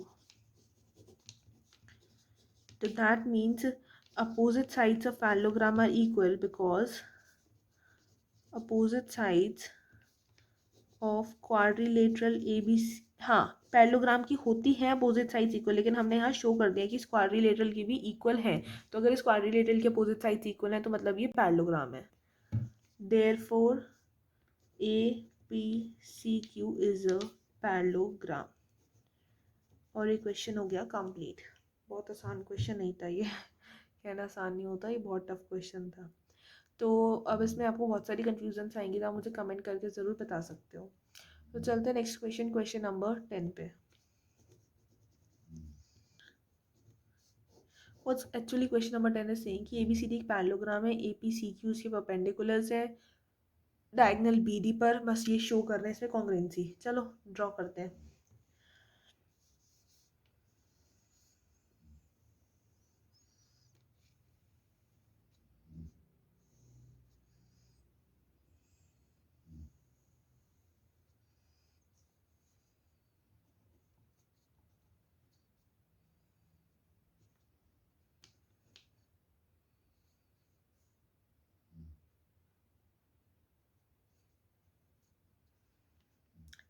तो that means opposite sides of parallelogram are equal because opposite sides of quadrilateral ABC, हाँ पैरेललोग्राम की होती है अपोजिट साइड्स इक्वल, लेकिन हमने यहाँ शो कर दिया कि इस क्वाड्रिलेटरल की भी इक्वल है, तो अगर इस क्वाड्रिलेटरल के अपोजिट साइड्स इक्वल है तो मतलब ये पैरेललोग्राम है। Therefore A P C Q is a parallelogram. और ये क्वेश्चन हो गया कंप्लीट। बहुत आसान क्वेश्चन नहीं था ये कहना आसान नहीं होता, ये बहुत टफ क्वेश्चन था। तो अब इसमें आपको बहुत सारी कन्फ्यूजन्स आएंगी, तो आप मुझे कमेंट करके ज़रूर बता सकते हो। तो चलते हैं नेक्स्ट क्वेश्चन, क्वेश्चन नंबर 10 पे। What's actually question number 10 is saying कि ABCD एक पैरेललोग्राम है, APCQ इसके परपेंडिकुलर्स है डायगोनल BD पर, बस ये शो कर रहे हैं इसमें कॉन्ग्रुएंसी। चलो ड्रॉ करते हैं।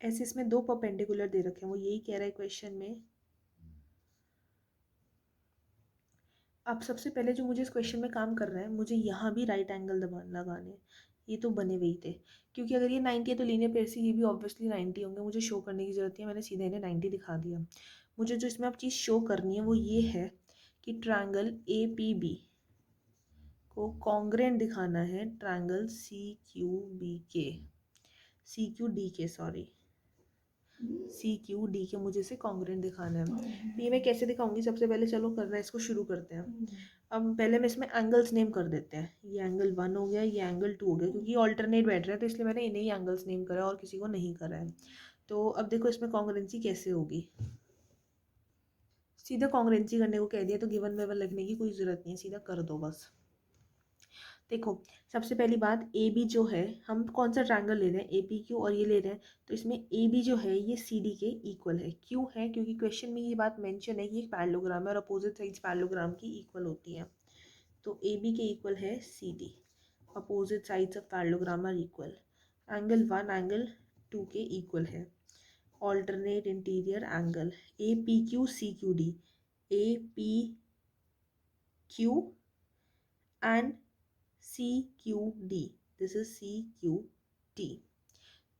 ऐसे इसमें दो परपेंडिकुलर दे रखे हैं, वो यही कह रहा है क्वेश्चन में। अब सबसे पहले जो मुझे इस क्वेश्चन में काम कर रहा है, मुझे यहाँ भी राइट एंगल दबा लगाने, ये तो बने हुए ही थे, क्योंकि अगर ये 90 है तो लीनियर पेयर से ये भी ऑब्वियसली 90 होंगे, मुझे शो करने की ज़रूरत नहीं है, मैंने सीधे इन्हें 90 दिखा दिया। मुझे जो इसमें अब चीज़ शो करनी है वो ये है कि ट्रायंगल ए पी बी को कॉन्ग्रेंट दिखाना है ट्रायंगल सी क्यू बी के, सी क्यू डी के सॉरी, सी क्यू डी के मुझे इसे कॉन्ग्रेंट दिखाना है। तो ये मैं कैसे दिखाऊंगी, सबसे पहले चलो करना है, इसको शुरू करते हैं। अब पहले मैं इसमें एंगल्स नेम कर देते हैं, ये एंगल 1 हो गया, ये एंगल 2 हो गया, क्योंकि ये ऑल्टरनेट बैठ रहा है तो इसलिए मैंने इन्हें ही एंगल्स नेम करा और किसी को नहीं करा है। तो अब देखो इसमें कॉन्ग्रेंसी कैसे होगी, सीधा कॉन्ग्रेंसी करने को कह दिया तो गिवन वेवन लिखने की कोई ज़रूरत नहीं है, सीधा कर दो बस। देखो सबसे पहली बात, ए बी जो है, हम कौन सा ट्रायंगल ले रहे हैं, ए पी क्यू और ये ले रहे हैं, तो इसमें ए बी जो है ये सी डी के इक्वल है। क्यों है, क्योंकि क्वेश्चन में ये बात मेंशन है कि एक पैरेललोग्राम है और अपोजिट साइड्स पैरेललोग्राम की इक्वल होती हैं, तो ए बी के इक्वल है C D, opposite sides of parallelogram are equal, angle 1 angle 2 के इक्वल है, alternate interior angle A P Q C Q D, A P Q and C Q D, this is C Q D.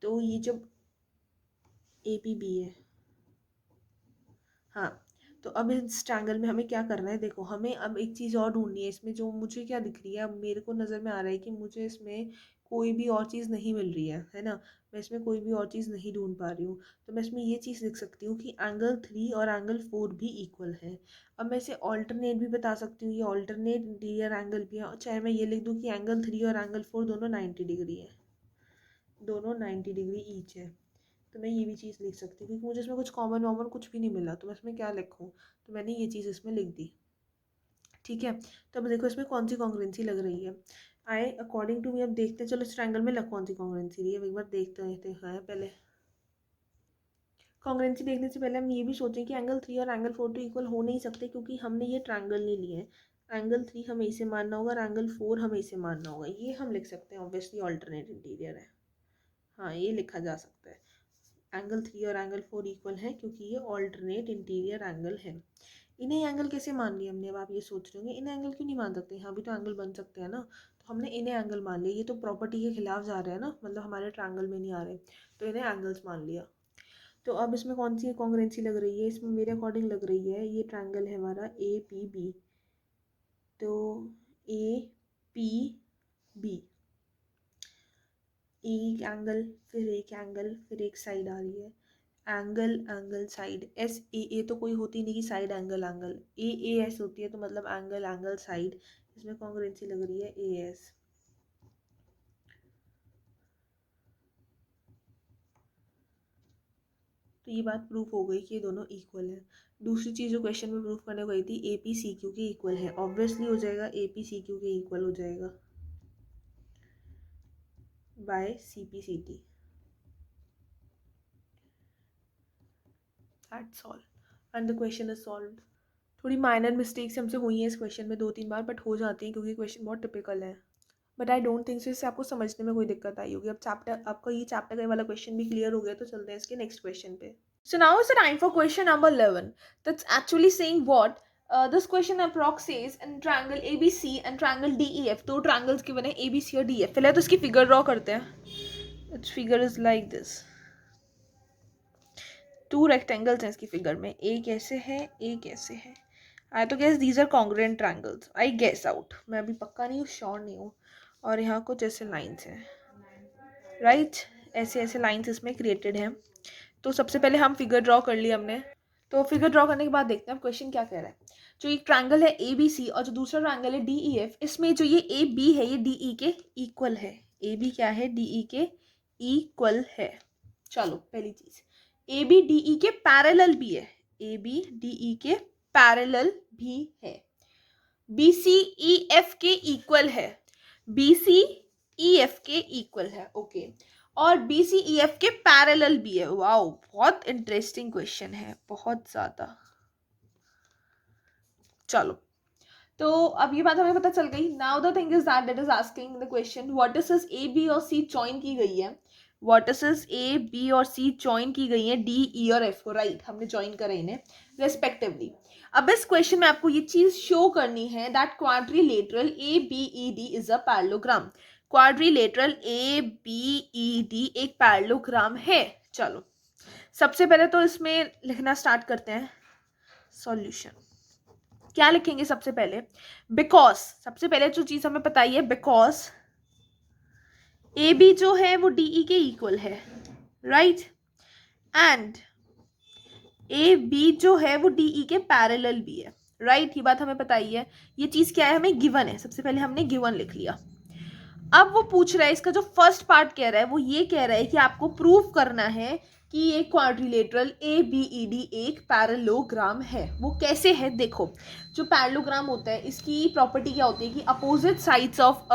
तो ये जब ए पी बी है, हाँ, तो अब इस ट्रायंगल में हमें क्या करना है, देखो हमें अब एक चीज़ और ढूंढनी है इसमें, जो मुझे क्या दिख रही है, अब मेरे को नज़र में आ रहा है कि मुझे इसमें कोई भी और चीज़ नहीं मिल रही है ना, मैं इसमें कोई भी और चीज़ नहीं ढूंढ पा रही हूँ, तो मैं इसमें ये चीज़ लिख सकती हूँ कि एंगल 3 और एंगल 4 भी इक्वल है। अब मैं इसे ऑल्टरनेट भी बता सकती हूँ, ये ऑल्टरनेट इंटीरियर एंगल भी है, चाहे मैं ये लिख दूँ कि एंगल 3 और एंगल 4 दोनों 90 डिग्री है, दोनों 90 डिग्री ईच है, तो मैं ये भी चीज़ लिख सकती हूँ, क्योंकि मुझे इसमें कुछ कॉमन वॉमन कुछ भी नहीं मिला, तो मैं इसमें क्या लिखूँ, तो मैंने ये चीज़ इसमें लिख दी। ठीक है, तो अब देखो इसमें कौन सी कॉन्ग्रुएंसी लग रही है, आई अकॉर्डिंग टू मी, अब देखते हैं, चलो इस ट्रायंगल में लग कौन सी कॉन्ग्रुएंसी रही है, एक बार देखते हैं पहले। कॉन्ग्रुएंसी देखने से पहले हम ये भी सोचें कि एंगल 3 और एंगल 4 तो इक्वल हो नहीं सकते, क्योंकि हमने ये ट्रायंगल नहीं लिए हैं। एंगल 3 हमें इसे मानना होगा और एंगल 4 हमें इसे मानना होगा, ये हम लिख सकते हैं, ऑब्वियसली ऑल्टरनेट इंटीरियर है, हाँ ये लिखा जा सकता है। एंगल 3 और एंगल 4 इक्वल है क्योंकि ये ऑल्टरनेट इंटीरियर एंगल है। इन्हें एंगल कैसे मान लिया हमने, अब आप ये सोच रहे होंगे इन्हें एंगल क्यों नहीं मान सकते, यहाँ भी तो एंगल बन सकते हैं ना, तो हमने इन्हें एंगल मान लिया, ये तो प्रॉपर्टी के खिलाफ जा रहे हैं ना, मतलब हमारे ट्रायंगल में नहीं आ रहे, तो इन्हें एंगल्स मान लिया। तो अब इसमें कौन सी कॉन्ग्रुएंसी लग रही है, इसमें मेरे अकॉर्डिंग लग रही है, ये ट्रायंगल है हमारा ए पी बी, तो ए पी बी, एक एंगल, फिर एक एंगल, फिर एक साइड आ रही है, angle angle side, S A तो कोई होती नहीं कि side angle angle, A S होती है तो मतलब एंगल एंगल साइड, इसमें कॉन्ग्रुएंसी लग रही है ए एस। तो ये बात प्रूफ हो गई कि ये दोनों इक्वल है। दूसरी चीज़ जो क्वेश्चन में प्रूफ करने गई थी, ए पी सी क्यू के इक्वल है, ऑब्वियसली हो जाएगा ए पी सी क्यू के इक्वल हो जाएगा by C P C T. That's all and the question is solved. थोड़ी माइनर मिस्टेक्स हमसे हुई हैं इस क्वेश्चन में 2-3 बार, बट हो जाती हैं क्योंकि क्वेश्चन बहुत टिपिकल है। But I don't think so इससे आपको समझने में कोई दिक्कत आई होगी। अब चैप्टर आपका ये चैप्टर का वाला क्वेश्चन भी क्लियर हो गया, तो चलते हैं इसके नेक्स्ट क्वेश्चन पे। So now is the time for question number 11. That's actually saying what? This question approx says in triangle ABC and triangle DEF, दो triangles given है ABC और DEF। पहले तो इसकी figure draw करते हैं। Its figure is like this. Two rectangles हैं इसकी figure में, एक ऐसे है, एक ऐसे है। I तो guess these are congruent triangles. I guess out. मैं अभी पक्का नहीं हूँ, श्योर नहीं हूँ। और यहाँ कुछ ऐसे लाइन्स हैं, राइट? ऐसे ऐसे लाइन्स इसमें क्रिएटेड हैं। तो सबसे पहले हम फिगर ड्रॉ कर लिया हमने। तो फिगर ड्रॉ करने के बाद देखते हैं क्वेश्चन क्या कह रहा है। जो एक ट्रायंगल है ए बी सी और जो दूसरा ट्रायंगल है डी ई एफ, इसमें जो ये ए बी है ये डी ई के इक्वल है। ए बी क्या है? डी ई के इक्वल है। चलो पहली चीज, ए बी डी ई के पैरेलल भी है। ए बी डी ई के पैरेलल भी है। बी सी ई एफ के इक्वल है। बी सी ई एफ के इक्वल है, ओके। और बी सी ई एफ के पैरेलल भी है। वाओ, बहुत इंटरेस्टिंग क्वेश्चन है, बहुत ज्यादा। चलो, तो अब ये बात हमें पता चल गई। Now the thing is that it is asking the question vertices A B और सी जॉइन की गई है। वर्टिसेस ए बी और सी जॉइन की गई है डी ई और एफ को, राइट? हमने जॉइन करा इन्हें रेस्पेक्टिवली। अब इस क्वेश्चन में आपको ये चीज शो करनी है that quadrilateral A B E D is a parallelogram. Quadrilateral A B E D एक पैरेललोग्राम है। चलो, सबसे पहले तो इसमें लिखना स्टार्ट करते हैं सॉल्यूशन। क्या लिखेंगे सबसे पहले? बिकॉज, सबसे पहले जो चीज हमें पता ही है, बिकॉज ए बी जो है वो डी ई के इक्वल है, राइट? एंड ए बी जो है वो डी ई के पैरेलल भी है, राइट? ये बात हमें पता ही है। ये चीज क्या है? हमें गिवन है। सबसे पहले हमने गिवन लिख लिया। अब वो पूछ रहा है, इसका जो फर्स्ट पार्ट कह रहा है वो ये कह रहा है कि आपको प्रूव करना है कि ये quadrilateral A B E D एक पैरेललोग्राम है। वो कैसे है? देखो, जो पैरेललोग्राम होता है इसकी प्रॉपर्टी क्या होती है कि अपोजिट साइड्स ऑफ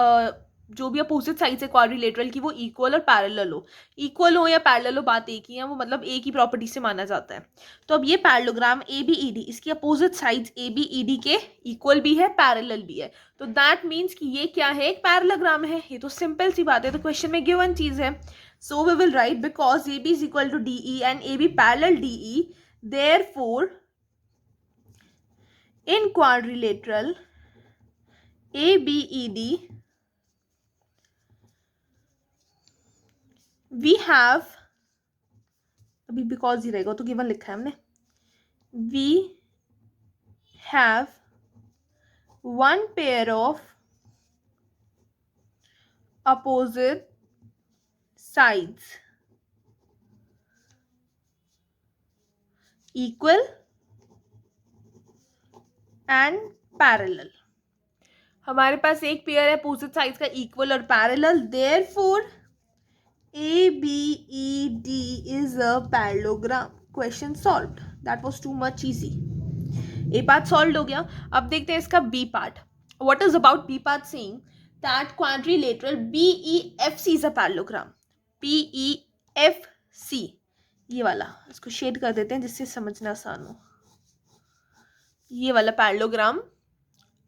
जो भी अपोजिट साइड्स है क्वाड्रिलेटरल की वो इक्वल और पैरेलल हो। इक्वल हो या पैरेलल हो, बात एक ही है, वो मतलब एक ही प्रॉपर्टी से माना जाता है। तो अब ये parallelogram A B E D, इसकी opposite sides A B E D के इक्वल भी है, पैरेलल भी है। तो दैट मीन्स कि ये क्या है? एक पैरेललोग्राम है। ये तो सिंपल सी बात है, तो क्वेश्चन में गिवन चीज है। So we will write because AB is equal to DE and AB parallel DE, therefore in quadrilateral ABED we have, अभी because ही रहेगा तो given लिखा है हमने, we have one pair of opposite sides equal and parallel। हमारे पास एक पेयर है अपोजिट साइड्स का इक्वल और parallel, therefore ABED is a parallelogram। Question solved. That was too much easy. A part solve हो गया। अब देखते हैं इसका B part. What is about B part? Saying that quadrilateral BEFC is a parallelogram। BEFC, ये वाला, इसको शेड कर देते हैं जिससे समझना आसान हो। ये वाला पैरेललोग्राम,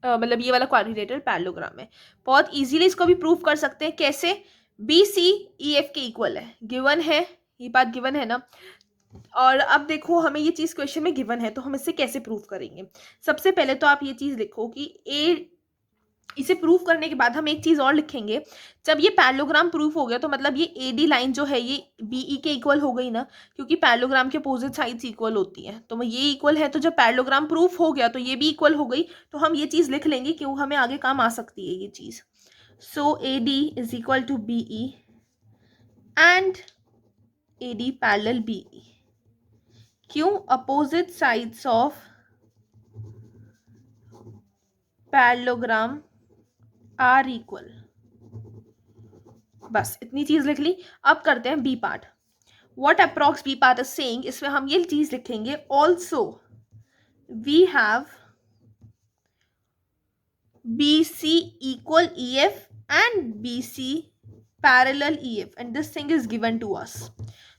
मतलब ये वाला क्वाड्रिलेटरल पैरेललोग्राम है। बहुत इजीली इसको भी प्रूव कर सकते हैं। कैसे? BCEF के इक्वल है, गिवन है, ये बात गिवन है ना। और अब देखो, हमें ये चीज़ क्वेश्चन में गिवन है तो हम इससे कैसे प्रूव करेंगे? सबसे पहले तो आप ये चीज़ लिखो कि इसे प्रूव करने के बाद हम एक चीज़ और लिखेंगे। जब ये पैरेललोग्राम प्रूफ हो गया तो मतलब ये AD लाइन जो है ये BE के इक्वल हो गई ना, क्योंकि पैरेललोग्राम के अपोजिट साइड्स इक्वल होती हैं। तो ये इक्वल है, तो जब पैरेललोग्राम प्रूफ हो गया तो ये भी इक्वल हो गई। तो हम ये चीज़ लिख लेंगे कि वो हमें आगे काम आ सकती है ये चीज़। So AD is equal to BE and AD parallel BE. क्यों? Opposite sides of parallelogram are equal. बस इतनी चीज लिख ली. अब करते हैं B part. What approx B part is saying, इसमें हम ये चीज लिखेंगे also we have BC equal EF and BC parallel EF and this thing is given to us.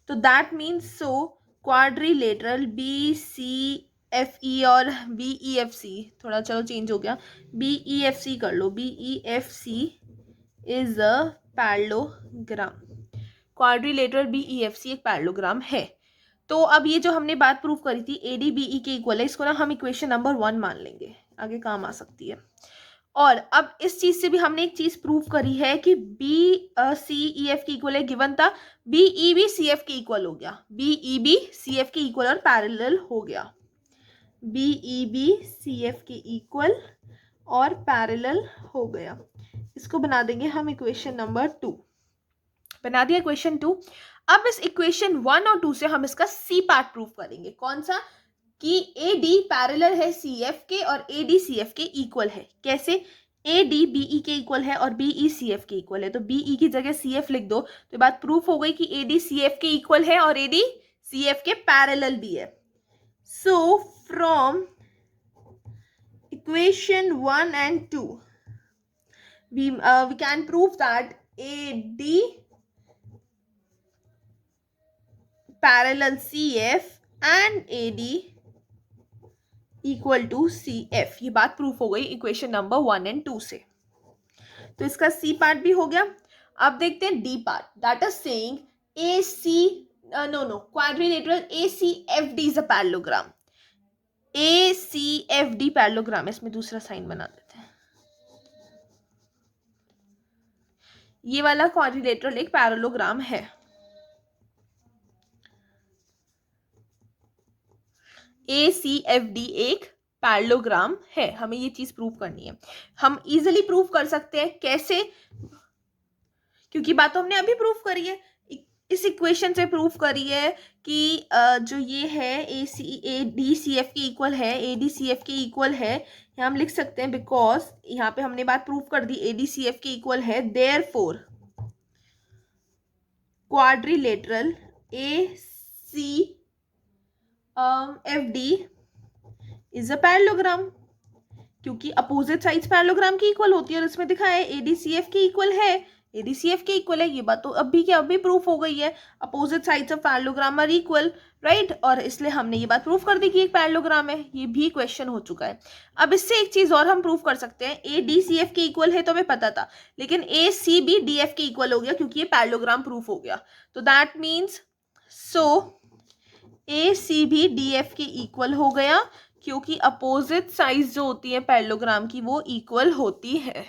So that means so quadrilateral BCFE और BEFC, थोड़ा चलो चेंज हो गया, BEFC कर लो. BEFC is a parallelogram. Quadrilateral BEFC एक पैरेललोग्राम है. तो अब ये जो हमने बात प्रूव करी थी ADBE के इक्वल है, इसको ना हम इक्वेशन नंबर 1 मान लेंगे, आगे काम आ सकती है. और अब इस चीज से भी हमने एक चीज प्रूव करी है कि BCEF के इक्वल है, गिवन था. BEB CF के इक्वल हो गया, BEB CF के इक्वल और पैरेलल हो गया. BEB CF के इक्वल और पैरेलल हो गया. इसको बना देंगे हम इक्वेशन नंबर 2. बना दिया इक्वेशन 2. अब इस इक्वेशन 1 और 2 से हम इसका सी पार्ट प्रूव करेंगे. कौन सा? कि AD पैरेलल है CF के और AD CF के इक्वल है. कैसे? AD BE के इक्वल है और BE CF के इक्वल है, तो BE की जगह CF लिख दो. तो ये बात प्रूफ हो गई कि AD CF के इक्वल है और AD CF के पैरेलल भी है. So from equation 1 and 2 we can prove that AD parallel CF and AD equal to CF. ये बात प्रूफ हो गई इक्वेशन नंबर 1 and 2 से. तो इसका सी पार्ट भी हो गया. अब देखते हैं D part. That is saying quadrilateral ACFD is a parallelogram. ACFD parallelogram. इसमें दूसरा साइन बना देते हैं. ये वाला क्वाड्रिलेटरल एक पैरेललोग्राम है. ACFD एक पैरेललोग्राम है. हमें ये चीज प्रूव करनी है. हम इजीली प्रूव कर सकते हैं. कैसे? क्योंकि बात तो हमने अभी प्रूव करी है, इस इक्वेशन से प्रूव करी है कि जो ये है ADCF के इक्वल है, ADCF के इक्वल है. यहाँ हम लिख सकते हैं बिकॉज यहाँ पे हमने बात प्रूव कर दी ADCF के इक्वल है. Therefore quadrilateral ACFD is a parallelogram. क्योंकि अपोजिट साइड्स पैरेललोग्राम की इक्वल होती है और इसमें दिखा है ADCF के इक्वल है, ADCF के इक्वल है. ये बात तो अभी प्रूफ हो गई है. Opposite sides of parallelogram are equal, right. और इसलिए हमने ये बात प्रूफ कर दी कि एक पैरेललोग्राम है. ये भी क्वेश्चन हो चुका है. अब इससे एक चीज और हम प्रूफ कर सकते हैं. ADCF के इक्वल है तो हमें पता था, लेकिन ACBDF के इक्वल हो गया क्योंकि ये पैरेललोग्राम प्रूफ हो गया. तो दैट मीन्स ACBDF के इक्वल हो गया क्योंकि अपोजिट साइड्स जो होती है पैरेललोग्राम की वो इक्वल होती है.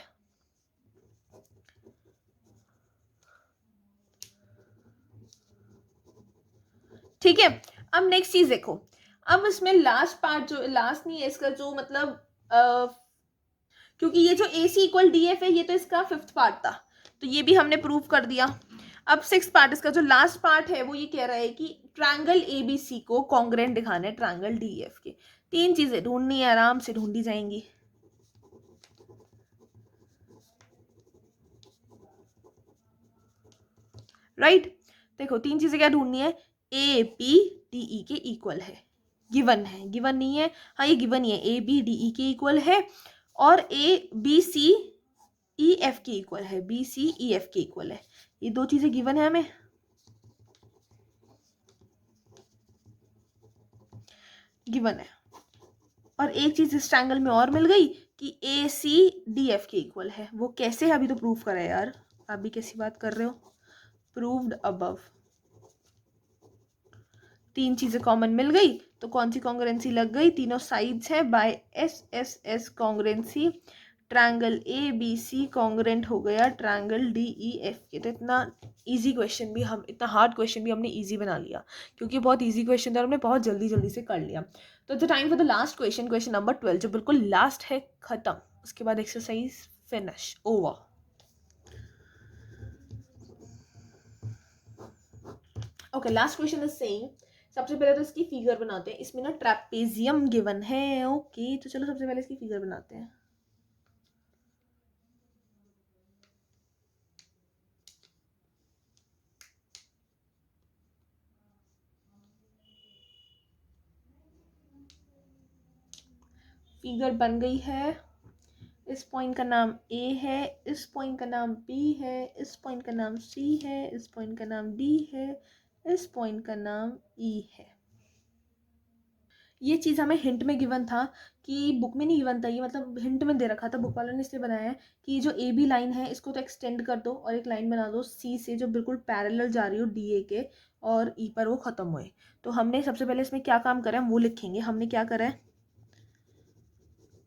ठीक है. अब नेक्स्ट चीज देखो. अब इसमें लास्ट पार्ट, जो लास्ट नहीं है इसका, जो मतलब क्योंकि ये जो AC इक्वल DF है ये तो इसका 5th पार्ट था, तो ये भी हमने प्रूव कर दिया. अब 6th पार्ट, इसका जो लास्ट पार्ट है वो ये कह रहा है कि ट्रायंगल ABC को कॉन्ग्रुएंट दिखाना है ट्रायंगल DEF के. 3 चीजें ढूंढनी है, आराम से ढूंढी जाएंगी. राइट. देखो 3 चीजें क्या ढूंढनी है. ABDE के इक्वल है, गिवन है, गिवन नहीं है, हाँ ये गिवन ही है. ABDE के इक्वल है और BCEF के इक्वल है, BCEF के इक्वल है. ये 2 चीजें गिवन है हमें. गिवन है. और एक चीज इस ट्रायंगल में और मिल गई कि ACDF के इक्वल है. वो कैसे है अभी तो प्रूव करा है यार. आप भी कैसी बात कर रहे हो. Proved above. 3 चीजें कॉमन मिल गई तो कौन सी कॉन्ग्रुएंसी लग गई. तीनों साइड्स है by SSS congruency. Triangle ABC congruent हो गया ट्रायंगल DEF के. तो इतना इजी क्वेश्चन भी हम, इतना हार्ड क्वेश्चन भी हमने इजी बना लिया क्योंकि बहुत इजी क्वेश्चन था और हमने बहुत जल्दी से कर लिया. तो the time for the last question, question number 12, जो बिल्कुल लास्ट है, खत्म. उसके बाद exercise finish, over. Okay, last question is saying, सबसे पहले तो इसकी फिगर बनाते हैं। इसमें ना ट्रेपेजियम गिवन है। ओके, तो चलो सबसे पहले इसकी फिगर बनाते हैं। फिगर बन गई है। इस पॉइंट का नाम ए है, इस पॉइंट का नाम बी है, इस पॉइंट का नाम सी है, इस पॉइंट का नाम डी है, इस पॉइंट का नाम ई है। ये चीज़ हमें हिंट में गिवन था, कि बुक में नहीं गिवन था, ये मतलब हिंट में दे रखा था, बुक वालों ने इसलिए बनाया है कि ये जो ए बी लाइन है इसको तो एक्सटेंड कर दो और एक लाइन बना दो सी से जो बिल्कुल पैरेलल जा रही हो डी ए के, और ई पर वो ख़त्म हुए। तो हमने सबसे पहले इसमें क्या काम करा है हम वो लिखेंगे। हमने क्या करा है,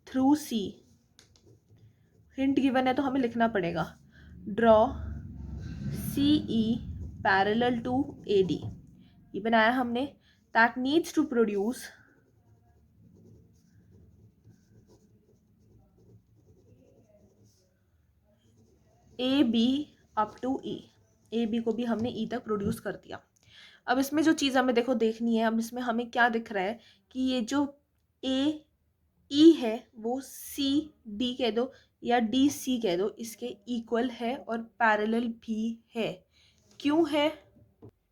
थ्रू सी, हिंट गिवन है तो हमें लिखना पड़ेगा, draw C E parallel to A D. ये बनाया हमने, that needs to produce A B up to E. A B को भी हमने ई तक प्रोड्यूस कर दिया। अब इसमें जो चीज़ हमें देखो देखनी है, अब इसमें हमें क्या दिख रहा है कि ये जो ए ई है वो सी डी कह दो या डी सी कह दो, इसके इक्वल है और पैरेलल भी है। क्यों है?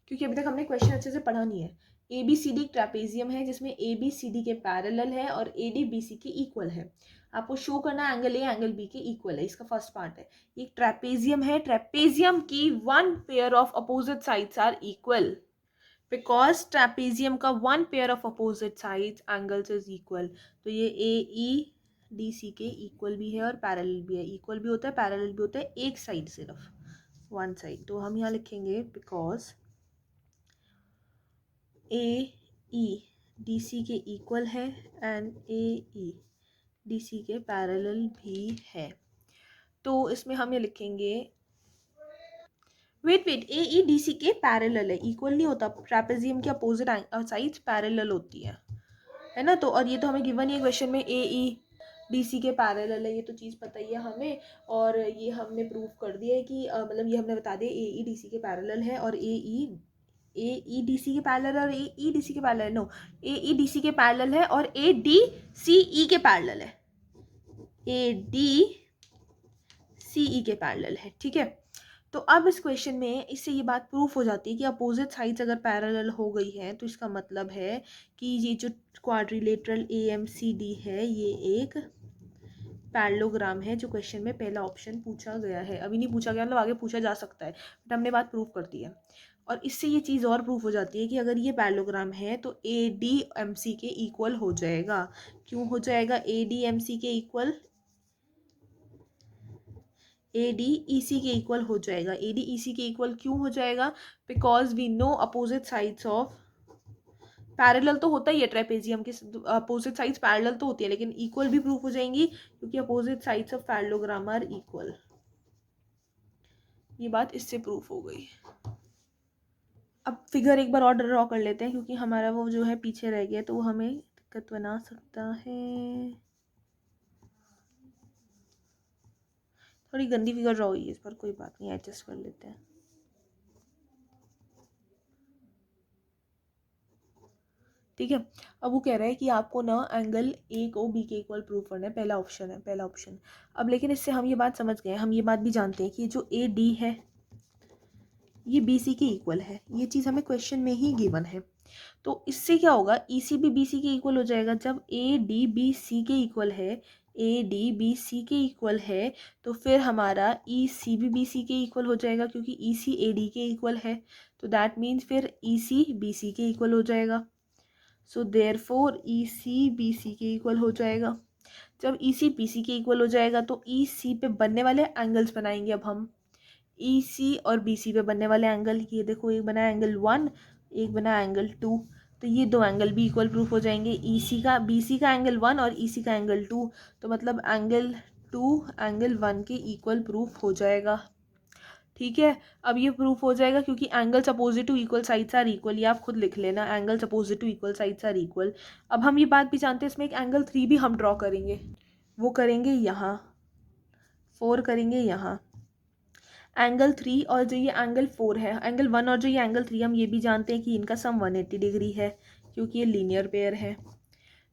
क्योंकि अभी तक हमने क्वेश्चन अच्छे से पढ़ा नहीं है। A B C D trapezium है जिसमें ए बी सी डी के पैरेलल है और ए डी बी सी के इक्वल है। आपको शो करना है एंगल ए एंगल बी के इक्वल है, इसका फर्स्ट पार्ट है। ये ट्रेपेजियम है, ट्रेपेजियम की one pair of opposite sides are equal, because trapezium का one pair of opposite sides angles is equal. तो ये ए ई डी सी के इक्वल भी है और पैरेलल भी है। इक्वल भी होता है, पैरेलल भी होता है, एक साइड सिर्फ, वन साइड। तो हम यहाँ लिखेंगे because A E D C के इक्वल है and A E D C के पैरेलल भी है। तो इसमें हम ये लिखेंगे, वेट ए ई डी सी के पैरेलल है, इक्वल नहीं होता। ट्रेपेजियम की अपोजिट साइड्स पैरेलल होती है ना। तो और ये तो हमें गिवन ही है क्वेश्चन में, ए ई डी सी के पैरेलल है, ये तो चीज़ पता ही है हमें। और ये हमने प्रूव कर दिया है कि मतलब ये हमने बता दिया ए ई डी सी के पैरेलल है और ए ई डी सी के पैरेलल और ए ई डी सी के पैरेलल, नो, ए ई डी सी के पैरेलल है और ए डी सी ई के पैरेलल है, ए डी सी ई के पैरेलल है। ठीक है, तो अब इस क्वेश्चन में इससे ये बात प्रूफ हो जाती है कि अपोजिट साइड्स अगर पैरेलल हो गई है तो इसका मतलब है कि ये जो quadrilateral A M C D है ये एक पैरेललोग्राम है, जो क्वेश्चन में पहला ऑप्शन पूछा गया है। अभी नहीं पूछा गया, मतलब आगे पूछा जा सकता है, बट हमने बात प्रूफ कर दी है। और इससे ये चीज़ और प्रूफ हो जाती है कि अगर ये पैरेललोग्राम है तो ए डी एम सी के इक्वल हो जाएगा। क्यों हो जाएगा ए डी एम सी के इक्वल? ए डी ई सी के इक्वल हो जाएगा। ए डी ई सी के इक्वल क्यों हो जाएगा? Because we know opposite sides of, parallel तो होता ही है ट्रेपेजियम के, अपोजिट साइड्स पैरेलल तो होती है, लेकिन इक्वल भी प्रूफ हो जाएंगी क्योंकि opposite sides of parallelogram are equal. ये बात इससे प्रूफ हो गई। अब फिगर एक बार और ड्रॉ कर लेते हैं क्योंकि हमारा वो जो है पीछे रह गया, तो वो हमें दिक्कत बना सकता है। थोड़ी गंदी फिगर ड्रॉ हुई है इस पर, कोई बात नहीं, एडजस्ट कर लेते हैं। ठीक है, अब वो कह रहा है कि आपको ना एंगल ए को बी के इक्वल प्रूव करना है, पहला ऑप्शन है, पहला ऑप्शन। अब लेकिन इससे हम ये बात समझ गए, हम ये बात भी जानते हैं कि जो ए डी है ये बी सी के इक्वल है, ये चीज़ हमें क्वेश्चन में ही गिवन है। तो इससे क्या होगा, ई सी भी बी सी के इक्वल हो जाएगा। जब ए डी बी सी के इक्वल है, ए डी बी सी के इक्वल है, तो फिर हमारा ई सी भी बी सी के इक्वल हो जाएगा क्योंकि ई सी ए डी के इक्वल है। तो दैट मीन्स फिर ई सी बी सी के इक्वल हो जाएगा। सो देयरफॉर ई सी बी सी के इक्वल हो जाएगा। जब ई सी बी सी के इक्वल हो जाएगा तो ई सी पे बनने वाले एंगल्स बनाएंगे। अब हम ई सी और बी सी पे बनने वाले एंगल, ये देखो, एक बना एंगल 1, एक बना एंगल 2, तो ये दो एंगल भी इक्वल प्रूफ हो जाएंगे। ई सी का बी सी का एंगल 1 और ई सी का एंगल 2, तो मतलब एंगल 2 एंगल 1 के इक्वल प्रूफ हो जाएगा। ठीक है, अब ये प्रूफ हो जाएगा क्योंकि angles opposite to equal sides are equal, ये आप खुद लिख लेना, angles opposite to equal sides are equal. अब हम ये बात भी जानते हैं, इसमें एक एंगल 3 भी हम ड्रॉ करेंगे, वो करेंगे यहाँ, 4 करेंगे यहाँ। एंगल 3 और जो ये एंगल 4 है, एंगल 1 और जो ये एंगल 3, हम ये भी जानते हैं कि इनका सम 180 डिग्री है क्योंकि ये लीनियर पेयर है।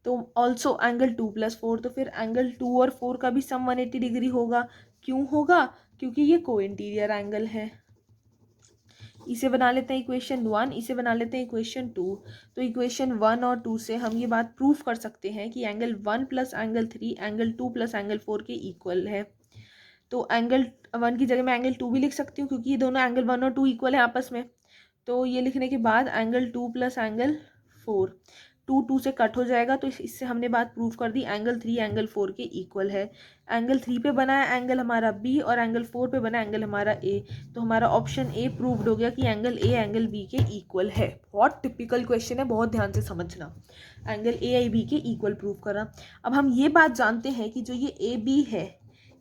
तो ऑल्सो एंगल 2 + 4, तो फिर एंगल 2 और 4 का भी सम 180 डिग्री होगा। क्यों होगा? क्योंकि ये को इंटीरियर एंगल है। इसे बना लेते हैं इक्वेशन 1, इसे बना लेते हैं इक्वेशन 2। तो इक्वेशन 1 और 2 से हम ये बात प्रूफ कर सकते हैं कि एंगल 1 + एंगल 3 एंगल 2 + एंगल 4 के इक्वल है। तो एंगल 1 की जगह मैं एंगल 2 भी लिख सकती हूँ क्योंकि ये दोनों एंगल 1 और 2 इक्वल है आपस में। तो ये लिखने के बाद एंगल 2 + एंगल 4, 2 से कट हो जाएगा। तो इससे हमने बात प्रूव कर दी, एंगल 3 एंगल 4 के इक्वल है। एंगल 3 पे बना है एंगल हमारा बी और एंगल 4 पे बना एंगल हमारा ए। तो हमारा ऑप्शन ए प्रूव्ड हो गया कि एंगल ए एंगल बी के इक्वल है। बहुत टिपिकल क्वेश्चन है, बहुत ध्यान से समझना। एंगल ए बी के इक्वल प्रूव करा। अब हम ये बात जानते हैं कि जो ये ए बी है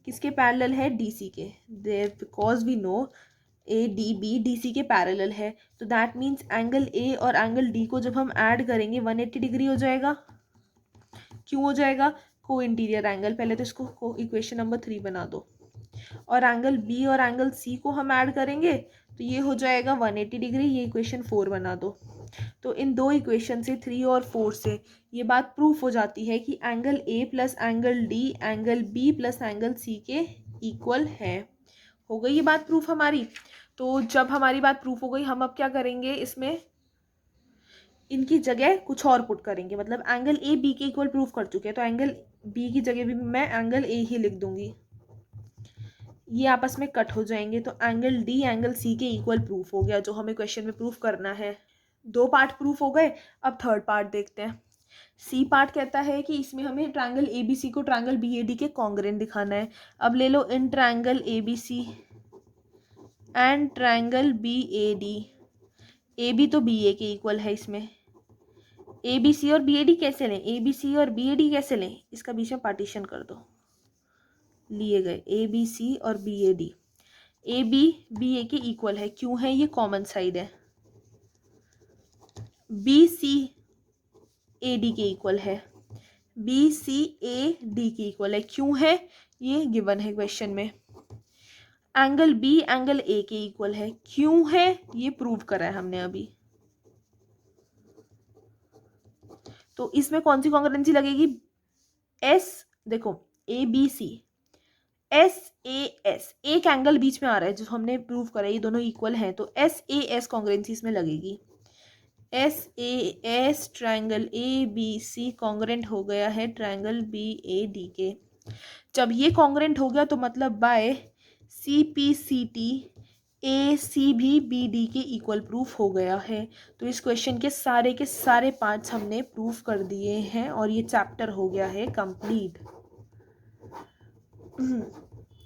किसके पैरेलल है? डी सी के। Because we know A D B D C के पैरेलल है, तो दैट मीन्स एंगल ए और एंगल डी को जब हम ऐड करेंगे 180 डिग्री हो जाएगा। क्यों हो जाएगा? को इंटीरियर एंगल। पहले तो इसको इक्वेशन नंबर 3 बना दो। और एंगल बी और एंगल सी को हम ऐड करेंगे तो ये हो जाएगा 180 डिग्री। ये इक्वेशन 4 बना दो। तो इन दो इक्वेशन से 3 और 4 से ये बात प्रूफ हो जाती है कि angle A + angle D angle B + angle C के इक्वल है। हो गई ये बात प्रूफ हमारी। तो जब हमारी बात प्रूफ हो गई, हम अब क्या करेंगे, इसमें इनकी जगह कुछ और पुट करेंगे। मतलब एंगल ए बी के इक्वल प्रूफ कर चुके हैं, तो एंगल बी की जगह भी मैं एंगल ए ही लिख दूंगी। ये आपस में कट हो जाएंगे, तो एंगल डी एंगल सी के इक्वल प्रूफ हो गया, जो हमें क्वेश्चन में प्रूफ करना है। 2 पार्ट प्रूफ हो गए। अब थर्ड पार्ट देखते हैं। सी पार्ट कहता है कि इसमें हमें ट्रायंगल ए बी सी को ट्रायंगल बी ए डी के कॉन्ग्रेंट दिखाना है। अब ले लो in triangle A B C and triangle B A D. A B तो बी ए के इक्वल है। इसमें ए बी सी और बी ए डी कैसे लें? ए बी सी और बी ए डी कैसे लें? इसका बीच में पार्टीशन कर दो। लिए गए ए बी सी और B A D. A B B A के इक्वल है। क्यों है? ये कॉमन साइड है। बी सी ए डी के इक्वल है। बी सी ए डी के इक्वल है। क्यों है? ये गिवन है क्वेश्चन में। एंगल बी एंगल ए के इक्वल है। क्यों है? ये प्रूव करा है हमने अभी। तो इसमें कौन सी कॉन्ग्रुएंसी लगेगी? एस, देखो A B C S A S, एक एंगल बीच में आ रहा है जो हमने प्रूव करा है, ये दोनों इक्वल हैं, तो एस ए एस कॉन्ग्रुएंसी इसमें लगेगी। S A S triangle A B C congruent हो गया है ट्रायंगल बी ए डी के। जब ये कॉन्ग्रुएंट हो गया तो मतलब by C P C T A C भी बी डी के इक्वल प्रूफ हो गया है। तो इस क्वेश्चन के सारे पार्ट्स हमने प्रूफ कर दिए हैं और ये चैप्टर हो गया है कंप्लीट।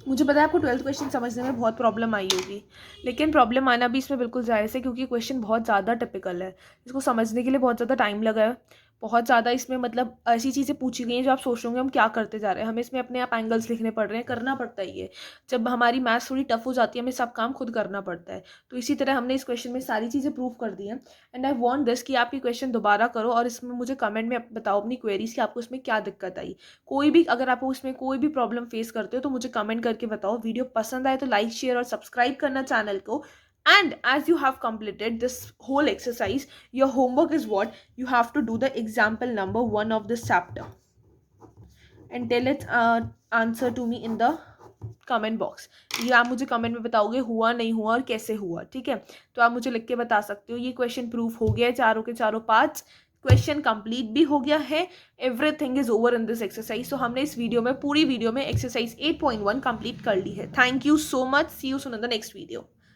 मुझे पता है आपको 12th क्वेश्चन समझने में बहुत प्रॉब्लम आई होगी, लेकिन प्रॉब्लम आना भी इसमें बिल्कुल जायज़ है क्योंकि क्वेश्चन बहुत ज़्यादा टिपिकल है। इसको समझने के लिए बहुत ज़्यादा टाइम लगा है। बहुत ज़्यादा इसमें मतलब ऐसी चीज़ें पूछी गई हैं जो आप सोच रहे होंगे हम क्या करते जा रहे हैं। हमें इसमें अपने आप एंगल्स लिखने पड़ रहे हैं, करना पड़ता ही है। जब हमारी मैथ्स थोड़ी टफ हो जाती है हमें सब काम खुद करना पड़ता है। तो इसी तरह हमने इस क्वेश्चन में सारी चीज़ें प्रूव कर दी हैं। एंड आई वॉन्ट दिस कि आप ये क्वेश्चन दोबारा करो और इसमें मुझे कमेंट में बताओ अपनी क्वेरीज कि आपको इसमें क्या दिक्कत आई। कोई भी अगर आपको इसमें कोई भी प्रॉब्लम फेस करते हो तो मुझे कमेंट करके बताओ। वीडियो पसंद आए तो लाइक शेयर और सब्सक्राइब करना चैनल को। And as you have completed this whole exercise, your homework is what? You have to do the example number 1 of this chapter and tell its answer to me in the comment box. ये आप मुझे कमेंट में बताओगे हुआ नहीं हुआ और कैसे हुआ, ठीक है? तो आप मुझे लिख के बता सकते हो। ये क्वेश्चन प्रूफ हो गया है, चारों के चारों पार्ट्स। क्वेश्चन कंप्लीट भी हो गया है। Everything is over in this exercise. तो हमने इस वीडियो में पूरी वीडियो में एक्सरसाइज 8.1 कंप्लीट कर ली है। Thank you so much. See you soon in the next video.